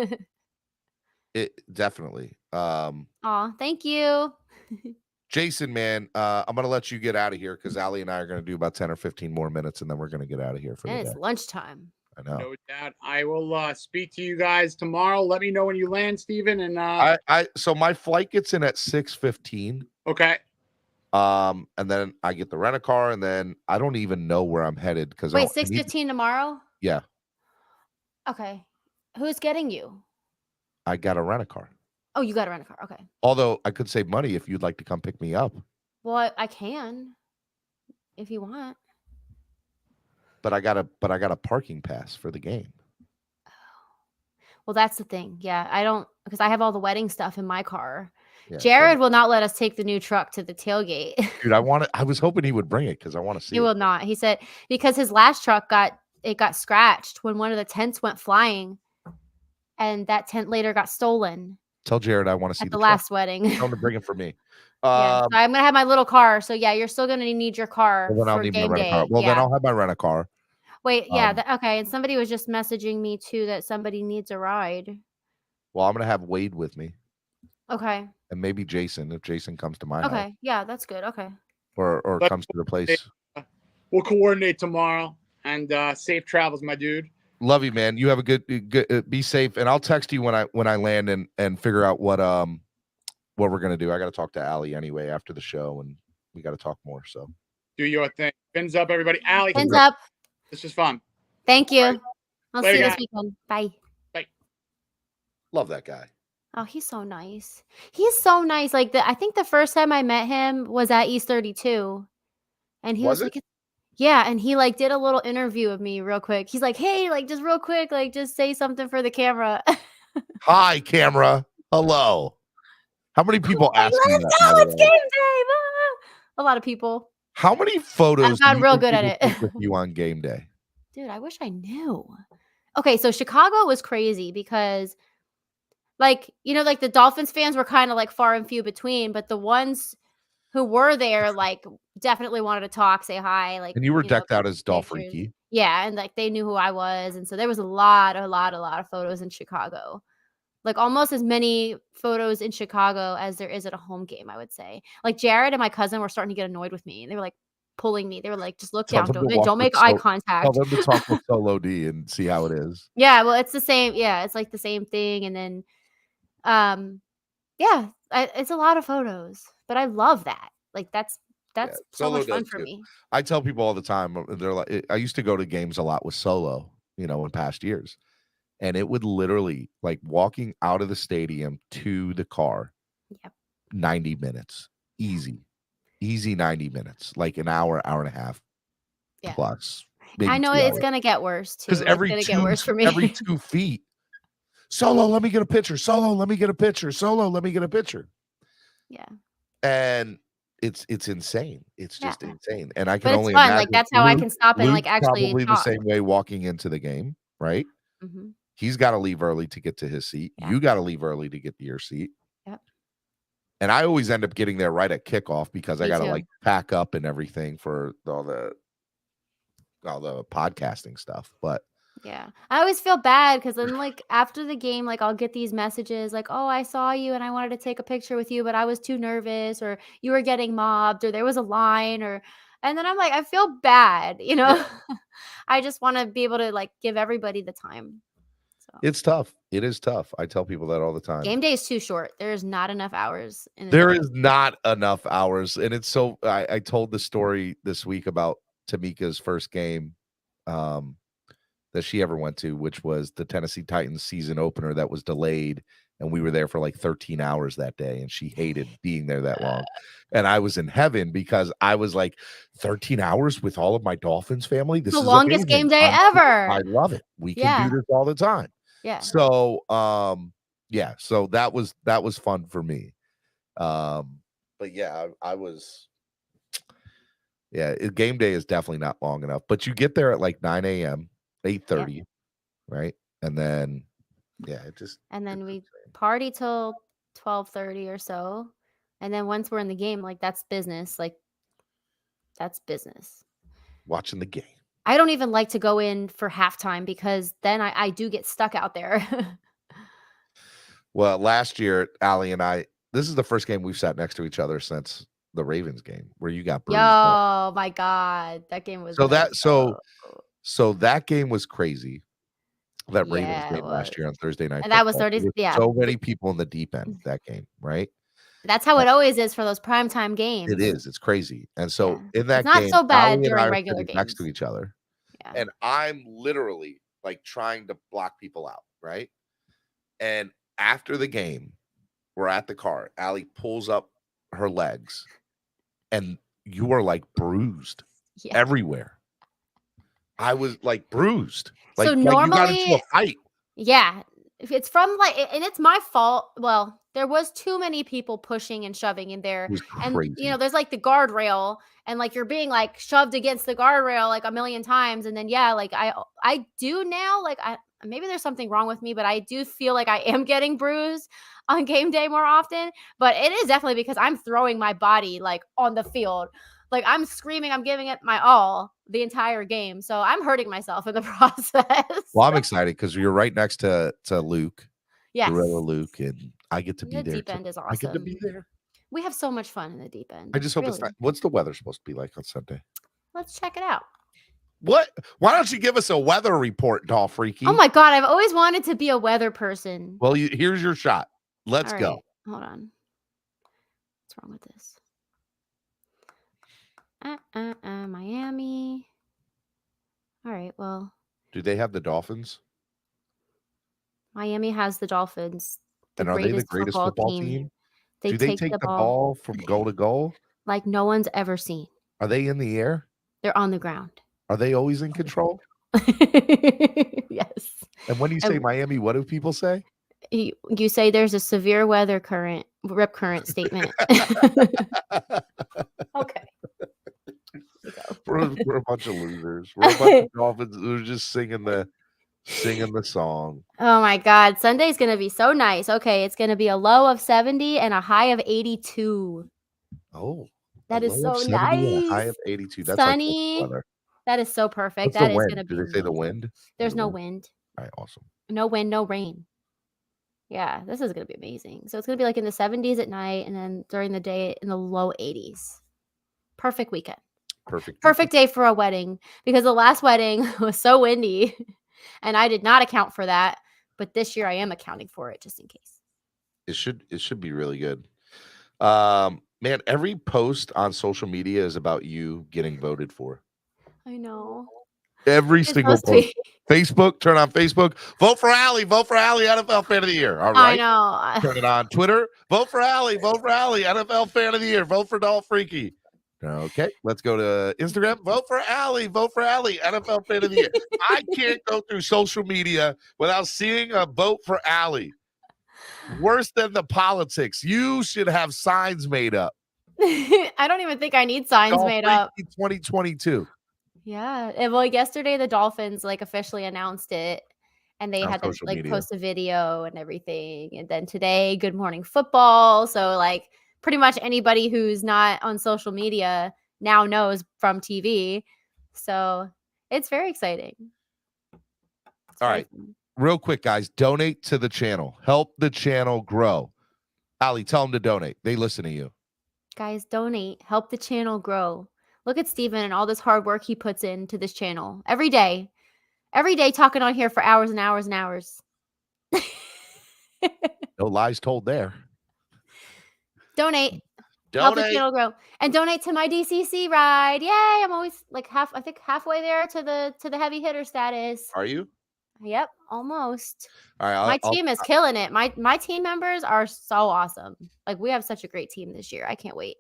It definitely. Thank you. Jason, man, I'm going to let you get out of here because Allie and I are going to do about 10 or 15 more minutes and then we're going to get out of here for the day. It's lunchtime. I know. No doubt. I will speak to you guys tomorrow. Let me know when you land, Steven. And so my flight gets in at 6:15. Okay. And then I get the rent a car, and then I don't even know where I'm headed because wait, 6:15 tomorrow? Yeah. Okay. Who's getting you? I got to rent a car. Oh, you got to rent a car. Okay. Although I could save money if you'd like to come pick me up. Well, I can if you want. But I got a parking pass for the game. Oh. Well, that's the thing. Yeah, I don't because I have all the wedding stuff in my car. Yeah, Jared will not let us take the new truck to the tailgate. Dude, I was hoping he would bring it because I want to see. He will not. He said because his last truck got scratched when one of the tents went flying, and that tent later got stolen. Tell Jared I want to see the last wedding. Tell him to bring it for me. So I'm gonna have my little car. So yeah, you're still gonna need your car. Well, then I'll need my rent a car. Well, then I'll have my rent a car. Wait, yeah, okay. And somebody was just messaging me too that somebody needs a ride. Well, I'm gonna have Wade with me. Okay. And maybe Jason, if Jason comes to my house. Okay. Yeah, that's good. Okay. Or comes to the place. We'll coordinate tomorrow. And safe travels, my dude. Love you, man. You have a good be safe. And I'll text you when I land and figure out what we're gonna do. I gotta talk to Allie anyway after the show, and we gotta talk more. So do your thing. Fins up, everybody. Allie. Fins up. This is fun. Thank you. Right. I'll Later, see you this weekend. Bye. Bye. Love that guy. Oh, he's so nice. He's so nice. Like I think the first time I met him was at East 32. And he was like, yeah, and he like did a little interview of me real quick. He's like, hey, like just real quick, like just say something for the camera. Hi, camera. Hello. How many people ask me that? Oh, it's game day. A lot of people. How many photos I've gotten real good at it with you on game day? Dude, I wish I knew. Okay, so Chicago was crazy because like, like the Dolphins fans were kind of like far and few between, but the ones who were there like definitely wanted to talk, say hi, like. And you were decked out as Dolphreaky. Yeah, and like they knew who I was, and so there was a lot of photos in Chicago. Like almost as many photos in Chicago as there is at a home game, I would say. Like Jared and my cousin were starting to get annoyed with me. They were like pulling me. They were like, just look down. Don't make eye contact. Tell them to talk with Solo D and see how it is. Yeah, well, it's the same. Yeah, it's like the same thing. And then, yeah, it's a lot of photos, but I love that. Like that's so much fun for me. I tell people all the time, they're like, I used to go to games a lot with Solo, in past years. And it would literally, like walking out of the stadium to the car, 90 minutes. Easy 90 minutes, like an hour and a half plus. I know it's going to get worse too. Because it's going to get worse for me. Every 2 feet. Solo, let me get a picture. Solo, let me get a picture. Solo, let me get a picture. Yeah. And it's insane. It's just insane. And I can but only it's fun. imagine like that's how I can stop and like actually probably talk. the same way walking into the game, right? Mm-hmm. He's got to leave early to get to his seat. Yeah. You got to leave early to get to your seat. Yep. And I always end up getting there right at kickoff because I got to like pack up and everything for all the podcasting stuff. But yeah, I always feel bad because then like after the game, like I'll get these messages like, oh, I saw you and I wanted to take a picture with you, but I was too nervous, or you were getting mobbed, or there was a line, and then I'm like, I feel bad, Yeah. I just want to be able to like give everybody the time. So. It's tough. It is tough. I tell people that all the time. Game day is too short. There is not enough hours. There is not enough hours. And it's so, I told the story this week about Tamika's first game that she ever went to, which was the Tennessee Titans season opener that was delayed. And we were there for like 13 hours that day. And she hated being there that long. And I was in heaven because I was like 13 hours with all of my Dolphins family. This is the amazing. longest game day ever. I love it. We can do this all the time. Yeah. So, so that was fun for me. But yeah, I was, game day is definitely not long enough, but you get there at like 9 a.m., 8:30, right? And then, and then we party till 12:30 or so. And then once we're in the game, like that's business. Like that's business. Watching the game. I don't even like to go in for halftime because then I do get stuck out there. Well, last year, Allie and I, this is the first game we've sat next to each other since the Ravens game where you got bruised. Oh my God. That game was so that game was crazy. That Ravens game last year on Thursday night. And that was 30. Yeah. So many people in the deep end that game, right? That's how it always is for those primetime games. It is. It's crazy. And so in that game, it's not so bad during regular games. Next to each other. Yeah. And I'm literally like trying to block people out, right? And after the game, we're at the car. Allie pulls up her legs and you are like bruised everywhere. I was like bruised. Like, so normally, you got into a fight. Yeah. If it's from like, and it's my fault. Well, there was too many people pushing and shoving in there. And, there's like the guardrail and like you're being like shoved against the guardrail like a million times. And then, like I do now, like maybe there's something wrong with me, but I do feel like I am getting bruised on game day more often. But it is definitely because I'm throwing my body like on the field. Like, I'm screaming, I'm giving it my all the entire game. So I'm hurting myself in the process. Well, I'm excited because you're right next to Luke. Yes. Gorilla Luke, and I get to be The there. deep end is awesome. I get to be there. We have so much fun in the deep end. I just hope it's not. What's the weather supposed to be like on Sunday? Let's check it out. What? Why don't you give us a weather report, Dolphreaky? Oh my God, I've always wanted to be a weather person. Well, here's your shot. Let's go. Hold on. What's wrong with this? Miami. All right, well. Do they have the Dolphins? Miami has the Dolphins. And are they the greatest football team? Do they take the ball from goal to goal? Like no one's ever seen. Are they in the air? They're on the ground. Are they always in control? Yes. And when you say Miami, what do people say? You say there's a severe weather current, rip current statement. Okay. We're a bunch of losers. We're a bunch of Dolphins who are just singing the song. Oh my God. Sunday's going to be so nice. Okay. It's going to be a low of 70 and a high of 82. Oh. That is so nice. High of 82. That's sunny. Like weather. That is so perfect. What's that the is wind? going to be. Do they say the wind? There's no wind. All right. Awesome. No wind, no rain. Yeah. This is going to be amazing. So it's going to be like in the 70s at night and then during the day in the low 80s. Perfect weekend. Perfect day for a wedding because the last wedding was so windy and I did not account for that. But this year I am accounting for it just in case. It should be really good. Man, every post on social media is about you getting voted for. I know. Every single post. Facebook, turn on Facebook. Vote for Allie. Vote for Allie, NFL Fan of the Year. All right. I know. Turn it on Twitter. Vote for Allie. Vote for Allie, NFL Fan of the Year. Vote for Dolphreaky. Okay, let's go to Instagram. Vote for Allie. Vote for Allie, NFL Fan of the Year. I can't go through social media without seeing a vote for Allie. Worse than the politics. You should have signs made up. I don't even think I need signs made up. 2022. Yeah. Well, yesterday the Dolphins officially announced it, and they had to post a video and everything. And then today, Good Morning Football. So pretty much anybody who's not on social media now knows from TV. So it's very exciting. All right. Real quick, guys, donate to the channel. Help the channel grow. Allie, tell them to donate. They listen to you. Guys, donate. Help the channel grow. Look at Steven and all this hard work he puts into this channel. Every day talking on here for hours and hours and hours. No lies told there. Donate. Help the channel grow. And donate to my DCC ride. Yay. I'm always halfway there to the heavy hitter status. Are you? Yep, almost. All right. My team is killing it. My team members are so awesome. We have such a great team this year. I can't wait.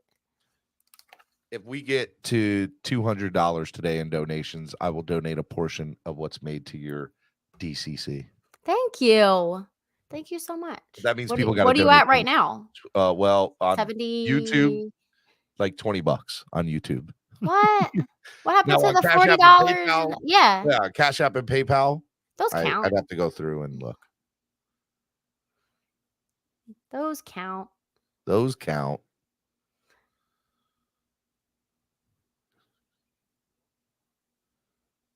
If we get to $200 today in donations, I will donate a portion of what's made to your DCC. Thank you. Thank you so much. That means people got to. What are you at right now? Well, on 70... YouTube, $20 on YouTube. What? What happened to the $40? Yeah. Yeah, Cash App and PayPal. Those count. I'd have to go through and look. Those count. Those count.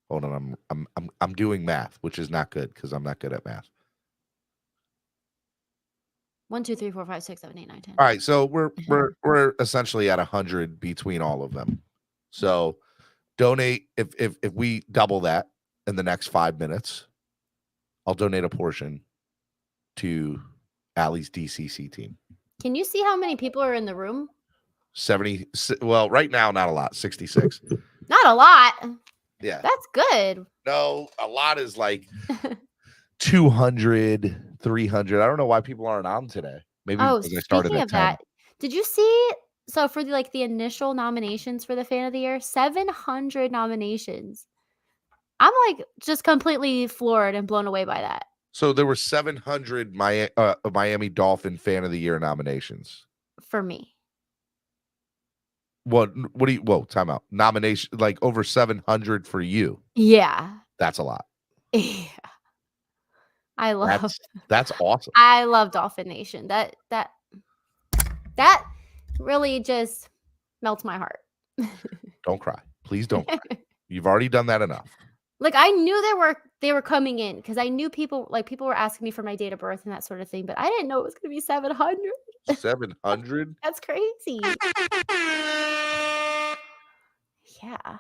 Hold on, I'm doing math, which is not good because I'm not good at math. 1, 2, 3, 4, 5, 6, 7, 8, 9, 10. All right, so we're essentially at 100 between all of them. So donate if we double that in the next 5 minutes, I'll donate a portion to Allie's DCC team. Can you see how many people are in the room? 70. Well, right now, not a lot. 66. Not a lot. Yeah. That's good. No, a lot is 200, 300. I don't know why people aren't on today. Maybe because I started at 10. That, did you see? So for the initial nominations for the Fan of the Year, 700 nominations. I'm just completely floored and blown away by that. So there were 700 Miami Dolphin Fan of the Year nominations. For me. What do you, whoa, time out. Nomination, over 700 for you. Yeah. That's a lot. Yeah. I love that's awesome. I love Dolphin Nation. That really just melts my heart. Don't cry. Please don't cry. You've already done that enough. Like, I knew they were coming in because I knew people were asking me for my date of birth and that sort of thing, but I didn't know it was going to be 700. 700? That's crazy. Yeah.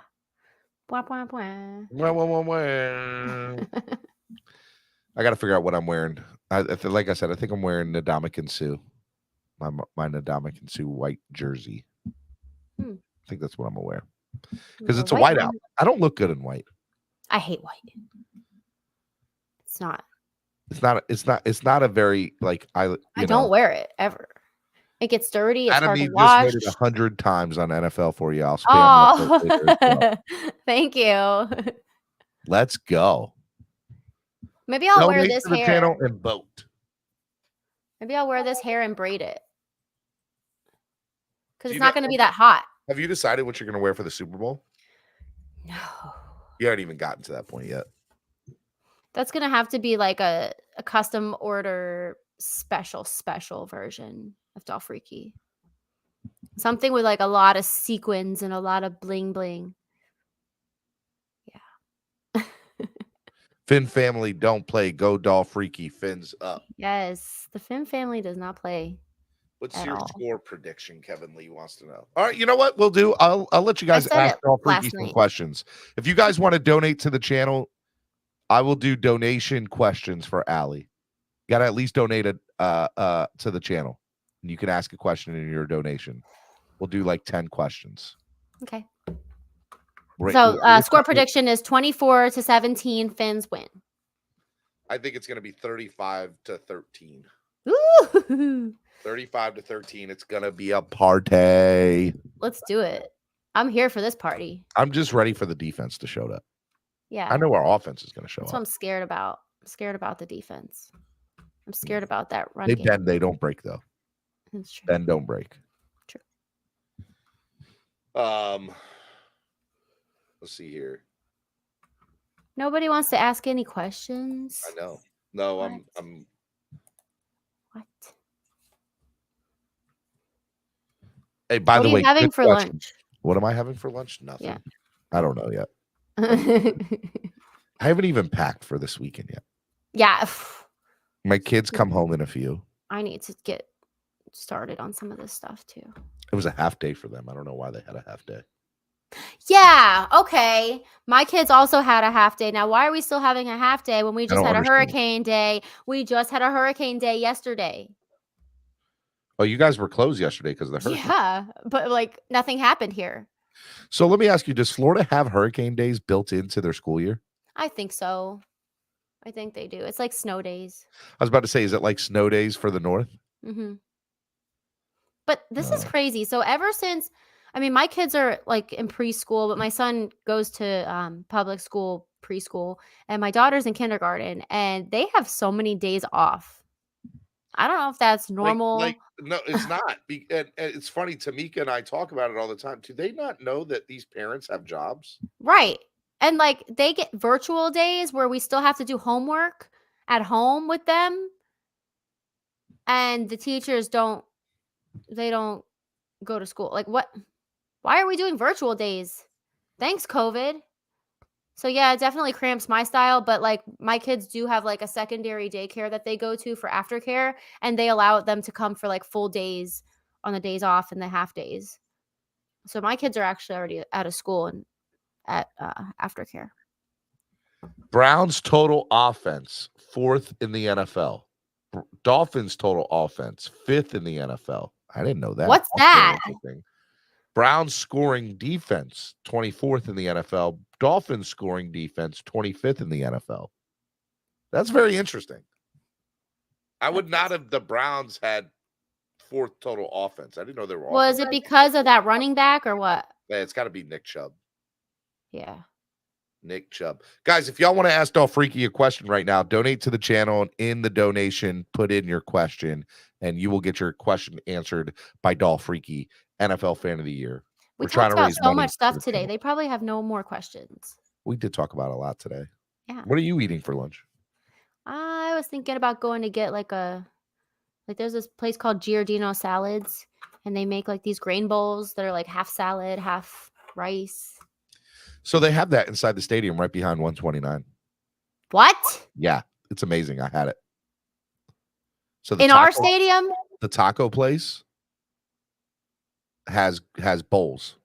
Blah, blah, blah. I got to figure out what I'm wearing. Like I said, I think I'm wearing Ndamukong Suh. My Ndamukong Suh white jersey. I think that's what I'm gonna wear because it's a whiteout. I don't look good in white. I hate white. It's not. It's not a very like I don't wear it ever. It gets dirty. It's Adam hard to just wash. made it 100 times on NFL for you. I'll spam that later. Thank you. Let's go. Maybe I'll wear this to the hair. Channel and vote. Maybe I'll wear this hair and braid it. Because it's not going to be that hot. Have you decided what you're going to wear for the Super Bowl? No. You haven't even gotten to that point yet. That's going to have to be like a custom order special version of Dolphreaky. Something with like a lot of sequins and a lot of bling bling. Yeah. Finn family don't play. Go Dolphreaky. Fins up. Yes. The Finn family does not play. What's your score prediction? Kevin Lee wants to know. All right, you know what we'll do? I'll let you guys ask Dolphreaky some questions. If you guys want to donate to the channel, I will do donation questions for Allie. You got to at least donate to the channel. And you can ask a question in your donation. We'll do like 10 questions. Okay. So score prediction is 24-17. Finns win. I think it's going to be 35-13. Ooh. 35-13. It's going to be a party. Let's do it. I'm here for this party. I'm just ready for the defense to show up. Yeah. I know our offense is going to show up. That's what I'm scared about. I'm scared about the defense. I'm scared about that run game. Bend, they don't break, though. That's true. Bend, don't break. True. Let's see here. Nobody wants to ask any questions. I know. No, what? I'm What? Hey, by the way, what are you having for lunch? What am I having for lunch? Nothing. Yeah. I don't know yet. I haven't even packed for this weekend yet. Yeah. My kids come home in a few. I need to get started on some of this stuff too. It was a half day for them. I don't know why they had a half day. Yeah. Okay. My kids also had a half day. Now, why are we still having a half day when we just had a hurricane day? We just had a hurricane day yesterday. Oh, you guys were closed yesterday because of the hurricane. Yeah, but like nothing happened here. So let me ask you, does Florida have hurricane days built into their school year? I think so. I think they do. It's like snow days. I was about to say, is it like snow days for the north? Mm-hmm. But this is crazy. So ever since, I mean, my kids are like in preschool, but my son goes to public school, preschool, and my daughter's in kindergarten, and they have so many days off. I don't know if that's normal. No, it's not. And it's funny. Tamika and I talk about it all the time. Do they not know that these parents have jobs? Right. And like they get virtual days where we still have to do homework at home with them. And the teachers don't go to school. Like what? Why are we doing virtual days? Thanks, COVID. So yeah, it definitely cramps my style, but like my kids do have like a secondary daycare that they go to for aftercare, and they allow them to come for like full days on the days off and the half days. So my kids are actually already out of school and at aftercare. Browns total offense, 4th in the NFL. Dolphins total offense, 5th in the NFL. I didn't know that. What's that? Browns scoring defense, 24th in the NFL. Dolphins scoring defense, 25th in the NFL. That's very interesting. I would not have the Browns had 4th total offense. I didn't know they were. Was it because of that running back or what? Yeah, it's got to be Nick Chubb. Yeah. Nick Chubb. Guys, if y'all want to ask Dolphreaky a question right now, donate to the channel, and in the donation, put in your question, and you will get your question answered by Dolphreaky, NFL Fan of the Year. We're trying to raise so much stuff today. They probably have no more questions. We did talk about a lot today. Yeah. What are you eating for lunch? I was thinking about going to get there's this place called Giardino Salads, And they make like these grain bowls that are like half salad, half rice. So they have that inside the stadium right behind 129. What? Yeah, it's amazing. I had it. So in our stadium, the taco place has bowls,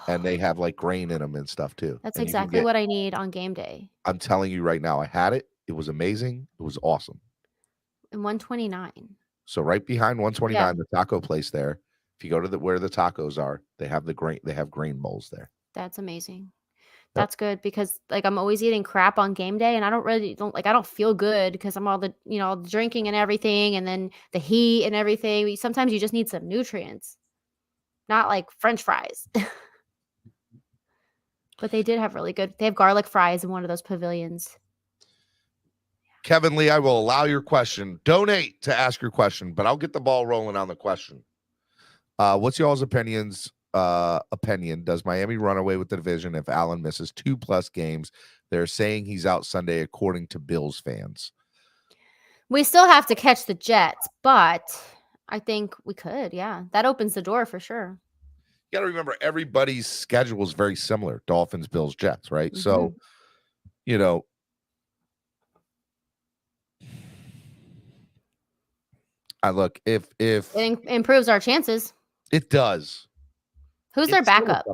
and they have like grain in them and stuff too. That's and exactly what I need on game day. I'm telling you right now, I had it. It was amazing. It was awesome. In 129. So right behind 129, the taco place there. If you go to where the tacos are, they have grain bowls there. That's amazing. That's good because like I'm always eating crap on game day and I don't feel good because I'm all the drinking and everything and then the heat and everything. Sometimes you just need some nutrients, not like French fries. But they did have they have garlic fries in one of those pavilions. Kevin Lee, I will allow your question. Donate to ask your question, but I'll get the ball rolling on the question. What's y'all's opinion? Does Miami run away with the division if Allen misses 2+ games? They're saying he's out Sunday, according to Bills fans. We still have to catch the Jets, but I think we could. Yeah, that opens the door for sure. You got to remember, everybody's schedule is very similar. Dolphins, Bills, Jets, right? So, I look, if it improves our chances. It does. Who's their backup?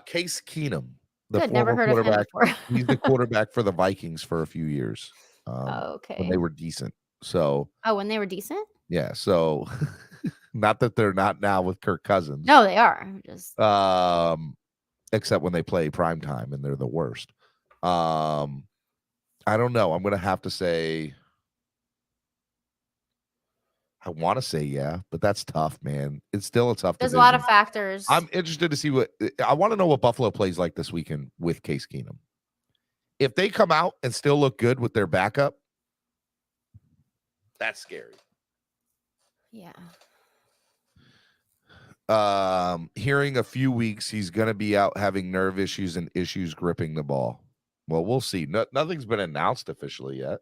Case Keenum. Good, never heard of him before. He's the quarterback for the Vikings for a few years. Okay. When they were decent. So. Oh, when they were decent? Yeah. So, not that they're not now with Kirk Cousins. No, they are. Just. Except when they play primetime and they're the worst. I don't know. I'm going to have to say. I want to say but that's tough, man. It's still a tough There's division. a lot of factors. I'm interested to see I want to know what Buffalo plays like this weekend with Case Keenum. If they come out and still look good with their backup, that's scary. Yeah. Hearing a few weeks he's going to be out having nerve issues and issues gripping the ball. Well, we'll see. Nothing's been announced officially yet.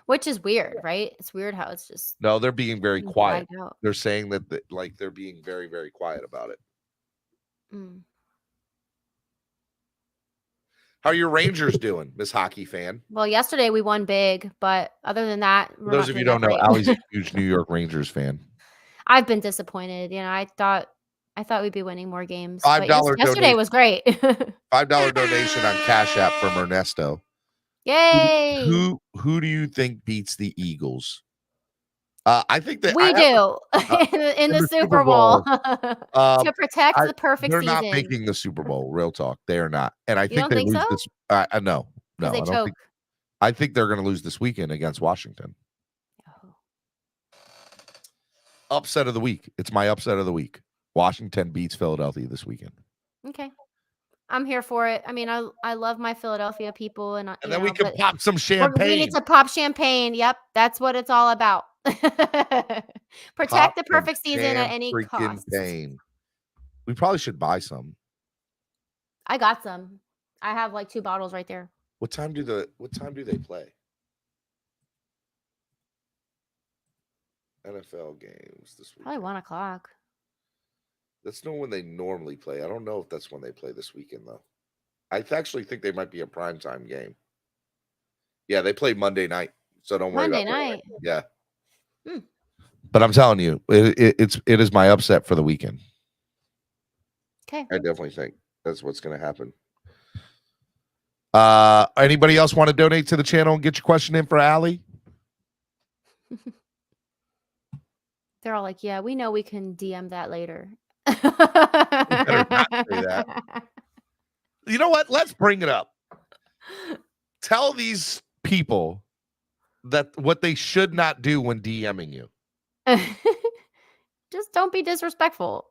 Which is weird, right? It's weird how it's just. No, they're being very quiet. They're saying that they're being very, very quiet about it. Mm. How are your Rangers doing, Miss Hockey fan? Well, yesterday we won big, but other than that, for those of you who don't know, Allie's a huge New York Rangers fan. I've been disappointed. I thought we'd be winning more games. $5 yesterday was great. $5 donation on Cash App from Ernesto. Yay! Who do you think beats the Eagles? I think that we do in the Super Bowl to protect the perfect they're season. They're not making the Super Bowl. Real talk, they are not. And I think they lose this. No, I don't think. I think they're going to lose this weekend against Washington. Oh. Upset of the week. It's my upset of the week. Washington beats Philadelphia this weekend. Okay. I'm here for it. I mean, I love my Philadelphia people, and then we can pop some champagne. We need to pop champagne. Yep, that's what it's all about. Protect the perfect season at any cost. We probably should buy some. I got some. I have like 2 bottles right there. What time do they play? NFL games this week. Probably 1:00. That's not when they normally play. I don't know if that's when they play this weekend, though. I actually think they might be a primetime game. Yeah, they play Monday night, so don't worry about Monday night. Yeah. But I'm telling you, it is my upset for the weekend. Okay. I definitely think that's what's going to happen. Anybody else want to donate to the channel and get your question in for Allie? They're all like, yeah, we know we can DM that later. You better not say that. You know what? Let's bring it up. Tell these people that what they should not do when DMing you. Just don't be disrespectful.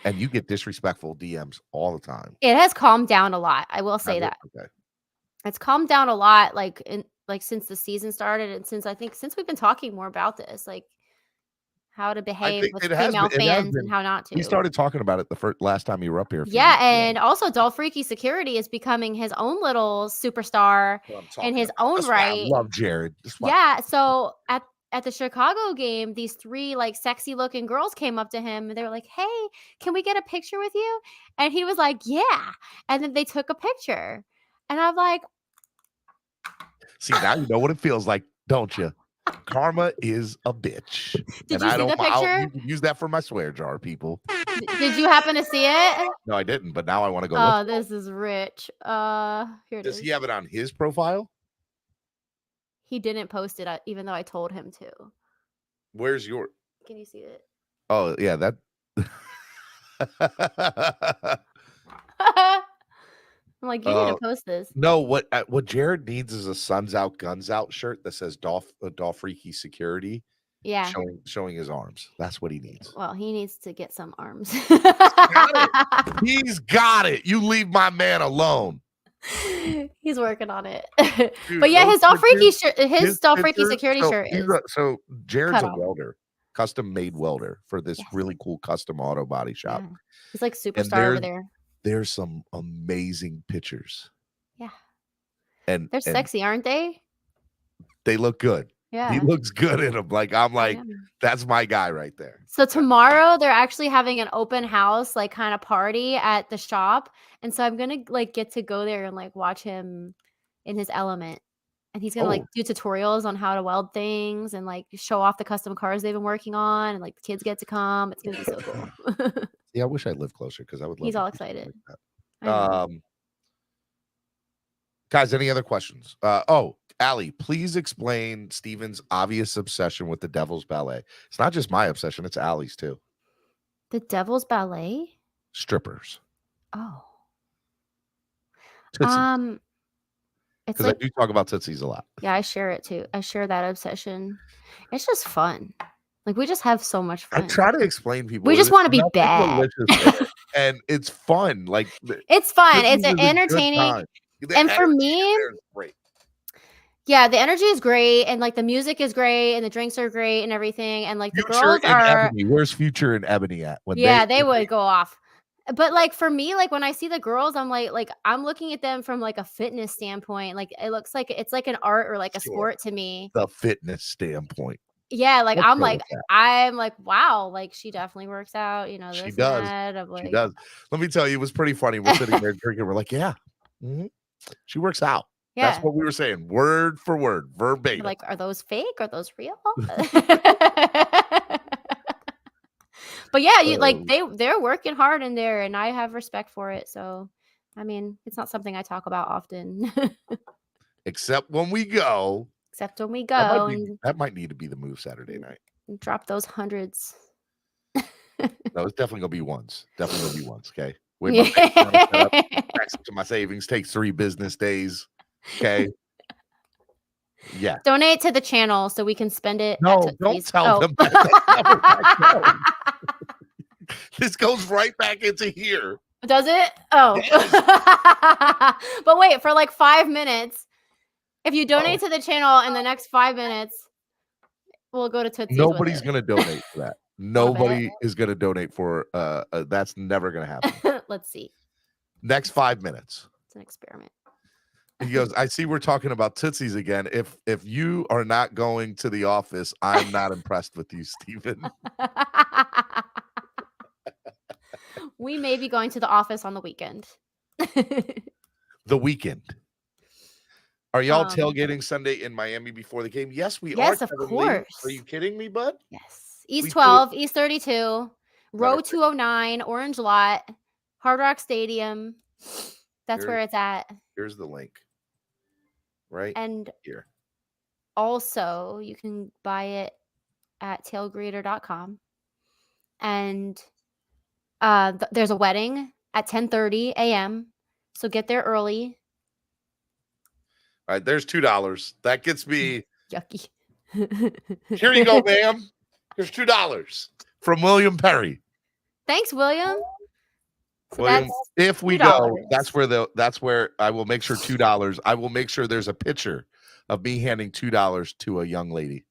And you get disrespectful DMs all the time. It has calmed down a lot. I will say that. Okay. It's calmed down a lot, since the season started, and since we've been talking more about this, like how to behave with female fans and how not to. We started talking about it the last time you were up here. Yeah, and also Dolphreaky Security is becoming his own little superstar in his own right. I love Jared. Yeah, so at the Chicago game, these 3 like sexy looking girls came up to him and they were like, "Hey, can we get a picture with you?" And he was like, "Yeah." And then they took a picture. And I'm like, see, now you know what it feels like, don't you? Karma is a bitch. Did And you I see the don't picture? you can use that for my swear jar, people. Did you happen to see it? No, I didn't, but now I want to go Oh, look. this is rich. Here it Does is. he have it on his profile? He didn't post it, even though I told him to. Where's your? Can you see it? Oh, yeah, that. I'm like, you need to post this. No, what Jared needs is a Suns Out, Guns Out shirt that says Dolphreaky Security. Yeah. Showing his arms. That's what he needs. Well, he needs to get some arms. He's got it. You leave my man alone. He's working on it. Dude, but yeah, his Dolphreaky shirt, his Dolphreaky picture, security shirt is so Jared's cut a off. welder, custom made welder for this Yes. really cool custom auto body shop. Yeah. He's like superstar over there. There's some amazing pictures. Yeah. And they're sexy, aren't they? They look good. Yeah. He looks good in them. Like I'm like, that's my guy right there. So tomorrow they're actually having an open house, like kind of party at the shop. And so I'm gonna like get to go there and like watch him in his element. And he's gonna like do tutorials on how to weld things and like show off the custom cars they've been working on, and like the kids get to come. It's gonna be so cool. Yeah, I wish I lived closer because I would love. He's all excited. Like guys, any other questions? Allie, please explain Steven's obvious obsession with the Devil's Ballet. It's not just my obsession, it's Allie's too. The Devil's Ballet? Strippers. Oh. Tootsies. It's because like, I do talk about Tootsies a lot. Yeah, I share it too. I share that obsession. It's just fun. Like we just have so much fun. I try to explain people. We just want to be bad. And it's fun. Like it's fun. It's an entertaining. And for me, great. Yeah, the energy is great, and like the music is great, and the drinks are great, and everything. And like the Future girls are. Ebony. Where's Future and Ebony at? When they would go off. But like for me, like when I see the girls, I'm like I'm looking at them from like a fitness standpoint. Like it looks like it's like an art or like a sport to me. The fitness standpoint. Yeah, like I'm like wow, like she definitely works out. You know, this she does. She does. Let me tell you, it was pretty funny. We're sitting there drinking. We're like, yeah, she works out. Yeah. That's what we were saying, word for word, verbatim. Like, are those fake? Are those real? But yeah, you like they're working hard in there, and I have respect for it. So, I mean, it's not something I talk about often. Except when we go. That might need to be the move Saturday night. Drop those hundreds. No, it's definitely gonna be ones. Definitely gonna be ones. Okay. Wait, back to my savings. Take 3 business days. Okay. Yeah. Donate to the channel so we can spend it. No, don't tell them that. This goes right back into here. Does it? Oh. Yes. But wait, for like 5 minutes, if you donate to the channel in the next 5 minutes, we'll go to Tootsie's. Nobody's gonna donate for that. Nobody is gonna donate for that's never gonna happen. Let's see. Next 5 minutes. It's an experiment. He goes, I see we're talking about Tootsies again. If you are not going to the office, I'm not impressed with you, Steven. We may be going to the office on the weekend. The weekend. Are y'all tailgating Sunday in Miami before the game? Yes, we are. Yes, of course. Are you kidding me, bud? Yes. East 12, East 32, row 209, Orange Lot, Hard Rock Stadium. That's where it's at. Here's the link. Right? And here. Also, you can buy it at tailgater.com. And there's a wedding at 10:30 a.m. So get there early. All right, there's $2. That gets me. Yucky. Here you go, ma'am. There's $2 from William Perry. Thanks, William. So William, if we go, that's where I will make sure $2. I will make sure there's a picture of me handing $2 to a young lady.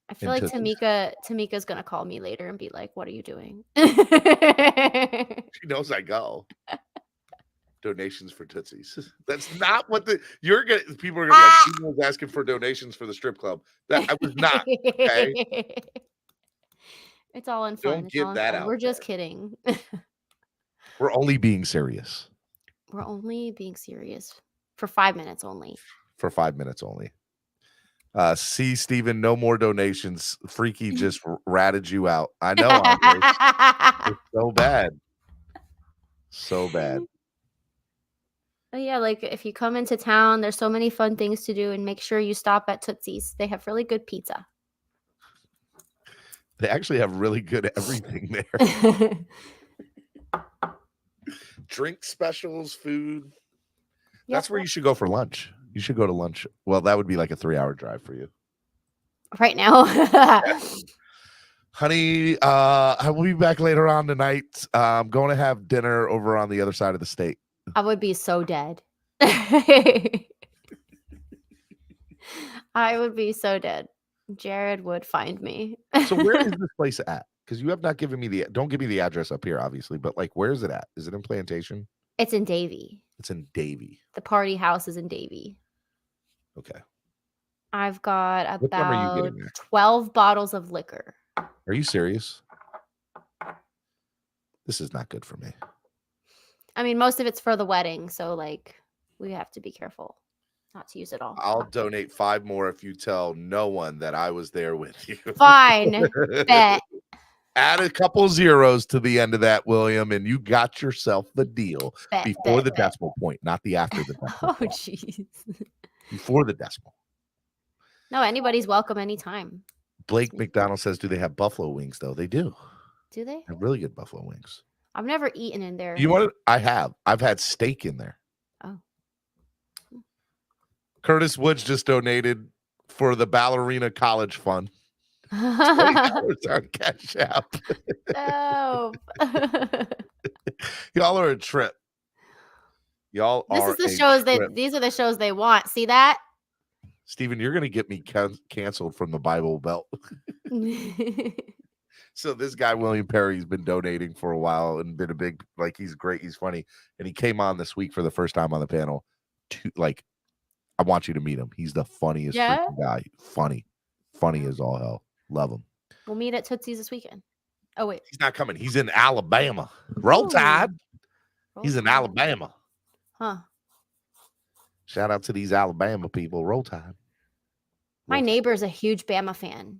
I feel like Tamika's gonna call me later and be like, "What are you doing?" She knows I go. donations for Tootsies. That's not what people are gonna be like, Steven was asking for donations for the strip club. That I was not. Okay. It's all in fun. Don't get that out. We're just kidding. We're only being serious. We're only being serious for 5 minutes only. For 5 minutes only. See, Steven, no more donations. Freaky just ratted you out. I know. It's so bad. So bad. Oh, yeah, like if you come into town, there's so many fun things to do, and make sure you stop at Tootsie's. They have really good pizza. They actually have really good everything there. Drink specials, food. Yep. That's where you should go for lunch. You should go to lunch. Well, that would be like a 3-hour drive for you. Right now. Honey, I will be back later on tonight. I'm going to have dinner over on the other side of the state. I would be so dead. I would be so dead. Jared would find me. So where is this place at? Because you have not given me don't give me the address up here, obviously, but like, where is it at? Is it in Plantation? It's in Davie. It's in Davie. The party house is in Davie. Okay. I've got What time are you about getting there? 12 bottles of liquor. Are you serious? This is not good for me. I mean, most of it's for the wedding, so like we have to be careful not to use it all. I'll donate 5 more if you tell no one that I was there with you. Fine. Bet. Add a couple zeros to the end of that, William, and you got yourself the deal before the decimal point, not the after the decimal point. Jeez. Before the decimal. No, anybody's welcome anytime. Blake McDonald says, do they have buffalo wings, though? They do. Do they? They have really good buffalo wings. I've never eaten in there. You want it? I have. I've had steak in there. Oh. Curtis Woods just donated for the Ballerina College Fund. $20 on Cash App. No. Y'all are a trip. Y'all This are is the shows these are the shows they want. See that? Steven, you're gonna get me canceled from the Bible Belt. So this guy, William Perry's been donating for a while and been a big, like, he's great, he's funny. And he came on this week for the first time on the panel. I want you to meet him. He's the funniest freaking guy. Funny as all hell. Love him. We'll meet at Tootsie's this weekend. Oh, wait. He's not coming. He's in Alabama. Roll Tide. He's in Alabama. Huh. Shout out to these Alabama people. Roll Tide. My neighbor's a huge Bama fan.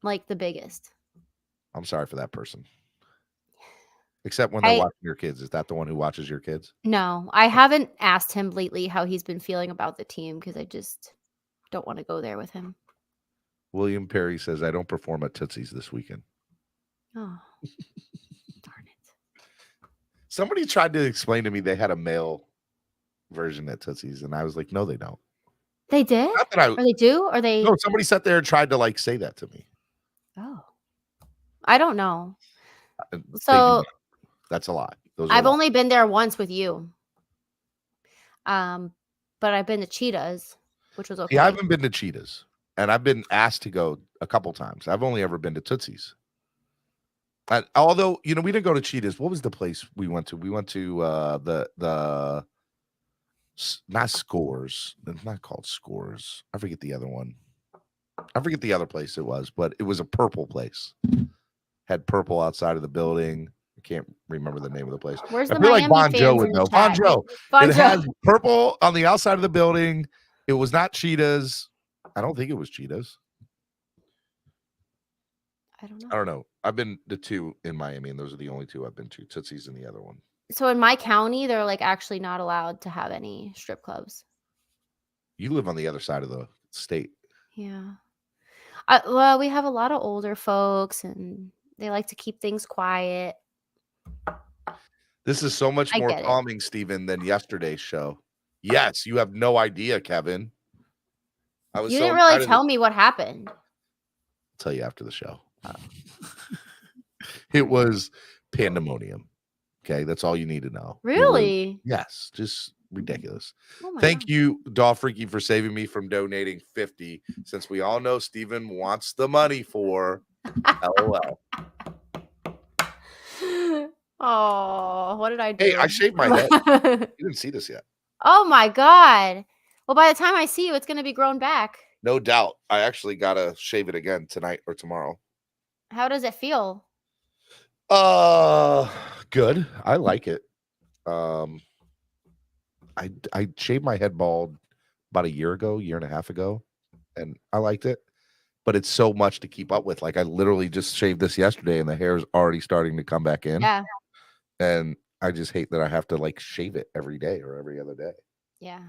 Like the biggest. I'm sorry for that person. Except when they're watching your kids. Is that the one who watches your kids? No, I haven't asked him lately how he's been feeling about the team because I just don't want to go there with him. William Perry says, I don't perform at Tootsie's this weekend. Oh, darn it. Somebody tried to explain to me they had a male version at Tootsie's, and I was like, no, they don't. They did? Or they do? Or they? No, somebody sat there and tried to like say that to me. Oh. I don't know. So that's a lot. I've only been there once with you. But I've been to Cheetahs, which was okay. Yeah, I haven't been to Cheetahs. And I've been asked to go a couple times. I've only ever been to Tootsie's. Although, we didn't go to Cheetahs. What was the place we went to? We went to the not Scores. It's not called Scores. I forget the other one. I forget the other place it was, but it was a purple place. Had purple outside of the building. I can't remember the name of the place. Where's the I feel Miami like Bon Joe fans would in the know. chat? Bon Joe. It has purple on the outside of the building. It was not Cheetahs. I don't think it was Cheetahs. I don't know. I don't know. I've been to 2 in Miami, and those are the only 2 I've been to. Tootsie's and the other one. So in my county, they're like actually not allowed to have any strip clubs. You live on the other side of the state. Yeah. Well, we have a lot of older folks, and they like to keep things quiet. This is so much more calming, Steven, than yesterday's show. Yes, you have no idea, Kevin. You didn't really tell me what happened. I'll tell you after the show. It was pandemonium. Okay, that's all you need to know. Really? Yes, just ridiculous. Oh Thank you, Dolphreaky, for saving me from donating 50, since we all know Steven wants the money for LOL. Oh, what did I do? Hey, I shaved my head. You didn't see this yet. Oh my God. Well, by the time I see you, it's going to be grown back. No doubt. I actually got to shave it again tonight or tomorrow. How does it feel? Good. I like it. I shaved my head bald about a year and a half ago, and I liked it. But it's so much to keep up with. Like, I literally just shaved this yesterday, and the hair is already starting to come back in. Yeah. And I just hate that I have to like shave it every day or every other day. Yeah.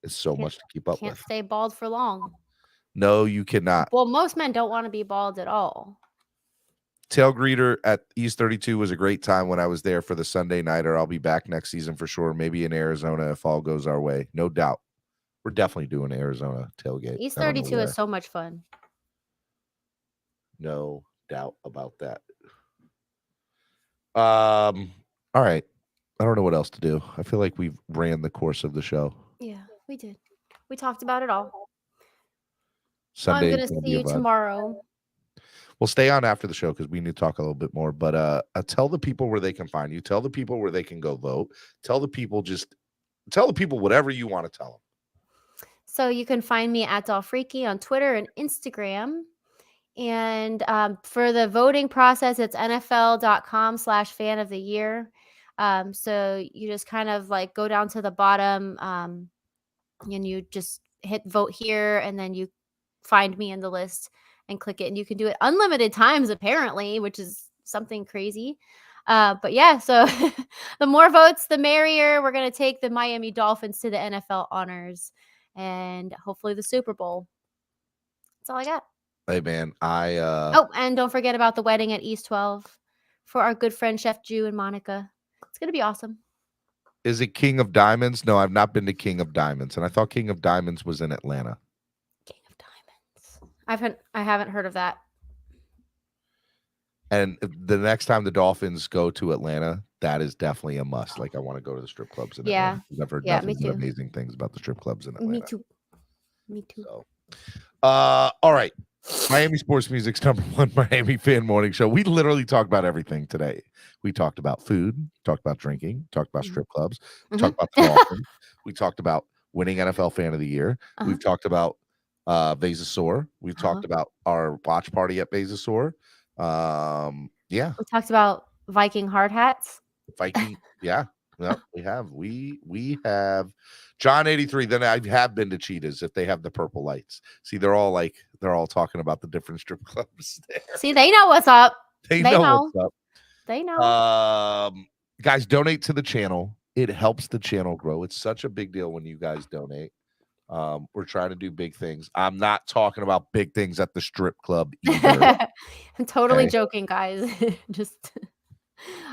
It's so much to keep up with. Can't stay bald for long. No, you cannot. Well, most men don't want to be bald at all. Tail Greeter at East 32 was a great time when I was there for the Sunday nighter. I'll be back next season for sure. Maybe in Arizona if all goes our way. No doubt. We're definitely doing Arizona tailgate. East 32 is so much fun. No doubt about that. All right. I don't know what else to do. I feel like we've ran the course of the show. Yeah, we did. We talked about it all. Sunday. I'm going to see you tomorrow. We'll stay on after the show because we need to talk a little bit more. But tell the people where they can find you. Tell the people where they can go vote. Tell the people whatever you want to tell them. So you can find me at Dolphreaky on Twitter and Instagram. And for the voting process, it's NFL.com/fan of the year. So you just kind of like go down to the bottom and you just hit vote here, and then you find me in the list and click it. And you can do it unlimited times, apparently, which is something crazy. But yeah, so the more votes, the merrier. We're going to take the Miami Dolphins to the NFL honors and hopefully the Super Bowl. That's all I got. Hey man, oh, and don't forget about the wedding at East 12 for our good friend Chef Jew and Monica. It's gonna be awesome. Is it King of Diamonds? No, I've not been to King of Diamonds, and I thought King of Diamonds was in Atlanta. King of Diamonds. I haven't heard of that. And the next time the Dolphins go to Atlanta, that is definitely a must. Like, I want to go to the strip clubs in Atlanta. I've heard nothing but amazing things about the strip clubs in Atlanta. Me too. So, all right. Miami Sports Music's #1 Miami Fan Morning Show. We literally talked about everything today. We talked about food, talked about drinking, talked about strip clubs, talked about the Dolphins. We talked about winning NFL Fan of the Year. We've talked about Vasasaur. We've talked about our watch party at Vasasaur. Yeah. We talked about Viking hard hats. Viking, yeah. Well, we have. We have John 83. Then I have been to Cheetahs if they have the purple lights. See, they're all talking about the different strip clubs there. See, they know what's up. They know what's up. They know. Guys, donate to the channel. It helps the channel grow. It's such a big deal when you guys donate. We're trying to do big things. I'm not talking about big things at the strip club either. I'm totally joking, guys. Just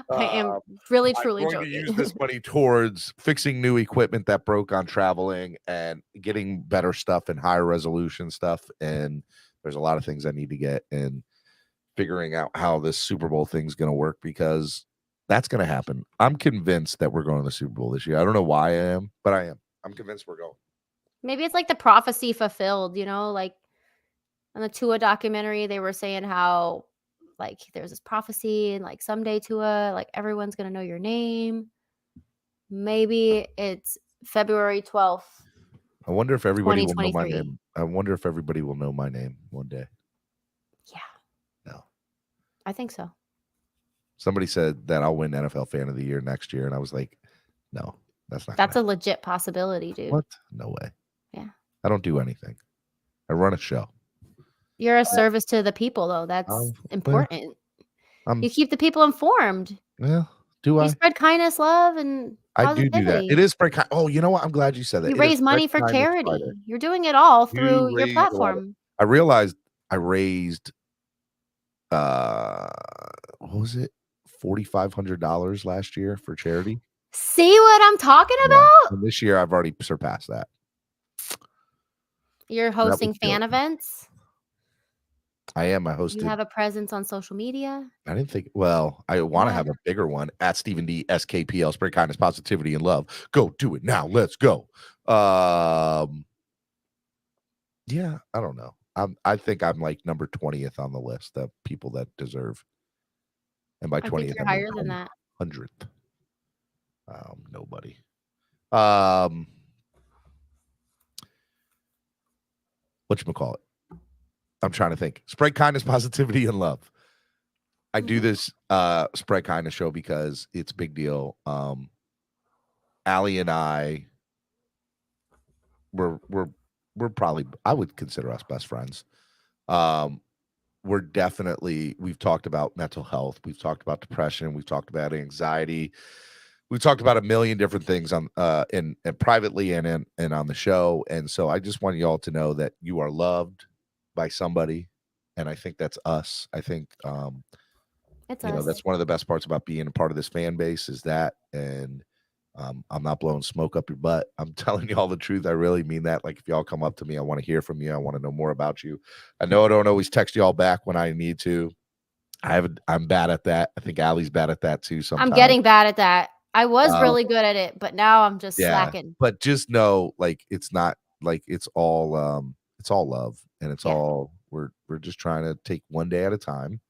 I am really truly I'm joking. going to use this money towards fixing new equipment that broke on traveling and getting better stuff and higher resolution stuff. And there's a lot of things I need to get and figuring out how this Super Bowl thing's going to work, because that's going to happen. I'm convinced that we're going to the Super Bowl this year. I don't know why I am, but I am. I'm convinced we're going. Maybe it's like the prophecy fulfilled, like on the Tua documentary, they were saying how like there's this prophecy and like someday Tua, like everyone's going to know your name. Maybe it's February 12th. I wonder if everybody will know my name. I wonder if everybody will know my name one day. Yeah. No. I think so. Somebody said that I'll win NFL Fan of the Year next year. And I was like, no, that's not. That's a legit possibility, dude. What? No way. Yeah. I don't do anything. I run a show. You're a service to the people, though. That's important. You keep the people informed. Yeah. Do I? You spread kindness, love, and positivity. I do that. It is spread kindness. Oh, you know what? I'm glad you said that. You raise money for charity. You're doing it all through your platform. I realized I raised, what was it? $4,500 last year for charity. See what I'm talking about? And this year, I've already surpassed that. You're hosting fan events? I am. I hosted. You have a presence on social media? I didn't think. Well, I want to have a bigger one at Stephen D SKPL. Spread kindness, positivity, and love. Go do it now. Let's go. Yeah, I don't know. I think I'm like number 20th on the list of people that deserve. And by 20th, you're higher than that. 100th. Nobody. Whatchamacallit? I'm trying to think. Spread kindness, positivity, and love. I do this spread kindness show because it's a big deal. Allie and I, we're probably, I would consider us best friends. We're definitely, we've talked about mental health, we've talked about depression, we've talked about anxiety, we've talked about a million different things on and privately and on the show. And so I just want you all to know that you are loved by somebody, and I think that's us. I think it's you know, that's one of the best parts about being a part of this fan base is that. And I'm not blowing smoke up your butt. I'm telling you all the truth. I really mean that. Like, if y'all come up to me, I want to hear from you. I want to know more about you. I know I don't always text y'all back when I need to. I'm bad at that. I think Allie's bad at that too sometimes. I'm getting bad at that. I was really good at it, but now I'm just slacking. But just know, like, it's not like it's all love, and it's all we're just trying to take one day at a time.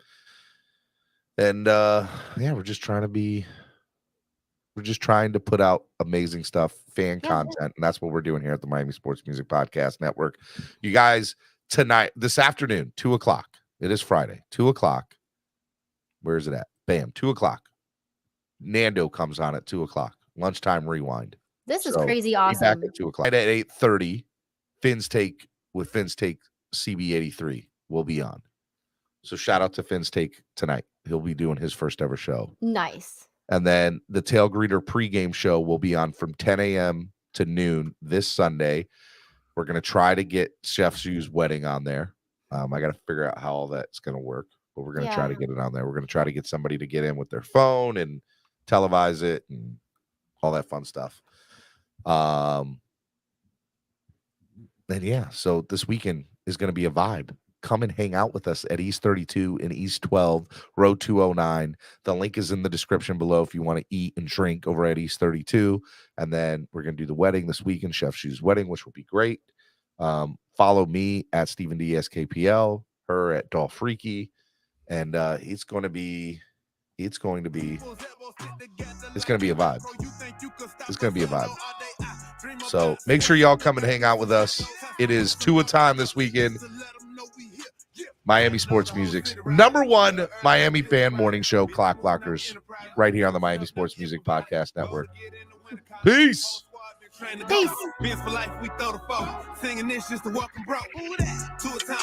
And we're just trying to put out amazing stuff, fan content, and that's what we're doing here at the Miami Sports Music Podcast Network. You guys, this afternoon, 2:00. It is Friday, 2:00. Where is it at? Bam, 2:00. Nando comes on at 2:00. Lunchtime rewind. This is crazy awesome. Back at 2:00. At 8:30, Finn's Take CB83 will be on. So shout out to Finn's Take tonight. He'll be doing his first ever show. Nice. And then the Tail Greeter pregame show will be on from 10 a.m. to noon this Sunday. We're going to try to get Chef Sue's wedding on there. I got to figure out how all that's going to work, but we're going to try to get it on there. We're going to try to get somebody to get in with their phone and televise it and all that fun stuff. And so this weekend is going to be a vibe. Come and hang out with us at East 32 and East 12, Row 209. The link is in the description below if you want to eat and drink over at East 32. And then we're going to do the wedding this weekend, Chef Shoe's wedding, which will be great. Follow me at Stephen D. SKPL, her at Dolphreaky. And it's going to be a vibe. It's going to be a vibe. So make sure y'all come and hang out with us. It is 2 a time this weekend. Miami Sports Music's #1 Miami fan morning show, Clock Blockers, right here on the Miami Sports Music Podcast Network. Peace. Peace. Biz for life, we throw the phone. Singing this just to welcome bro. 2 a time.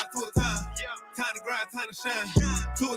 Time to grind, time to shine.